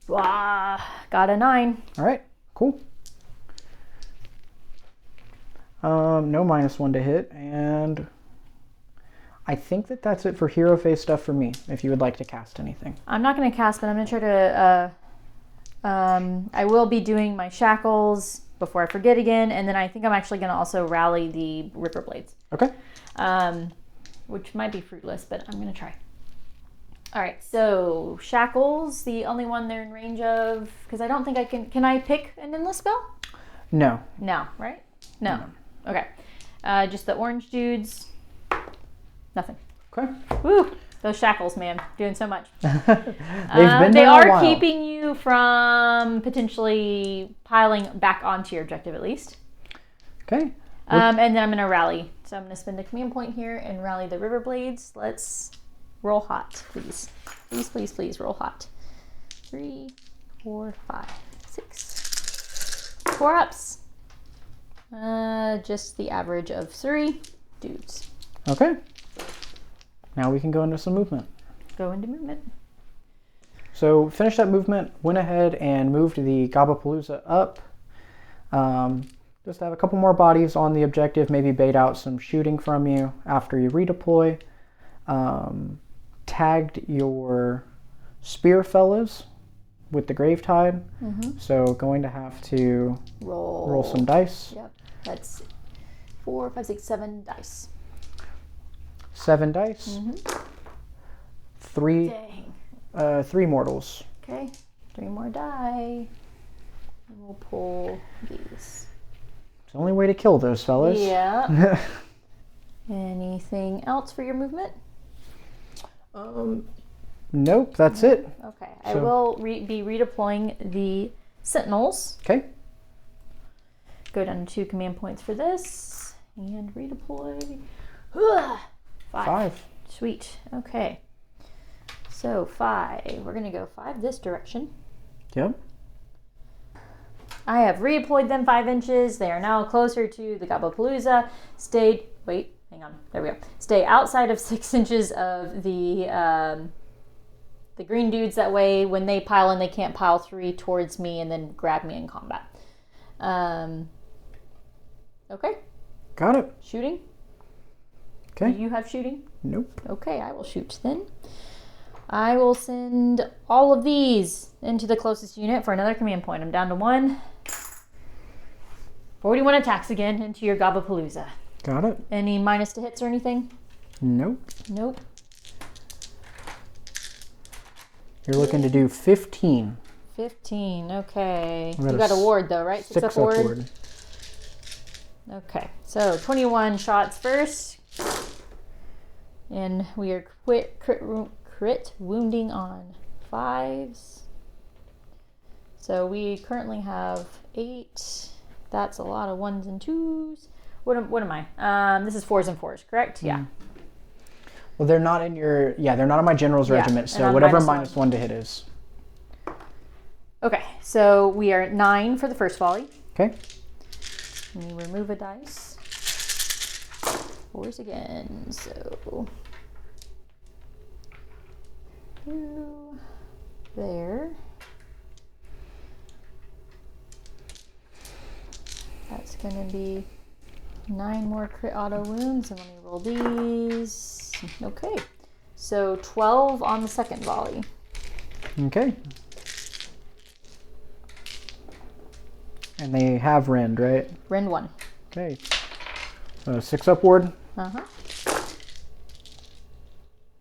Wow, got a 9. All right, cool. No -1 to hit, and I think that's it for hero phase stuff for me, if you would like to cast anything. I'm not going to cast, but I'm going to try to... I will be doing my shackles before I forget again, and then I think I'm actually going to also rally the Ripper Blades. Okay. Which might be fruitless, but I'm going to try. All right, so shackles, the only one they're in range of, because I don't think I can I pick an endless spell? No. No, right? No. Okay. Just the orange dudes. Nothing. Okay. Woo! Those shackles, man, doing so much. They've been they there are a while. keeping you from potentially piling back onto your objective at least. Okay. And then I'm going to rally. So I'm going to spend a command point here and rally the River Blades. Let's roll hot, please. Please, please, please, roll hot. 3, 4, 5, 6. 4 ups. Just the average of 3 dudes. Okay. Now we can go into some movement. Go into movement. So finish that movement, went ahead and moved the Gabapalooza up. Just have a couple more bodies on the objective, maybe bait out some shooting from you after you redeploy. Tagged your spear fellas with the Gravetide. Mm-hmm. So going to have to roll some dice. Yep, that's 4, 5, 6, 7 dice. 7 dice. Mm-hmm. 3 mortals. Okay, 3 more die. And we'll pull these. It's the only way to kill those fellas. Yeah. Anything else for your movement? Nope, that's it. Okay, I will be redeploying the Sentinels. Okay. Go down to 2 command points for this and redeploy. 5. Sweet. Okay. So 5. We're gonna go 5 this direction. Yep. I have redeployed them 5 inches. They are now closer to the Gabapalooza. Hang on. There we go. Stay outside of 6 inches of the green dudes. That way, when they pile in, they can't pile 3 towards me and then grab me in combat. Okay. Got it. Shooting. Okay. Do you have shooting? Nope. Okay, I will shoot then. I will send all of these into the closest unit for another command point. I'm down to 1. 41 attacks again into your Gabapalooza. Got it. Any minus to hits or anything? Nope. Nope. You're looking to do 15. 15, okay. We got You got a ward though, right? 6 up ward. Okay, so 21 shots first. And we are crit wounding on 5s. So we currently have 8. That's a lot of 1s and 2s. What am I? This is 4s and 4s, correct? Yeah. Well, they're not in your... Yeah, they're not in my general's regiment, so whatever minus 1 to hit is. Okay, so we are at 9 for the first volley. Okay. And we remove a dice. 4s again, so... 2 there. That's gonna be 9 more crit auto wounds, and let me roll these. Okay, so 12 on the second volley. Okay. And they have rend, right? Rend 1. Okay. 6 upward. Uh-huh.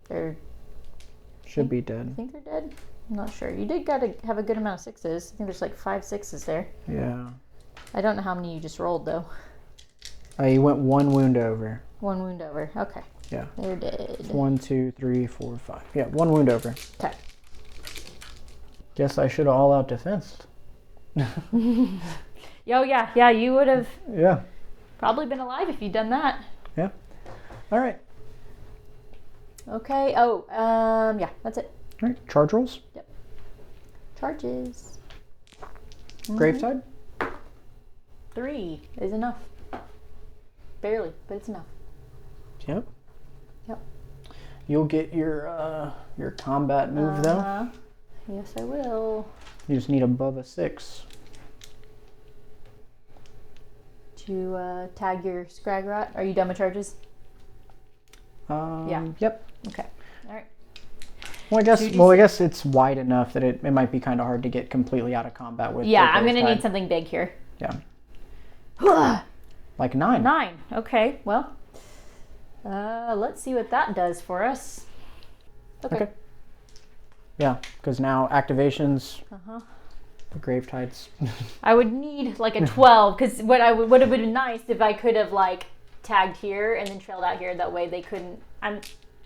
They're... Should be dead. I think they're dead. I'm not sure. You did gotta have a good amount of 6s. I think there's like 5 6s there. Yeah. I don't know how many you just rolled though. You went 1 wound over. 1 wound over. Okay. Yeah. They're dead. 1, 2, 3, 4, 5. Yeah, 1 wound over. Okay. Guess I should have all out defensed. Yo, yeah, you would have Yeah. probably been alive if you'd done that. Yeah. All right. Okay. Yeah, that's it. All right. Charge rolls. Yep. Charges. Graveside. 3 is enough. Barely, but it's enough. Yep. Yep. You'll get your combat move though. Yes, I will. You just need above a 6. To tag your Scragrot. Are you done with charges? Yeah. Yep. Okay. All right. Well, I guess it's wide enough that it might be kind of hard to get completely out of combat with. Yeah, I'm gonna need something big here. Yeah. Like 9. 9. Okay. Well, let's see what that does for us. Okay. Yeah, because now activations. Uh-huh. The Gravetides. I would need like a 12 because what would have been nice if I could have like tagged here and then trailed out here. That way they couldn't.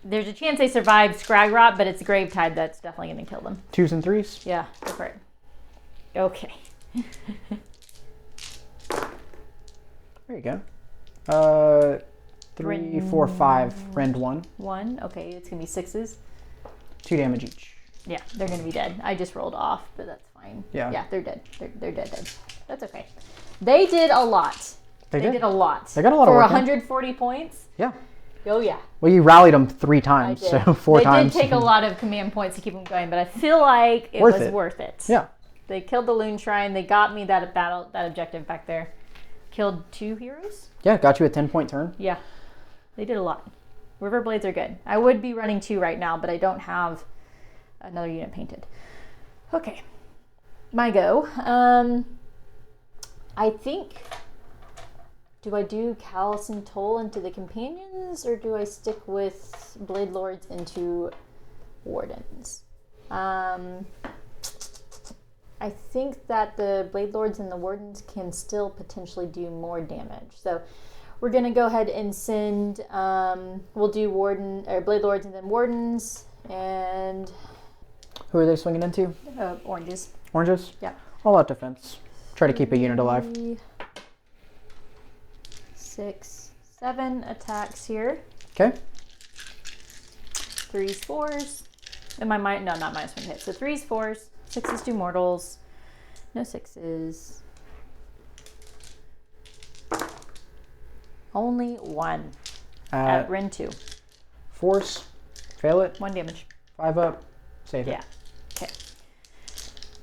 There's a chance they survived Scragrot, but it's Gravetide that's definitely going to kill them. 2s and 3s. Yeah, go for it. Okay. There you go. 3, 4, 5. Rend 1. 1. Okay, it's going to be 6s. 2 damage each. Yeah, they're going to be dead. I just rolled off, but that's fine. Yeah, they're dead. They're dead. That's okay. They did a lot. They did a lot. They got a lot for of work 140 points. Yeah. Oh yeah. Well, you rallied them 3 times, so 4 times. They did take a lot of command points to keep them going, but I feel like it was worth it. Yeah. They killed the Loon Shrine. They got me that objective back there. Killed 2 heroes. Yeah, got you a 10-point turn. Yeah, they did a lot. River Blades are good. I would be running 2 right now, but I don't have another unit painted. Okay, my go. I think, do I do Callous and Toll into the companions, or do I stick with Blade Lords into Wardens? I think that the Blade Lords and the Wardens can still potentially do more damage. So we're going to go ahead and send, we'll do Blade Lords and then Wardens, and Who are they swinging into? Oranges. Oranges? Yeah. All out defense. Try to keep a unit alive. 3, 6, 7 attacks here. Okay. 3s, 4s. In my mind, no, not -1 hit. So 3s, 4s, 6s, 2 mortals. No 6s. Only 1 at Ren 2. Force. Fail it. 1 damage. 5 up. Save it. Yeah. Okay.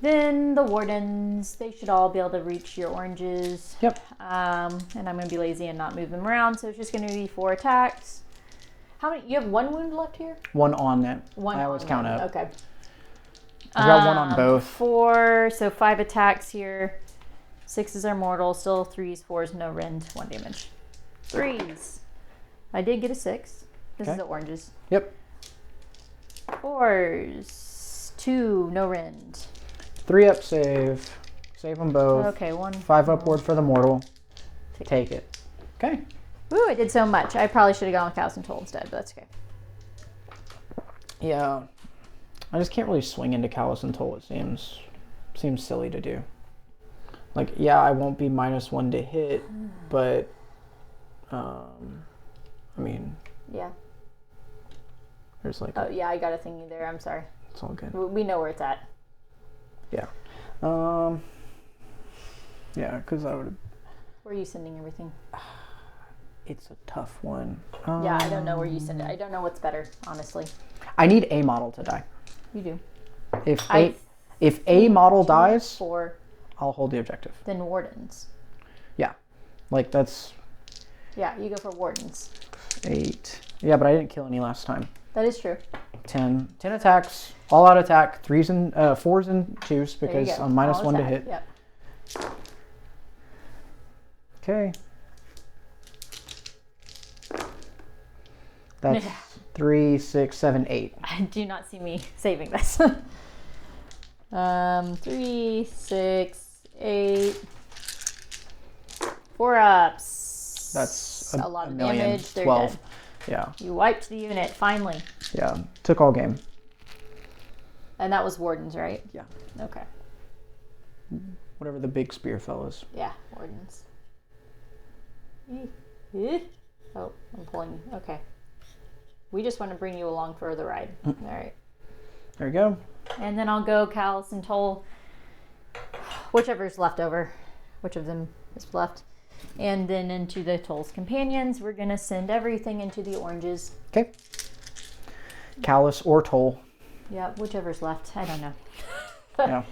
Then the wardens, they should all be able to reach your oranges. Yep. And I'm going to be lazy and not move them around, so it's just going to be 4 attacks. How many? You have 1 wound left here? 1 on it. 1 I always on count one. up. Okay. I've got 1 on both. 4, so 5 attacks here. 6s are mortal, still 3s, 4s, no rend, 1 damage. 3s. I did get a 6. This is Okay. the oranges. Yep. 4s, 2, no rend. 3 up save. Save them both. Okay, 1. 5 upward for the mortal. Take it. Okay. Ooh, I did so much. I probably should have gone with Callous and Toll instead, but that's okay. Yeah. I just can't really swing into Callous and Toll, it seems silly to do. Like, yeah, I won't be -1 to hit, but I mean, Yeah. there's like Oh, yeah, I got a thingy there. I'm sorry. it's all good. We know where it's at. Yeah. Yeah, because I would. Where are you sending everything? It's a tough one. Yeah, I don't know where you send it. I don't know what's better, honestly. I need a model to die. You do. If a model dies, 4, I'll hold the objective. then wardens. Yeah, like that's Yeah, you go for wardens. 8. Yeah, but I didn't kill any last time. That is true. 10 attacks, all out attack, 3s and 4s and 2s There you because go. I'm -1 All to attack. hit. Yep. Okay. That's 3, 6, 7, 8. I do not see me saving this. 3, 6, 8. 4 ups. That's a lot of million, damage. They're 12. dead. Yeah, You wiped the unit, finally. yeah. Took all game. And that was wardens, right? Yeah. Okay. Whatever the big spear fellas. Yeah, wardens. Oh, I'm pulling. Okay. We just want to bring you along for the ride. All right. There you go. And then I'll go Callous and Toll. Whichever's left over. Which of them is left. And then into the Toll's companions. We're going to send everything into the oranges. Okay. Callous or Toll. Yeah, whichever's left. I don't know. Yeah.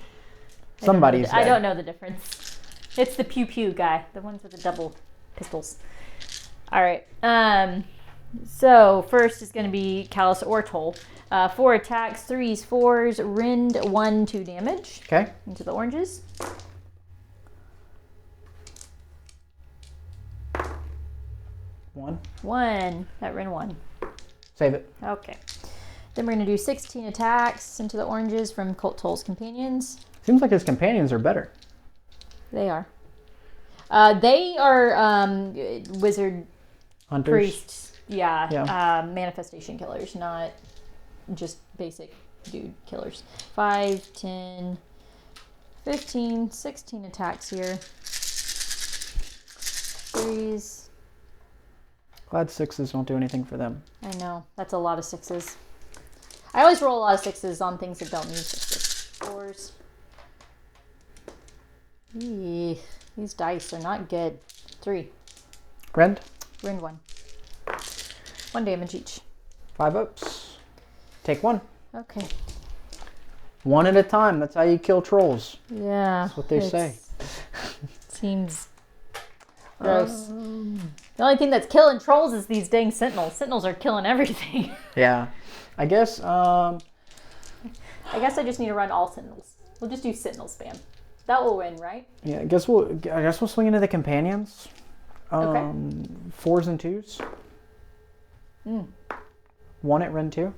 Somebody's I dead. don't know the difference. It's the pew pew guy. The ones with the double pistols. All right. So first is going to be Callous or Toll. 4 attacks, 3s, 4s, rend 1, 2 damage Okay. into the oranges. One. 1 at rend 1. Save it. Okay. Then we're going to do 16 attacks into the oranges from Colt Toll's companions. Seems like his companions are better. They are. They are wizard Hunters. priests. Yeah. Yeah. Manifestation killers, not just basic dude killers. 5, 10, 15, 16 attacks here. 3s. Glad 6s don't do anything for them. I know. That's a lot of 6s. I always roll a lot of 6s on things that don't need 6s. 4s. Eee, these dice are not good. 3. Rend. Rend 1. 1 damage each. 5 ups. Take 1. Okay. 1 at a time. That's how you kill trolls. Yeah. That's what they say. Seems gross. The only thing that's killing trolls is these dang sentinels. Sentinels are killing everything. Yeah. I guess I guess I just need to run all sentinels. We'll just do sentinel spam. That will win, right? yeah, I guess we'll swing into the companions. Okay. 4s and 2s. 1 at Rend 2.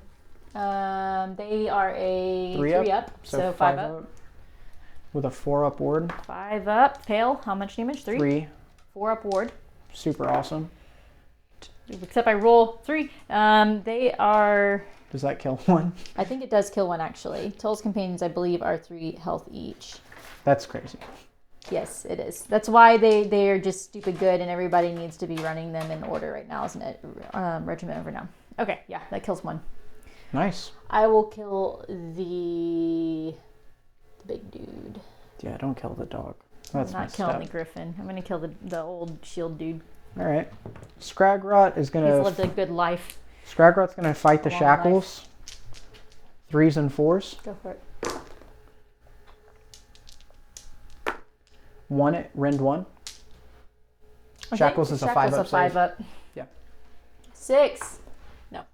They are a 3 3 up, so 5 up. With a 4 up ward. 5 up. Fail. How much damage? 3? 3. 4 up ward. Super awesome. except I roll 3. They are... Does that kill one? I think it does kill one, actually. Tull's companions, I believe, are 3 health each. That's crazy. Yes, it is. That's why they are just stupid good, and everybody needs to be running them in order right now, isn't it? Regiment over now. Okay, yeah, that kills one. Nice. I will kill the big dude. Yeah, don't kill the dog. That's I'm not killing the griffin. I'm going to kill the old shield dude. All right. Scragrot is going to... He's lived a good life. Scragrot's going to fight the Long shackles. 3s and 4s. Go for it. 1 rend 1. Shackles is a 5 up. 5 up. Yeah. 6. No.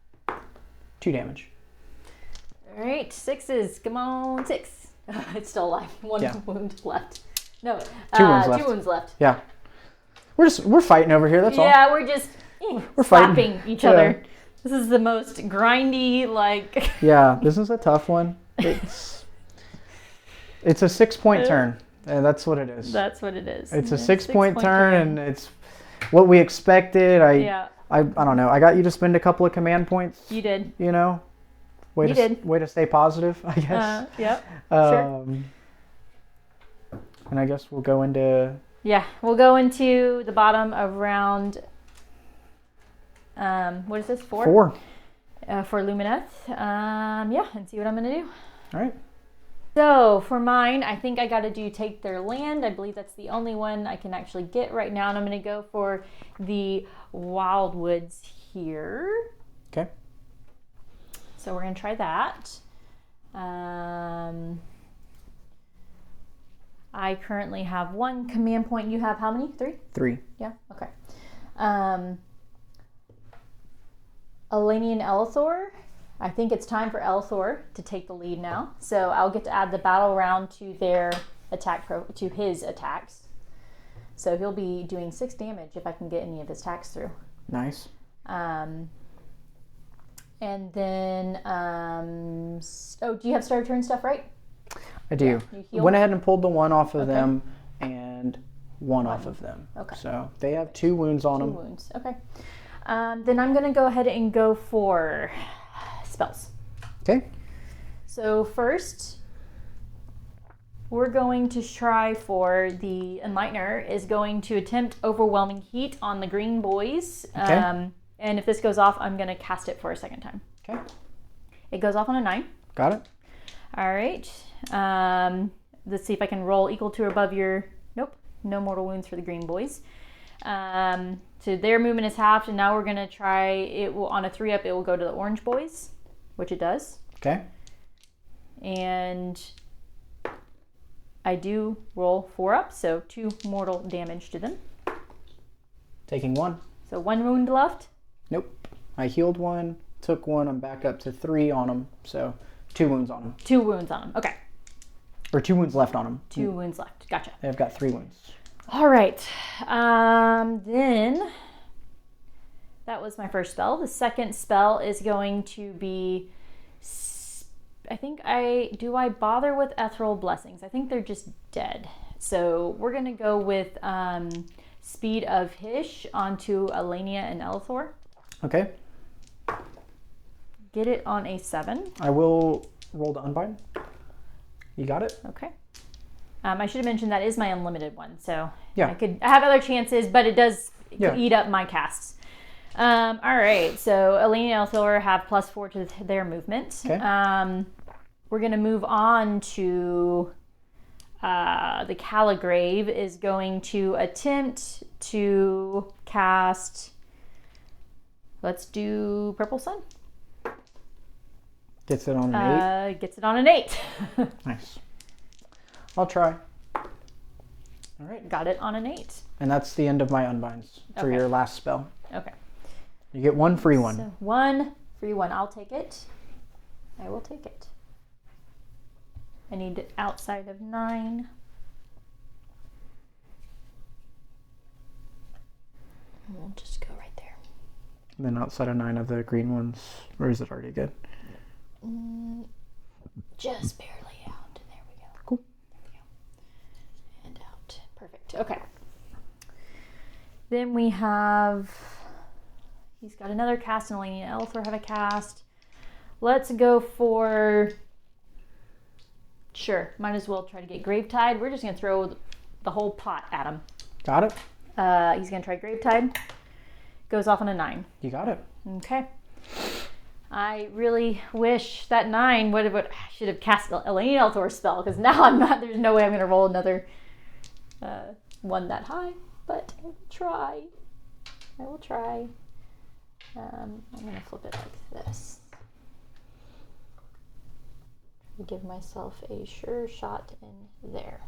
2 damage. All right, 6s. Come on, 6. It's still alive. 1 wound left. No. 2 wounds left. 2 wounds left. Yeah. We're fighting over here. That's all. Yeah, we're just We're slapping fighting. each other. This is the most grindy, like. Yeah, this is a tough one. It's a 6-point turn. And that's what it is. That's what it is. It's a 6-point turn, and it's what we expected. I don't know. I got you to spend a couple of command points. You did. You know, way to stay positive, I guess. Yep. Sure. And I guess we'll go into. Yeah, we'll go into the bottom of round. What is this? 4. 4. For Lumineth. Yeah, and see what I'm gonna do. All right. So for mine, I think I got to do take their land. I believe that's the only one I can actually get right now. And I'm going to go for the Wildwoods here. Okay. So we're going to try that. I currently have 1 command point. You have how many? 3? 3. Yeah, okay. Elenian Elithor. I think it's time for Elithor to take the lead now. So I'll get to add the battle round to their attack to his attacks. So he'll be doing 6 damage if I can get any of his attacks through. Nice. And then, do you have starter turn stuff right? I do. Yeah, went ahead and pulled the 1 off of them and 1 off of them. Okay. So they have 2 wounds on them. 2 wounds. Okay. Then I'm going to go ahead and go for spells. Okay. So first, we're going to try for the Enlightener is going to attempt overwhelming heat on the green boys. Okay. And if this goes off, I'm going to cast it for a second time. Okay. It goes off on a 9. Got it. All right. Let's see if I can roll equal to or above your... Nope. No mortal wounds for the green boys. So their movement is halved, and now we're going to try... It will on a 3-up, it will go to the orange boys, which it does. Okay. And I do roll 4 up, so 2 mortal damage to them. Taking 1. So 1 wound left. Nope. I healed 1, took 1. I'm back up to 3 on them, so 2 wounds on them. 2 wounds on them. Okay. Or 2 wounds left on them. 2 wounds left. Gotcha. They've got 3 wounds. All right. Then that was my first spell. The second spell is going to be... Do I bother with Ethereal Blessings? I think they're just dead. So we're going to go with Speed of Hish onto Elenia and Elithor. Okay. Get it on a 7. I will roll to unbind. You got it? Okay. I should have mentioned that is my unlimited one. So yeah. I have other chances, but it does eat up my casts. All right. So Elenia and Elithor have +4 to their movement. Okay. We're going to move on to the Caligrave is going to attempt to cast, let's do Purple Sun. Gets it on an 8? Gets it on an 8. Nice. I'll try. All right. Got it on an 8. And that's the end of my unbinds for your last spell. Okay. You get 1 free one. So 1 free one. I'll take it. I will take it. I need it outside of 9. We'll just go right there. And then outside of 9 of the green ones, or is it already good? Just barely out. There we go. Cool. There we go. And out. Perfect. Okay. Then we have He's got another cast, and Eleni and Elthor have a cast. Let's go for... Sure, might as well try to get Gravetide. We're just going to throw the whole pot at him. Got it. He's going to try Gravetide. Goes off on a 9. You got it. Okay. I really wish that 9 I should have cast Eleni Elthor's spell, because now I'm not, there's no way I'm going to roll another one that high, but I will try. I'm going to flip it like this. Give myself a sure shot in there.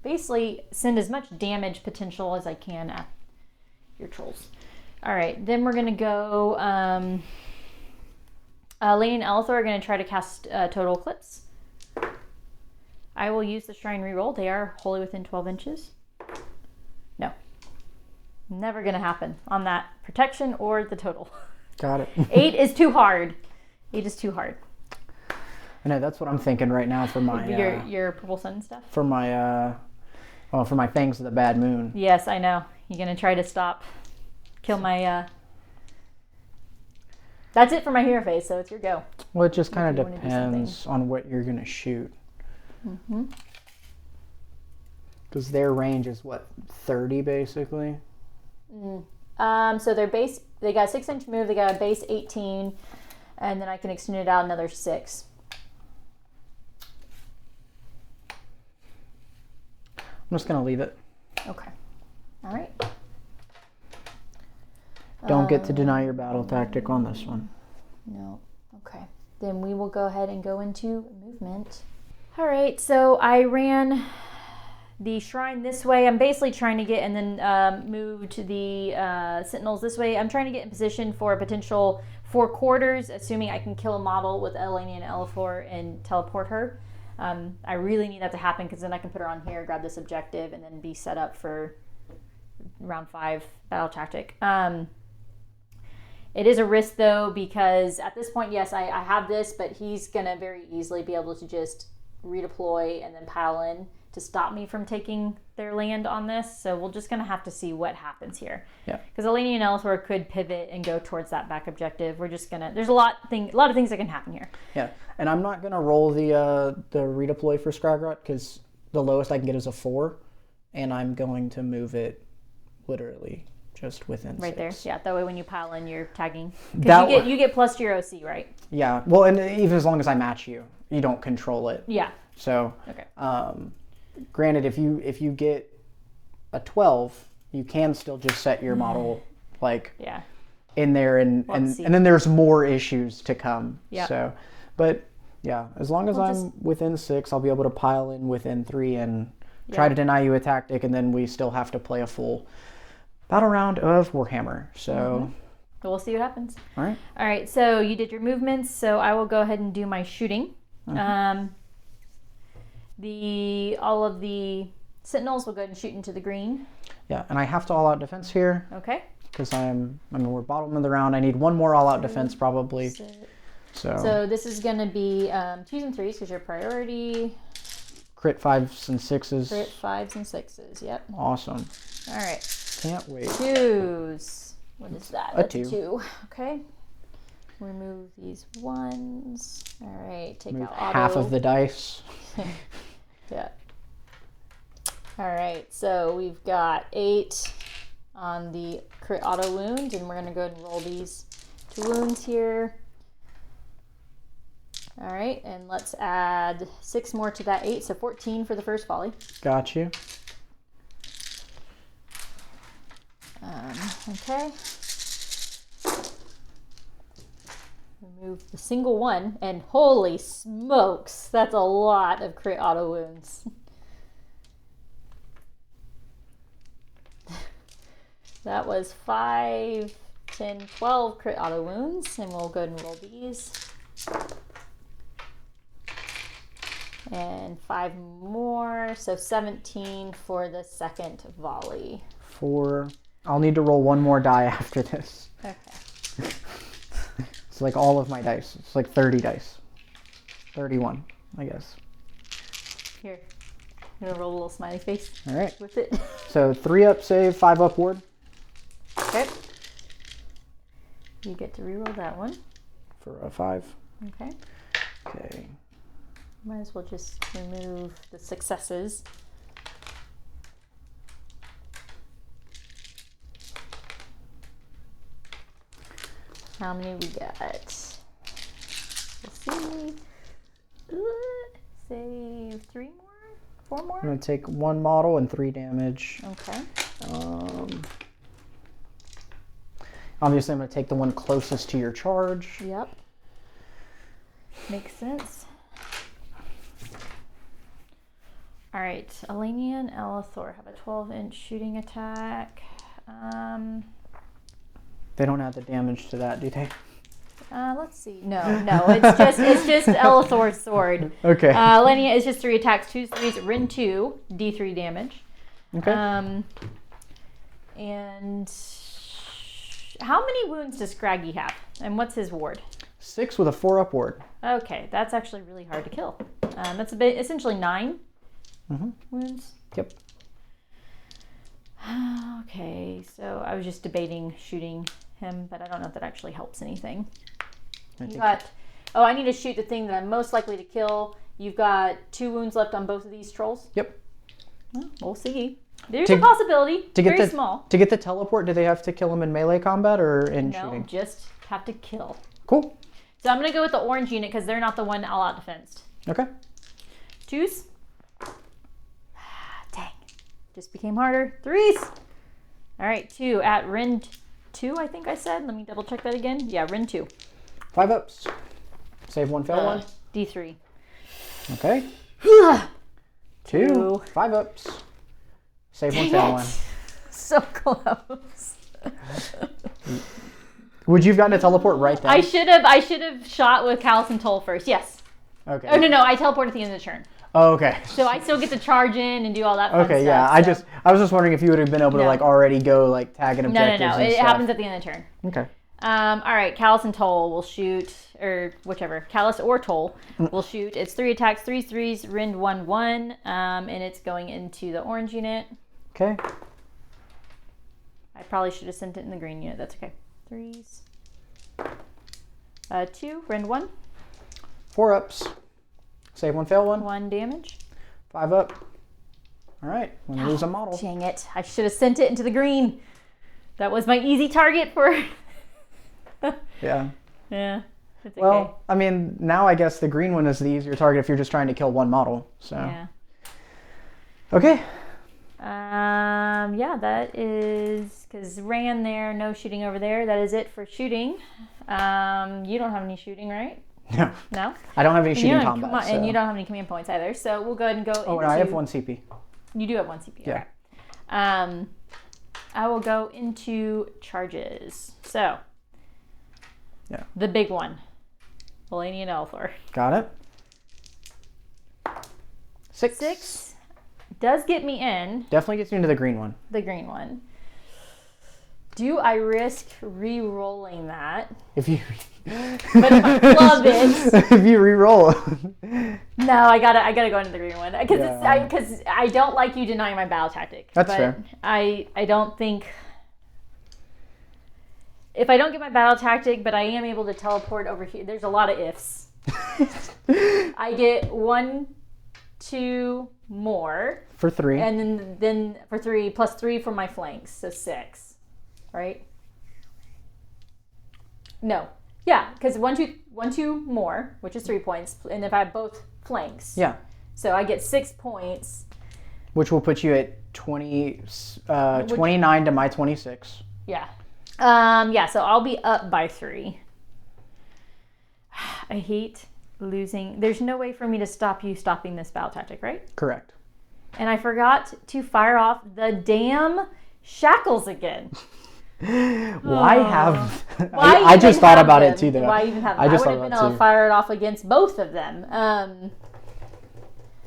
Basically, send as much damage potential as I can at your trolls. All right, then we're going to go... Eleni and Elthor are going to try to cast Total Eclipse. I will use the Shrine reroll. They are wholly within 12 inches. No. Never going to happen on that protection or the total. Got it. 8 is too hard. 8 is too hard. I know, that's what I'm thinking right now for my... your Purple Sun stuff? For my, for my Fangs of the Bad Moon. Yes, I know. You're going to try to kill my... That's it for my hero phase, so it's your go. Well, it just kind of depends on what you're going to shoot. Mm-hmm. Because their range is, what, 30 basically? So their base, they got a 6-inch move, they got a base 18, and then I can extend it out another 6. I'm just going to leave it. Okay. All right. Don't get to deny your battle tactic on this one. No. Okay. Then we will go ahead and go into movement. All right. So I ran the shrine this way. I'm basically trying to get and then move to the sentinels this way. I'm trying to get in position for a potential 4 quarters, assuming I can kill a model with Eleni and Elthor and teleport her. I really need that to happen because then I can put her on here, grab this objective, and then be set up for round 5 battle tactic. It is a risk though, because at this point, yes, I have this, but he's going to very easily be able to just redeploy and then pile in to stop me from taking their land on this. So we're just going to have to see what happens here. Yeah. Because Eleni and Elthor could pivot and go towards that back objective. We're just going to, there's a lot of things that can happen here. Yeah. And I'm not going to roll the redeploy for Scragrot because the lowest I can get is a 4. And I'm going to move it literally just within right 6. There. Yeah. That way when you pile in, you're tagging. Because you get plus to your OC, right? Yeah. Well, and even as long as I match you, you don't control it. Yeah. So, okay. Granted, if you get a 12, you can still just set your model in there, and then there's more issues to come. Yeah. So, but yeah, as long as I'm within 6, I'll be able to pile in within 3 and try to deny you a tactic, and then we still have to play a full battle round of Warhammer. So. We'll see what happens. All right. All right. So you did your movements. So I will go ahead and do my shooting. All of the sentinels will go ahead and shoot into the green. Yeah, and I have to all-out defense here. Okay. Because we're bottom of the round. I need one more all-out defense probably. So this is going to be 2s and 3s because your priority. Crit 5s and 6s. Crit 5s and 6s. Yep. Awesome. All right. Can't wait. 2s. What is that? That's a 2. Okay. Remove these 1s. All right. Take Move out auto. half of the dice. Yeah. All right. So we've got 8 on the crit auto wound, and we're going to go ahead and roll these 2 wounds here. All right. And let's add 6 more to that 8. So 14 for the first volley. Got you. Okay. Remove the single 1, and holy smokes, that's a lot of crit auto wounds. That was 5, 10, 12 crit auto wounds, and we'll go ahead and roll these. And 5 more, so 17 for the second volley. 4. I'll need to roll 1 more die after this. Okay. It's like all of my dice. It's like 30 dice. 31, I guess. Here. I'm going to roll a little smiley face. All right. With it. So 3 up save, 5 up ward. Okay. You get to reroll that one. For a 5. Okay. Okay. Might as well just remove the successes. How many we got? Let's see. Save 3 more? 4 more? I'm going to take 1 model and 3 damage. Okay. Obviously, I'm going to take the one closest to your charge. Yep. Makes sense. All right, Elenia and Elithor have a 12-inch shooting attack. They don't add the damage to that, do they? Let's see. No, it's just Elithor's sword. Okay. Elenia is just 3 attacks, 2 threes, Rin 2, D3 damage. Okay. And how many wounds does Scraggy have? And what's his ward? 6 with a 4 up ward. Okay, that's actually really hard to kill. That's essentially 9 wounds. Yep. Okay, so I was just debating shooting him, but I don't know if that actually helps anything. I need to shoot the thing that I'm most likely to kill. You've got 2 wounds left on both of these trolls? Yep. Well, we'll see. There's a possibility. Very small. To get the teleport, do they have to kill him in melee combat or in shooting? No, just have to kill. Cool. So I'm going to go with the orange unit because they're not the one all-out defensed. Okay. 2s. Dang. Just became harder. 3s. All right, 2 at Rin 2, I think I said. Let me double check that again. Yeah, Rin 2. 5 ups. Save 1, fail 1. D3. Okay. 2. 5 ups. Save 1, fail 1. So close. Would you have gotten a teleport right then? I should have shot with Callus and Toll first. Yes. Okay. Oh no, I teleport at the end of the turn. Oh, okay. So I still get to charge in and do all that fun Okay, stuff. yeah. I was just wondering if you would have been able to already go tagging objectives. No. And It stuff. happens at the end of the turn. Okay. All right, Callus and Toll will shoot, or whichever. Callus or Toll will shoot. It's 3 attacks, 3 threes, Rind 1/1, and it's going into the orange unit. Okay. I probably should have sent it in the green unit. That's okay. 3s. 2, Rind 1. 4 ups. Save 1, fail 1. 1 damage. 5 up. All right. I'm going to lose a model. Dang it. I should have sent it into the green. That was my easy target for... Yeah. Yeah. It's okay. Well, I mean, now I guess the green one is the easier target if you're just trying to kill 1 model. So. Yeah. Okay. Yeah, that is... Because ran there, no shooting over there. That is it for shooting. You don't have any shooting, right? No. No? I don't have any shooting combat. And you don't have any command points either. So we'll go ahead and go Oh, no, I have 1 CP. You do have 1 CP. Yeah. Okay. I will go into charges. So. Yeah. The big one. Elenia and Elithor. Got it. 6. 6 does get me in. Definitely gets you into the green one. The green one. Do I risk re-rolling that? If you... But if I club it... If you re-roll. No, I gotta go into the green one. Because I don't like you denying my battle tactic. That's fair. I don't think... If I don't get my battle tactic, but I am able to teleport over here, there's a lot of ifs. I get 1, 2 more. For 3. And then for 3, plus 3 for my flanks, so 6. Right? No. Yeah, because 1, 2 more, which is 3 points, and if I have both flanks. Yeah. So I get 6 points. Which will put you at 29 to my 26. Yeah. So I'll be up by 3. I hate losing. There's no way for me to stop you stopping this battle tactic, right? Correct. And I forgot to fire off the damn shackles again. Why have... I just thought about it too, though. Why even have them? I would have been able to fire it off against both of them.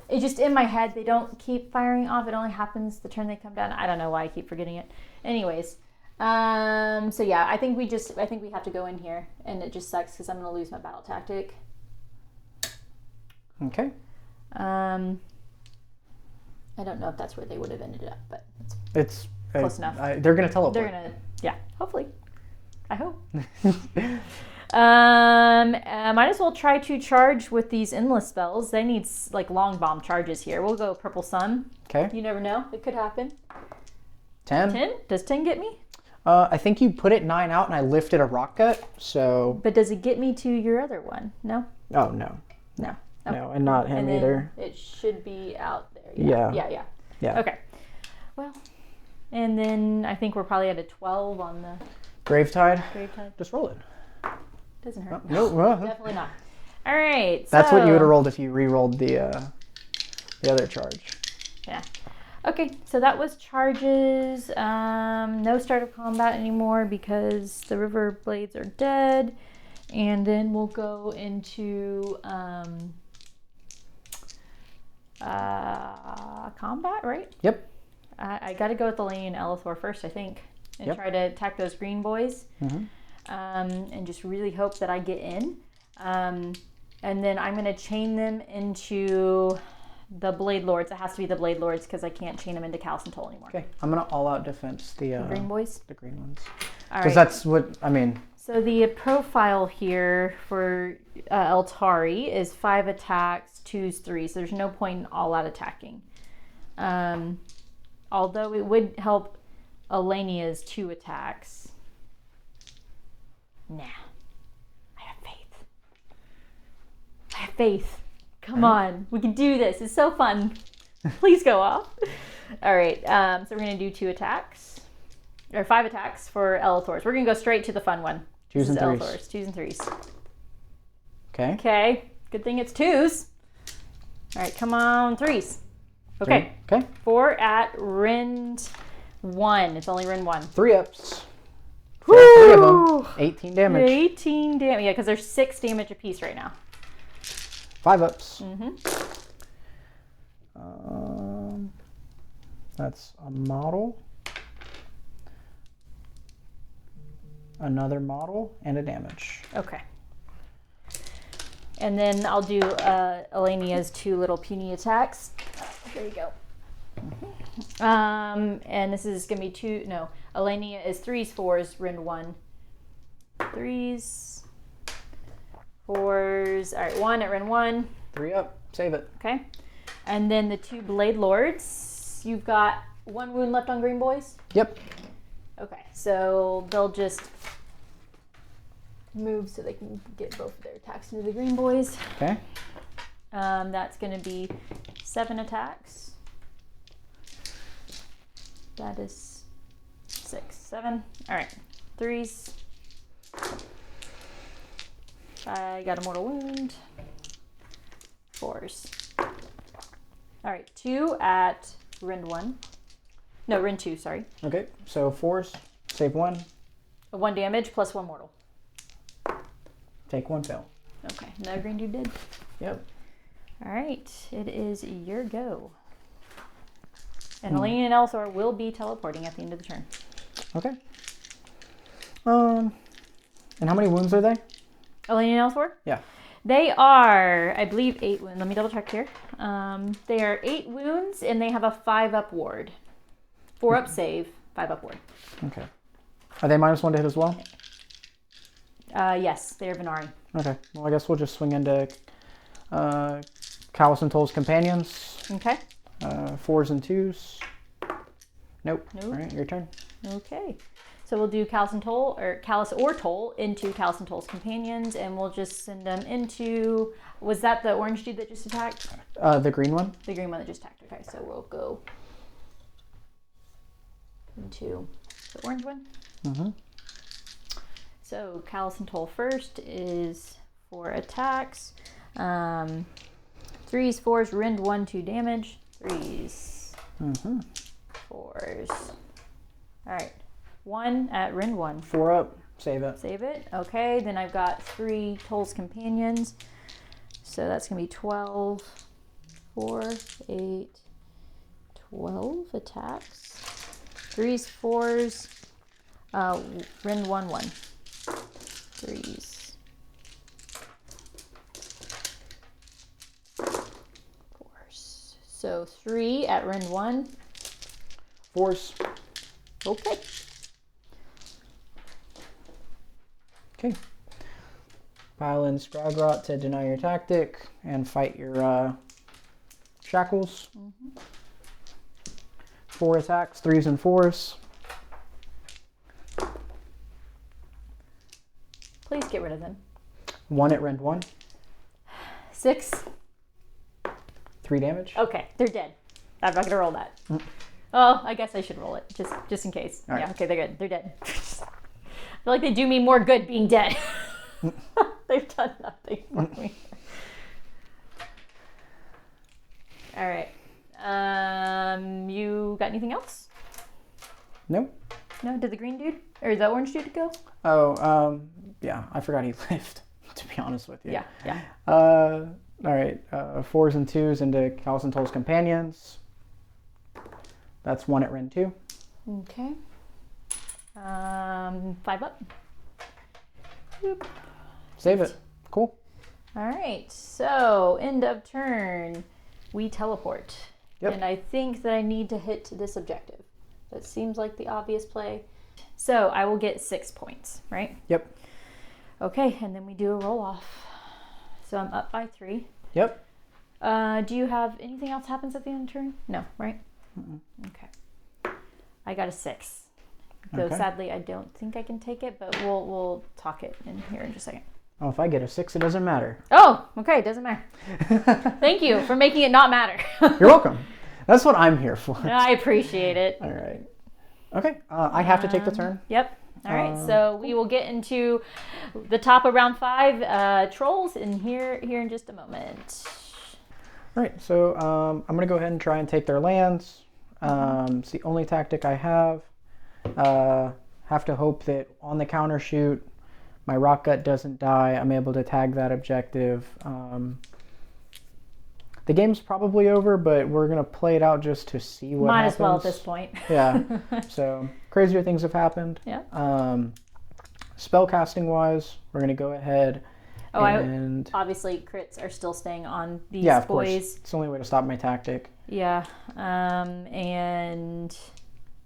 It just, in my head, they don't keep firing off. It only happens the turn they come down. I don't know why I keep forgetting it. Anyways. So yeah, I think we have to go in here, and it just sucks because I'm going to lose my battle tactic. Okay. I don't know if that's where they would have ended up, but it's close enough. They're going to teleport. Yeah, hopefully. I hope. Might as well try to charge with these endless spells. They need like long bomb charges here. We'll go Purple Sun. Okay. You never know. It could happen. 10. 10? Does 10 get me? I think you put it 9 out and I lifted a rock gut, so... But does it get me to your other one? No? Oh, no. No. No, and not him and then either. It should be out there. Yeah. Yeah. Okay. Well, and then I think we're probably at a 12 on the Gravetide. Gravetide. Just roll it. Doesn't hurt. Oh, no. Definitely not. All right. That's what you would have rolled if you re-rolled the other charge. Yeah. Okay, so that was charges. No start of combat anymore because the river blades are dead. And then we'll go into combat, right? Yep. I got to go with Elaine and Elithor first, I think, and try to attack those green boys. And just really hope that I get in. And then I'm going to chain them into the Blade Lords. It has to be the Blade Lords because I can't chain them into Callous and Toll anymore. Okay, I'm going to all-out defense the green boys? The green ones. All Because right. that's what, I mean... So the profile here for Eltari is 5 attacks, 2s, 3s. So there's no point in all-out attacking. Although it would help Elenia's 2 attacks. Nah. I have faith. I have faith. Come on. We can do this. It's so fun. Please go off. All right. So we're going to do 2 attacks. Or 5 attacks for Elithor's. We're going to go straight to the fun one. 2s and 3s. Elithor's. 2s and 3s. Okay. Okay. Good thing it's 2s. All right. Come on. 3s. Okay. 3. Okay. 4 at Rend 1. It's only Rend 1. 3 ups. Woo! 3 of them. 18 damage. 18 damage. Yeah, because there's 6 damage apiece right now. 5 ups. Mm-hmm. That's a model. Another model and a damage. Okay. And then I'll do Elenia's 2 little puny attacks. There you go. And this is going to be 2. No, Elenia is 3s, 4s, Rend 1. 3s, 4s. All right, 1 at Rend 1. 3 up. Save it. Okay. And then the 2 Blade Lords. You've got 1 wound left on green boys? Yep. Okay, so they'll just move so they can get both of their attacks into the green boys. Okay. That's going to be 7 attacks. That is 6, 7. All right, 3s. I got a mortal wound. 4s. All right, 2 at Rend 1. No, Rend 2, sorry. Okay, so 4s. Save 1. 1 damage plus 1 mortal. Take 1 fail. Okay, another green dude did. Yep. All right, it is your go. And Elena and Elthor will be teleporting at the end of the turn. Okay. And how many wounds are they? Elena and Elthor? Yeah. They are, I believe, 8 wounds. Let me double check here. They are 8 wounds, and they have a 5-up ward. 4-up save, 5-up ward. Okay. Are they -1 to hit as well? Yes, they are Venari. Okay. Well, I guess we'll just swing into Callous and Toll's companions. Okay. 4s and 2s. Nope. Nope. All right, your turn. Okay. So we'll do Callous or Toll into Callous and Toll's companions, and we'll just send them into. Was that the orange dude that just attacked? The green one. The green one that just attacked. Okay, so we'll go into the orange one. Mm-hmm. So Callous and Toll first is 4 attacks. 3s, 4s, Rend 1, 2 damage. 3s, 4s. All right. 1 at Rend 1. 4 up. Save it. Save it. Okay, then I've got 3 Toll's companions. So that's going to be 12, 4, 8, 12 attacks. 3s, 4s, Rend 1, 1. 3s, 4s. So 3 at Rend 1. 4s. Okay. Okay. Pile in Scragrot to deny your tactic and fight your shackles. 4 attacks, 3s and 4s. Please get rid of them. 1 at rend 1. 6. 3 damage. Okay, they're dead. I'm not gonna roll that. Oh, I guess I should roll it just in case. All right. Yeah. Okay, they're good. They're dead. I feel like they do me more good being dead. They've done nothing for me. All right. You got anything else? Nope. No? Did the green dude or the orange dude go? Oh, yeah. I forgot he lived, to be honest with you. Yeah. All right. 4s and 2s into Calcentol's companions. That's 1 at rend 2. Okay. 5 up. Boop. Save it. Cool. All right. So end of turn. We teleport. Yep. And I think that I need to hit this objective. That seems like the obvious play. So I will get 6 points, right? Yep. Okay, and then we do a roll off. So I'm up by 3. Yep. Do you have anything else happens at the end of the turn? No, right? Okay. I got a 6. Though Okay. sadly I don't think I can take it, but we'll talk it in here in just a second. Oh, if I get a 6, it doesn't matter. Oh, okay, doesn't matter. Thank you for making it not matter. You're welcome. That's what I'm here for. I appreciate it. All right. Okay. I have to take the turn. Yep. All right. So we will get into the top of round 5 trolls in here in just a moment. All right. So I'm going to go ahead and try and take their lands. It's the only tactic I have. Have to hope that on the counter shoot, my rock gut doesn't die. I'm able to tag that objective. The game's probably over, but we're going to play it out just to see what happens. Might as well at this point. Yeah. So crazier things have happened. Yeah. Spell casting wise, we're going to go ahead and... obviously crits are still staying on these yeah, of boys. course. It's the only way to stop my tactic. Yeah. And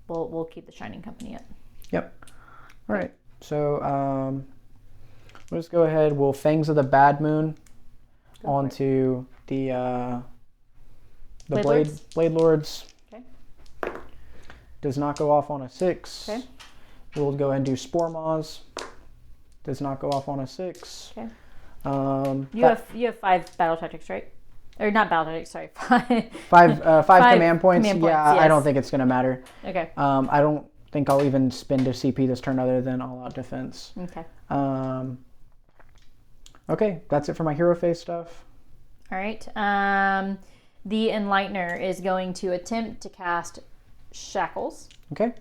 we'll keep the Shining Company up. Yep. All right. So let's go ahead. We'll Fangs of the Bad Moon onto the Blade Lords. Okay. Does not go off on a 6. Okay. We'll go ahead and do Spore Maws. Does not go off on a 6. Okay. You have 5 battle tactics, right? Or not battle tactics, sorry. 5 command points. Command Yeah, points, yes. I don't think it's going to matter. Okay. I don't think I'll even spend a CP this turn other than all out defense. Okay. Okay, that's it for my hero phase stuff. All right. The Enlightener is going to attempt to cast Shackles. Okay.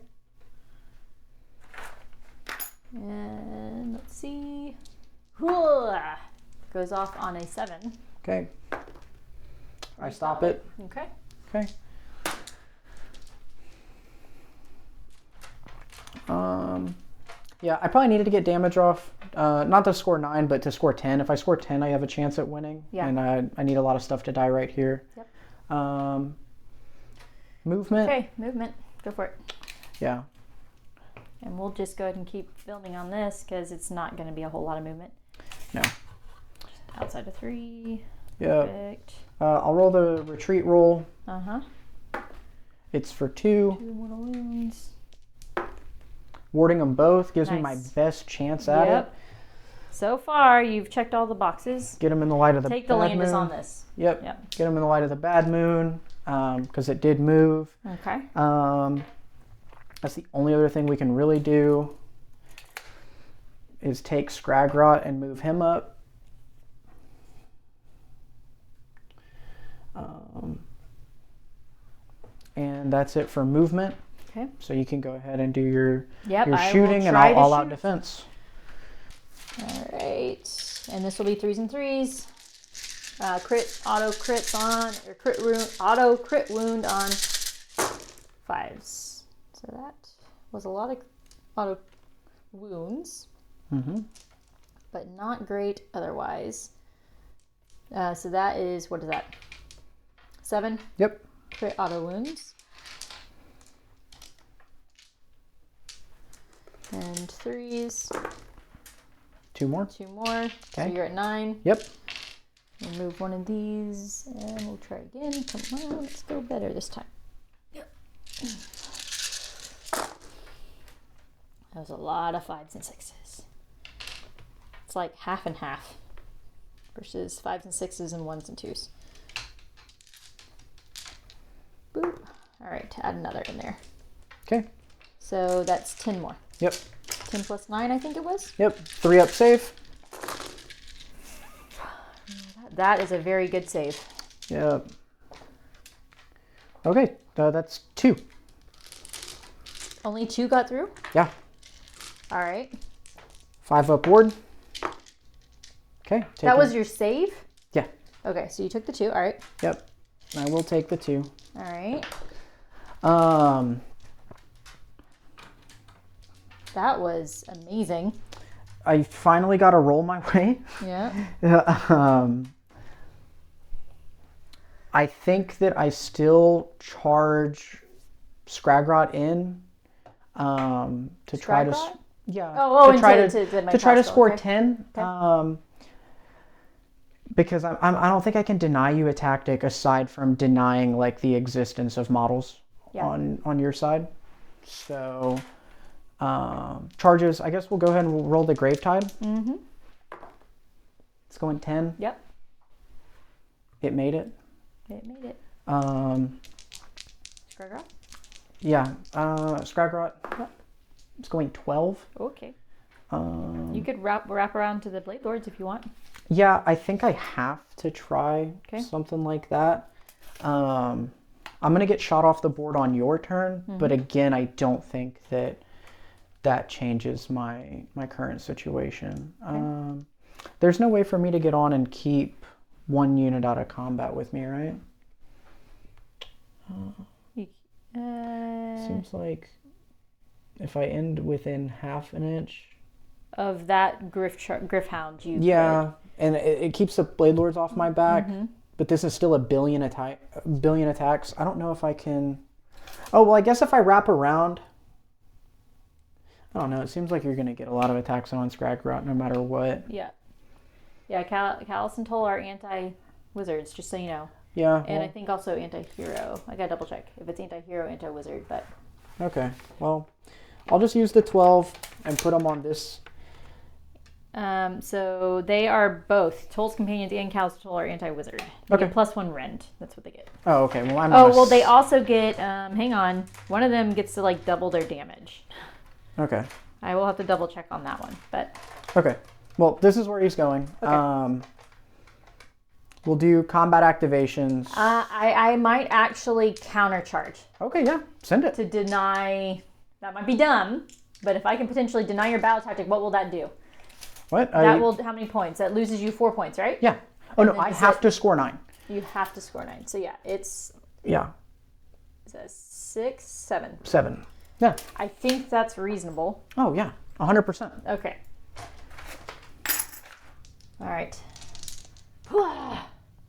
And let's see. Goes off on a 7. Okay. I stop it. Okay. Okay. Yeah, I probably needed to get damage off. Not to score 9, but to score 10. If I score 10, I have a chance at winning. Yeah. And I need a lot of stuff to die right here. Yep. Movement. Okay, movement. Go for it. Yeah. And we'll just go ahead and keep building on this because it's not going to be a whole lot of movement. No. Just outside of 3. Yeah. Perfect. I'll roll the retreat roll. Uh-huh. It's for 2. 2 mortal wounds. Warding them both gives me my Nice. best chance at it. So far, you've checked all the boxes. Get them in the light of the Take the bad Landis moon. on this. Yep. Yep. Get them in the light of the bad moon because it did move. Okay. That's the only other thing we can really do is take Scragrot and move him up. And that's it for movement. Okay. So you can go ahead and do your Yep, I will shooting and try to all out shoot. defense. All right. And this will be 3s and 3s. Crit, auto crits on, or crit wound, auto crit wound on 5s. So that was a lot of auto wounds, but not great otherwise. So that is, what is that? 7 Yep. crit auto wounds. And 3s. 2 more. 2 more. So Okay. you're at 9. Yep. Remove one of these, and we'll try again. Come on, let's go better this time. Yep. That was a lot of 5s and 6s. It's like half and half versus 5s and 6s and 1s and 2s. Boop. All right, add another in there. Okay. So that's 10 more. Yep. 10 plus 9, I think it was. Yep. 3 up save. That is a very good save. Yep. Okay, that's 2. Only 2 got through? Yeah. All right. 5 up ward. Okay. That was your save? Yeah. Okay, so you took the 2. All right. Yep. I will take the 2. All right. That was amazing. I finally got to roll my way. Yeah. I think that I still charge Scragrot in to try to Scragrot? yeah to try to score okay. 10. Okay. Because I don't think I can deny you a tactic aside from denying like the existence of models on your side. So charges, I guess we'll go ahead and roll the Gravetide. Mm-hmm. It's going 10. Yep. It made it. It made it. Scragrot? Yeah. Scragrot. Yep. It's going 12. Okay. You could wrap around to the Blade Lords if you want. Yeah, I think I have to try something like that. I'm going to get shot off the board on your turn, but again, I don't think that changes my current situation. Okay. There's no way for me to get on and keep 1 unit out of combat with me, right? Seems like if I end within half an inch of that Griffhound, you could. And it keeps the Blade Lords off my back, but this is still a billion attacks. I don't know if I can. Oh well, I guess if I wrap around, I don't know. It seems like you're gonna get a lot of attacks on Scragrot no matter what. Yeah. Callus and Toll are anti-wizards, just so you know. Yeah. And I think also anti-hero. I gotta double check if it's anti-hero, anti-wizard, but. Okay. Well, I'll just use the 12 and put them on this. So they are both Toll's companions and Callus and Toll are anti-wizard. They get +1 rend. That's what they get. Oh, okay. Well, they also get. Hang on. One of them gets to like double their damage. Okay. I will have to double check on that one, but. Okay. Well, this is where he's going. Okay. We'll do combat activations. I might actually countercharge. Okay, yeah. Send it. To deny. That might be dumb, but if I can potentially deny your battle tactic, what will that do? What? That will, how many points? That loses you 4 points, right? Yeah. Oh, no, I have to score 9. You have to score 9. So, yeah, it's... Yeah. Is that 6, 7? 7. Yeah. I think that's reasonable. Oh, yeah. 100%. Okay. All right.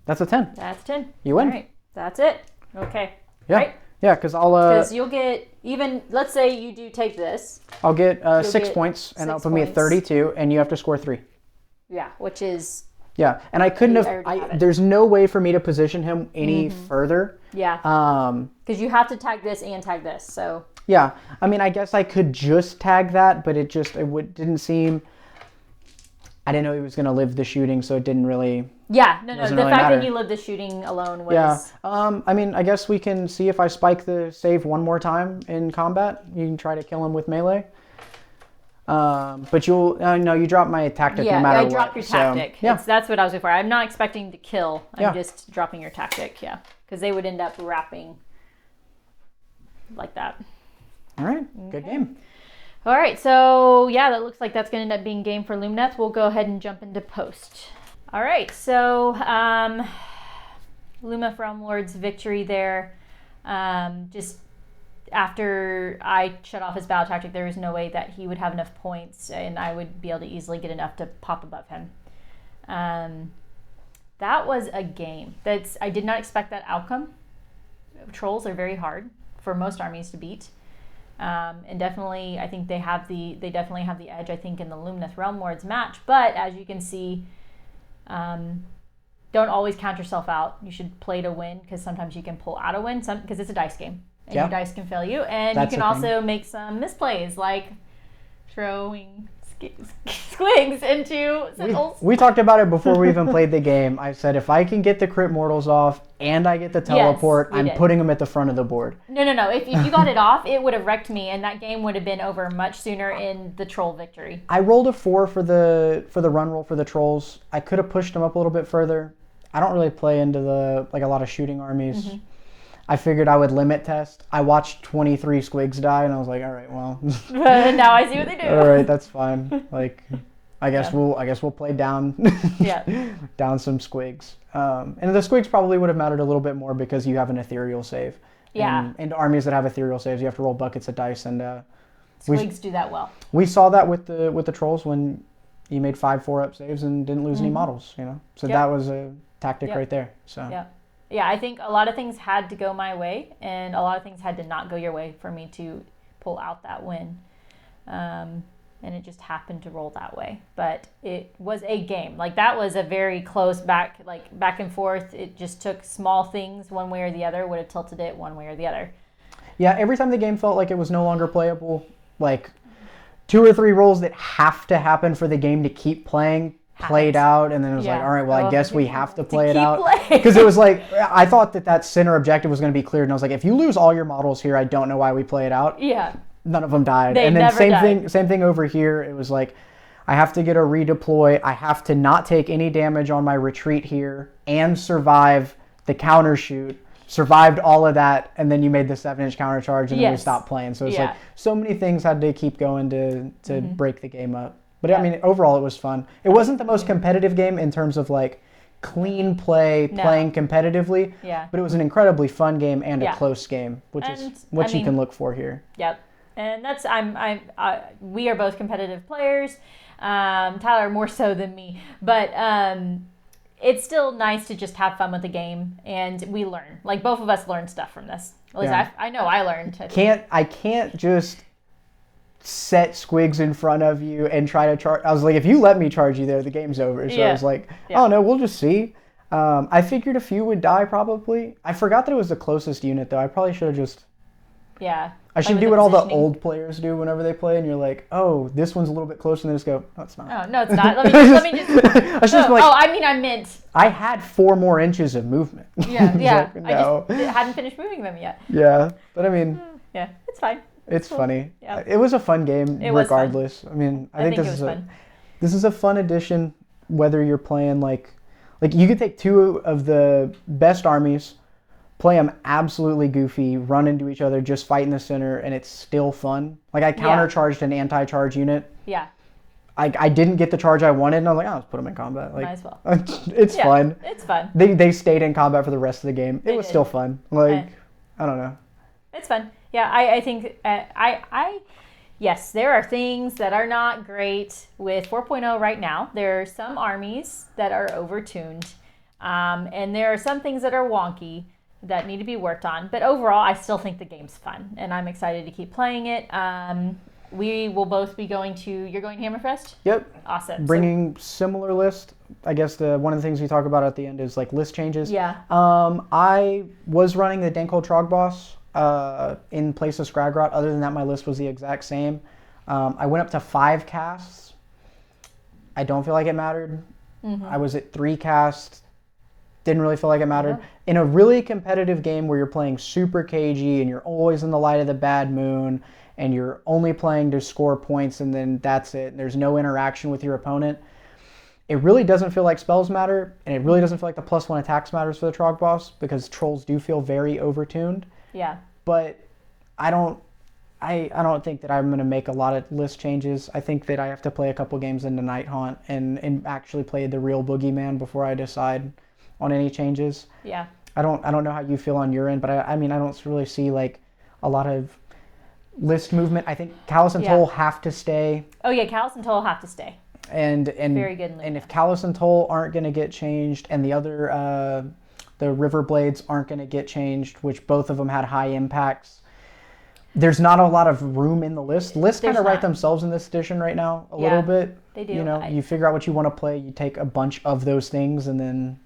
That's a 10. That's 10. You win. All right. That's it. Okay. Yeah. Right? Yeah, because Because you'll get, even, let's say you do take this. I'll get 6 points, and that'll put me at 32, and you have to score 3. Yeah, which is... Yeah, and I couldn't have... There's no way for me to position him any further. Yeah. Because you have to tag this and tag this, so... Yeah, I mean, I guess I could just tag that, but it didn't seem... I didn't know he was going to live the shooting, so it didn't really... Yeah, no. The really fact matter. that he lived the shooting alone was... Yeah, I mean, I guess we can see if I spike the save one more time in combat. You can try to kill him with melee. But you'll... no, you drop my tactic no matter what. Yeah, I drop your tactic. So, yeah. That's what I was before. I'm not expecting to kill. I'm just dropping your tactic, yeah. Because they would end up wrapping like that. All right, good game. All right, so yeah, that looks like that's going to end up being game for Lumineth. We'll go ahead and jump into post. All right, so Lumineth Realm Lord's victory there. Just after I shut off his battle tactic, there was no way that he would have enough points and I would be able to easily get enough to pop above him. That was a game. I did not expect that outcome. Trolls are very hard for most armies to beat. And definitely, I think they definitely have the edge, I think, in the Lumineth Realm Lords match. But as you can see, don't always count yourself out. You should play to win, because sometimes you can pull out a win, because it's a dice game. And your dice can fail you. And you can also make some misplays, like throwing squigs into Sentinels. We talked about it before we even played the game. I said, if I can get the crit mortals off and I get the teleport, I'm putting them at the front of the board. No. If you got it off, it would have wrecked me, and that game would have been over much sooner in the troll victory. I rolled a 4 for the run roll for the trolls. I could have pushed them up a little bit further. I don't really play into a lot of shooting armies. Mm-hmm. I figured I would limit test. I watched 23 squigs die, and I was like, all right, well. Now I see what they do. All right, that's fine. Like, I guess we'll play down down some squigs. And the squigs probably would have mattered a little bit more because you have an ethereal save. Yeah. And armies that have ethereal saves, you have to roll buckets of dice, and squigs do that well. We saw that with the trolls when you made 5 4-up saves and didn't lose any models, So that was a tactic right there. So yeah, I think a lot of things had to go my way, and a lot of things had to not go your way for me to pull out that win. And it just happened to roll that way. But it was a game. Like, that was a very close back and forth. It just took small things one way or the other, would have tilted it one way or the other. Yeah, every time the game felt like it was no longer playable, like 2 or 3 rolls that have to happen for the game to keep playing played out, and then it was like, all right, well, I guess we have to play it out, because it was like, I thought that center objective was going to be cleared, and I was like, if you lose all your models here, I don't know why we play it out. None of them died. And then same thing over here. It was like, I have to get a redeploy, I have to not take any damage on my retreat here and survive the counter shoot. Survived all of that, and then you made the 7-inch counter charge, and then we stopped playing. So it's like, so many things had to keep going to break the game up. But I mean, overall, it was fun. It wasn't the most competitive game in terms of like clean play, playing competitively. But it was an incredibly fun game and a close game, which is what you can look for here. Yep. And that's we are both competitive players. Tyler more so than me, but it's still nice to just have fun with the game, and we learn. Like, both of us learned stuff from this. At least I know I learned. I can't just set squigs in front of you and try to charge. I was like, if you let me charge you there, the game's over. So I was like, oh no, we'll just see. I figured a few would die probably. I forgot that it was the closest unit though. I probably should have just. I should do what all the old players do whenever they play, and you're like, oh, this one's a little bit closer, and then just go, no, it's not. Oh, no, it's not. Let me just. I meant. I had 4 more inches of movement. Yeah. Like, no. I just hadn't finished moving them yet. Yeah, but I mean. Yeah, it's fine. It's cool. Funny. Yeah. It was a fun game, regardless. Fun. I mean, I think this is fun. a fun addition. Whether you're playing like you could take 2 of the best armies, play them absolutely goofy, run into each other, just fight in the center, and it's still fun. Like, I countercharged an anti-charge unit. Yeah. I didn't get the charge I wanted, and I was like, oh, let's put them in combat. Like, might as well. It's fun. It's fun. They stayed in combat for the rest of the game. It was still fun. Like, I don't know. It's fun. Yeah, I think yes, there are things that are not great with 4.0 right now. There are some armies that are overtuned, and there are some things that are wonky that need to be worked on. But overall, I still think the game's fun, and I'm excited to keep playing it. We will both be going to. You're going to Hammerfest? Yep. Awesome. Bringing similar list. I guess one of the things we talk about at the end is like list changes. Yeah. I was running the Dankhold Trog Boss in place of Scragrot. Other than that, my list was the exact same. I went up to 5 casts. I don't feel like it mattered. Mm-hmm. I was at 3 casts. Didn't really feel like it mattered. Yeah. In a really competitive game where you're playing super cagey and you're always in the light of the bad moon and you're only playing to score points and then that's it. There's no interaction with your opponent. It really doesn't feel like spells matter, and it really doesn't feel like the +1 attacks matters for the Trog Boss, because trolls do feel very overtuned. Yeah. But I don't think that I'm going to make a lot of list changes. I think that I have to play a couple games into Night Haunt and actually play the real Boogeyman before I decide on any changes. Yeah. I don't know how you feel on your end, but I mean, I don't really see like a lot of list movement. I think Callus and Toll have to stay. Oh yeah, Callus and Toll have to stay. And very good. And if Callus and Toll aren't going to get changed, and the other the River Blades aren't going to get changed, which both of them had high impacts, there's not a lot of room in the list. Lists kind of write not. themselves in this edition right now a Yeah, little bit. they do. You know, you figure out what you want to play, you take a bunch of those things, and then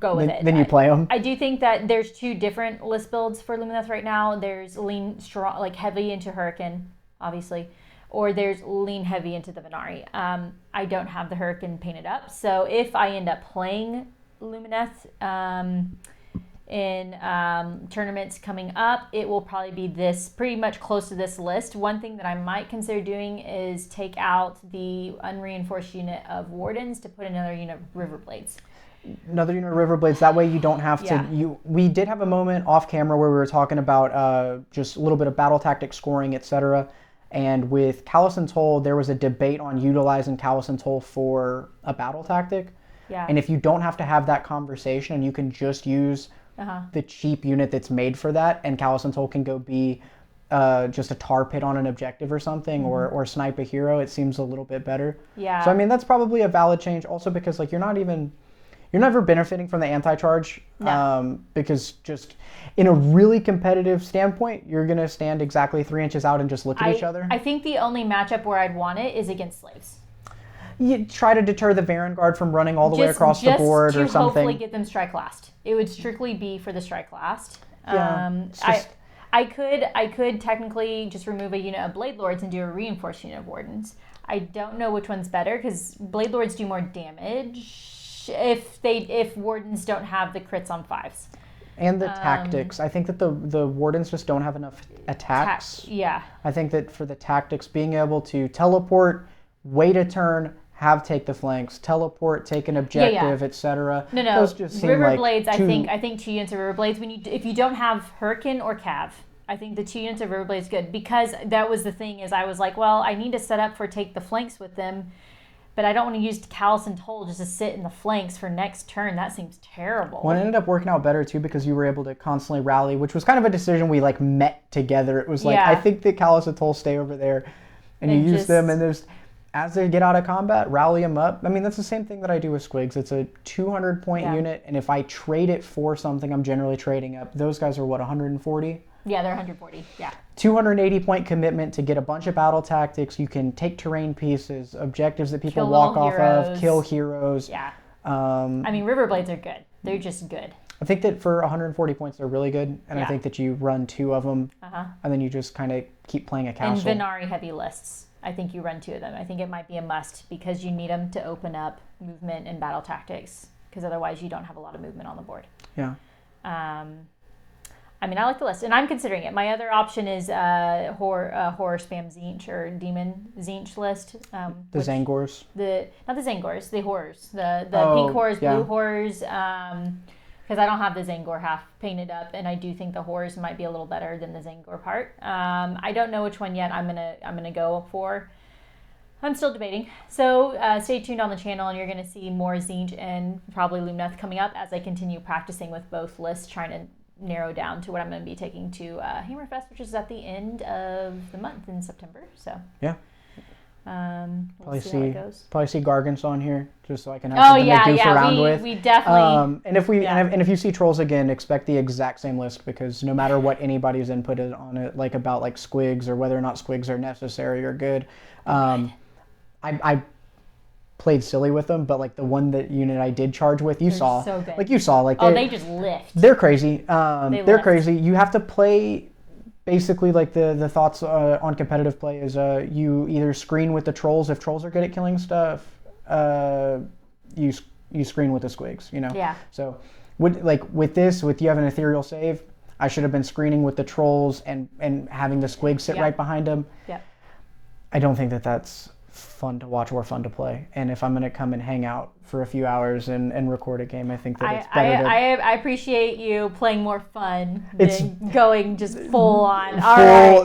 go with it. Then you play them. I do think that there's two different list builds for Lumineth right now. There's lean strong, like heavy into Hurricane, obviously, or there's lean heavy into the Venari. I don't have the Hurricane painted up, so if I end up playing Lumineth in tournaments coming up, it will probably be this pretty much close to this list. One thing that I might consider doing is take out the unreinforced unit of Wardens to put another unit of Riverblades. Another unit of Riverblades. That way you don't have to. We did have a moment off camera where we were talking about just a little bit of battle tactic scoring, etc. And with Callous and Toll, there was a debate on utilizing Callous and Toll for a battle tactic. Yeah. And if you don't have to have that conversation and you can just use the cheap unit that's made for that, and Callous and Toll can go be just a tar pit on an objective or something, or snipe a hero, it seems a little bit better. Yeah. So I mean, that's probably a valid change. Also because like you're never benefiting from the anti-charge, because just in a really competitive standpoint, you're gonna stand exactly 3 inches out and just look at each other. I think the only matchup where I'd want it is against slaves. You try to deter the Vanguard from running all the way across the board or something. Just to hopefully get them strike last. It would strictly be for the strike last. Yeah, I could technically just remove a unit of Blade Lords and do a reinforced unit of Wardens. I don't know which one's better because Blade Lords do more damage if Wardens don't have the crits on 5s. And the tactics. I think that the Wardens just don't have enough attacks. Yeah. I think that for the tactics, being able to teleport, wait a turn, take the flanks, teleport, take an objective, etc. No. Those just seem River like Blades, I think 2 units of River Blades. If you don't have Hurricane or Cav, I think the 2 units of River Blades is good, because that was the thing is I was like, well, I need to set up for take the flanks with them, but I don't want to use Callous and Toll just to sit in the flanks for next turn. That seems terrible. Well, it ended up working out better too because you were able to constantly rally, which was kind of a decision we like met together. It was like, I think that Callous and Toll stay over there, and you use them, and there's, as they get out of combat, rally them up. I mean, that's the same thing that I do with Squigs. It's a 200-point unit, and if I trade it for something, I'm generally trading up. Those guys are, what, 140? Yeah, they're 140, yeah. 280-point commitment to get a bunch of battle tactics. You can take terrain pieces, objectives that people walk off of, kill heroes. Yeah. I mean, River Blades are good. They're just good. I think that for 140 points, they're really good, and I think that you run 2 of them, and then you just kind of keep playing a castle. And Venari heavy lists. I think you run 2 of them. I think it might be a must because you need them to open up movement and battle tactics, because otherwise you don't have a lot of movement on the board. Yeah. I mean, I like the list, and I'm considering it. My other option is horror spam Zinch or demon Zinch list. The Zangors. Not the Zangors, the horrors. The pink horrors, blue horrors. Because I don't have the Zangor half painted up, and I do think the horrors might be a little better than the Zangor part. I don't know which one yet I'm gonna go for. I'm still debating. So stay tuned on the channel, and you're gonna see more Zinch and probably Lumineth coming up as I continue practicing with both lists, trying to narrow down to what I'm gonna be taking to Hammerfest, which is at the end of the month in September. So yeah. We'll see how it goes. Probably see Gargants on here just so I can have something to goof around with. We definitely. And if you see Trolls again, expect the exact same list, because no matter what anybody's inputted on it, like about like Squigs or whether or not Squigs are necessary or good, I played silly with them, but like the one that unit I did charge with, you saw, so good. Like you saw, like they just lift. They're crazy. They're crazy. You have to play. Basically, like the thoughts on competitive play is you either screen with the Trolls if Trolls are good at killing stuff. You screen with the Squigs, you know. Yeah. So, with you have an ethereal save. I should have been screening with the Trolls and having the Squigs sit right behind them. Yeah. I don't think that that's fun to watch or fun to play. And if I'm going to come and hang out for a few hours and record a game, I think that it's better. I appreciate you playing more fun than going just full on.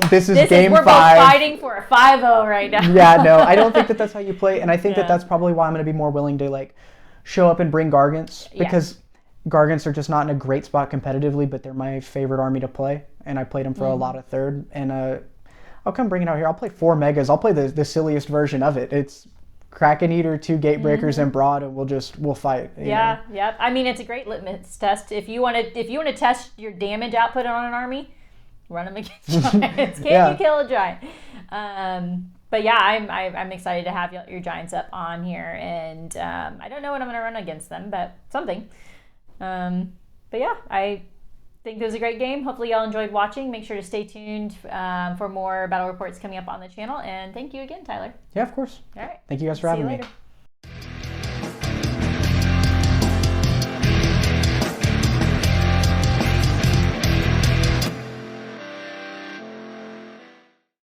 This is game 5. We're both fighting for a 5-0 right now. Yeah, no, I don't think that that's how you play. And I think that that's probably why I'm going to be more willing to like show up and bring Gargants, because Gargants are just not in a great spot competitively, but they're my favorite army to play. And I played them for a lot of third. And I'll come bring it out here. I'll play 4 megas. I'll play the silliest version of it. It's Kraken Eater, 2 Gatebreakers, and Broad, and we'll fight. Yeah, I mean, it's a great litmus test. If you want to test your damage output on an army, run them against giants. Can you kill a giant? But yeah, I'm excited to have your giants up on here, and I don't know what I'm going to run against them, but something. But yeah, I think it was a great game. Hopefully y'all enjoyed watching. Make sure to stay tuned for more battle reports coming up on the channel, and thank you again, Tyler. Yeah, of course. All right. Thank you guys for having me.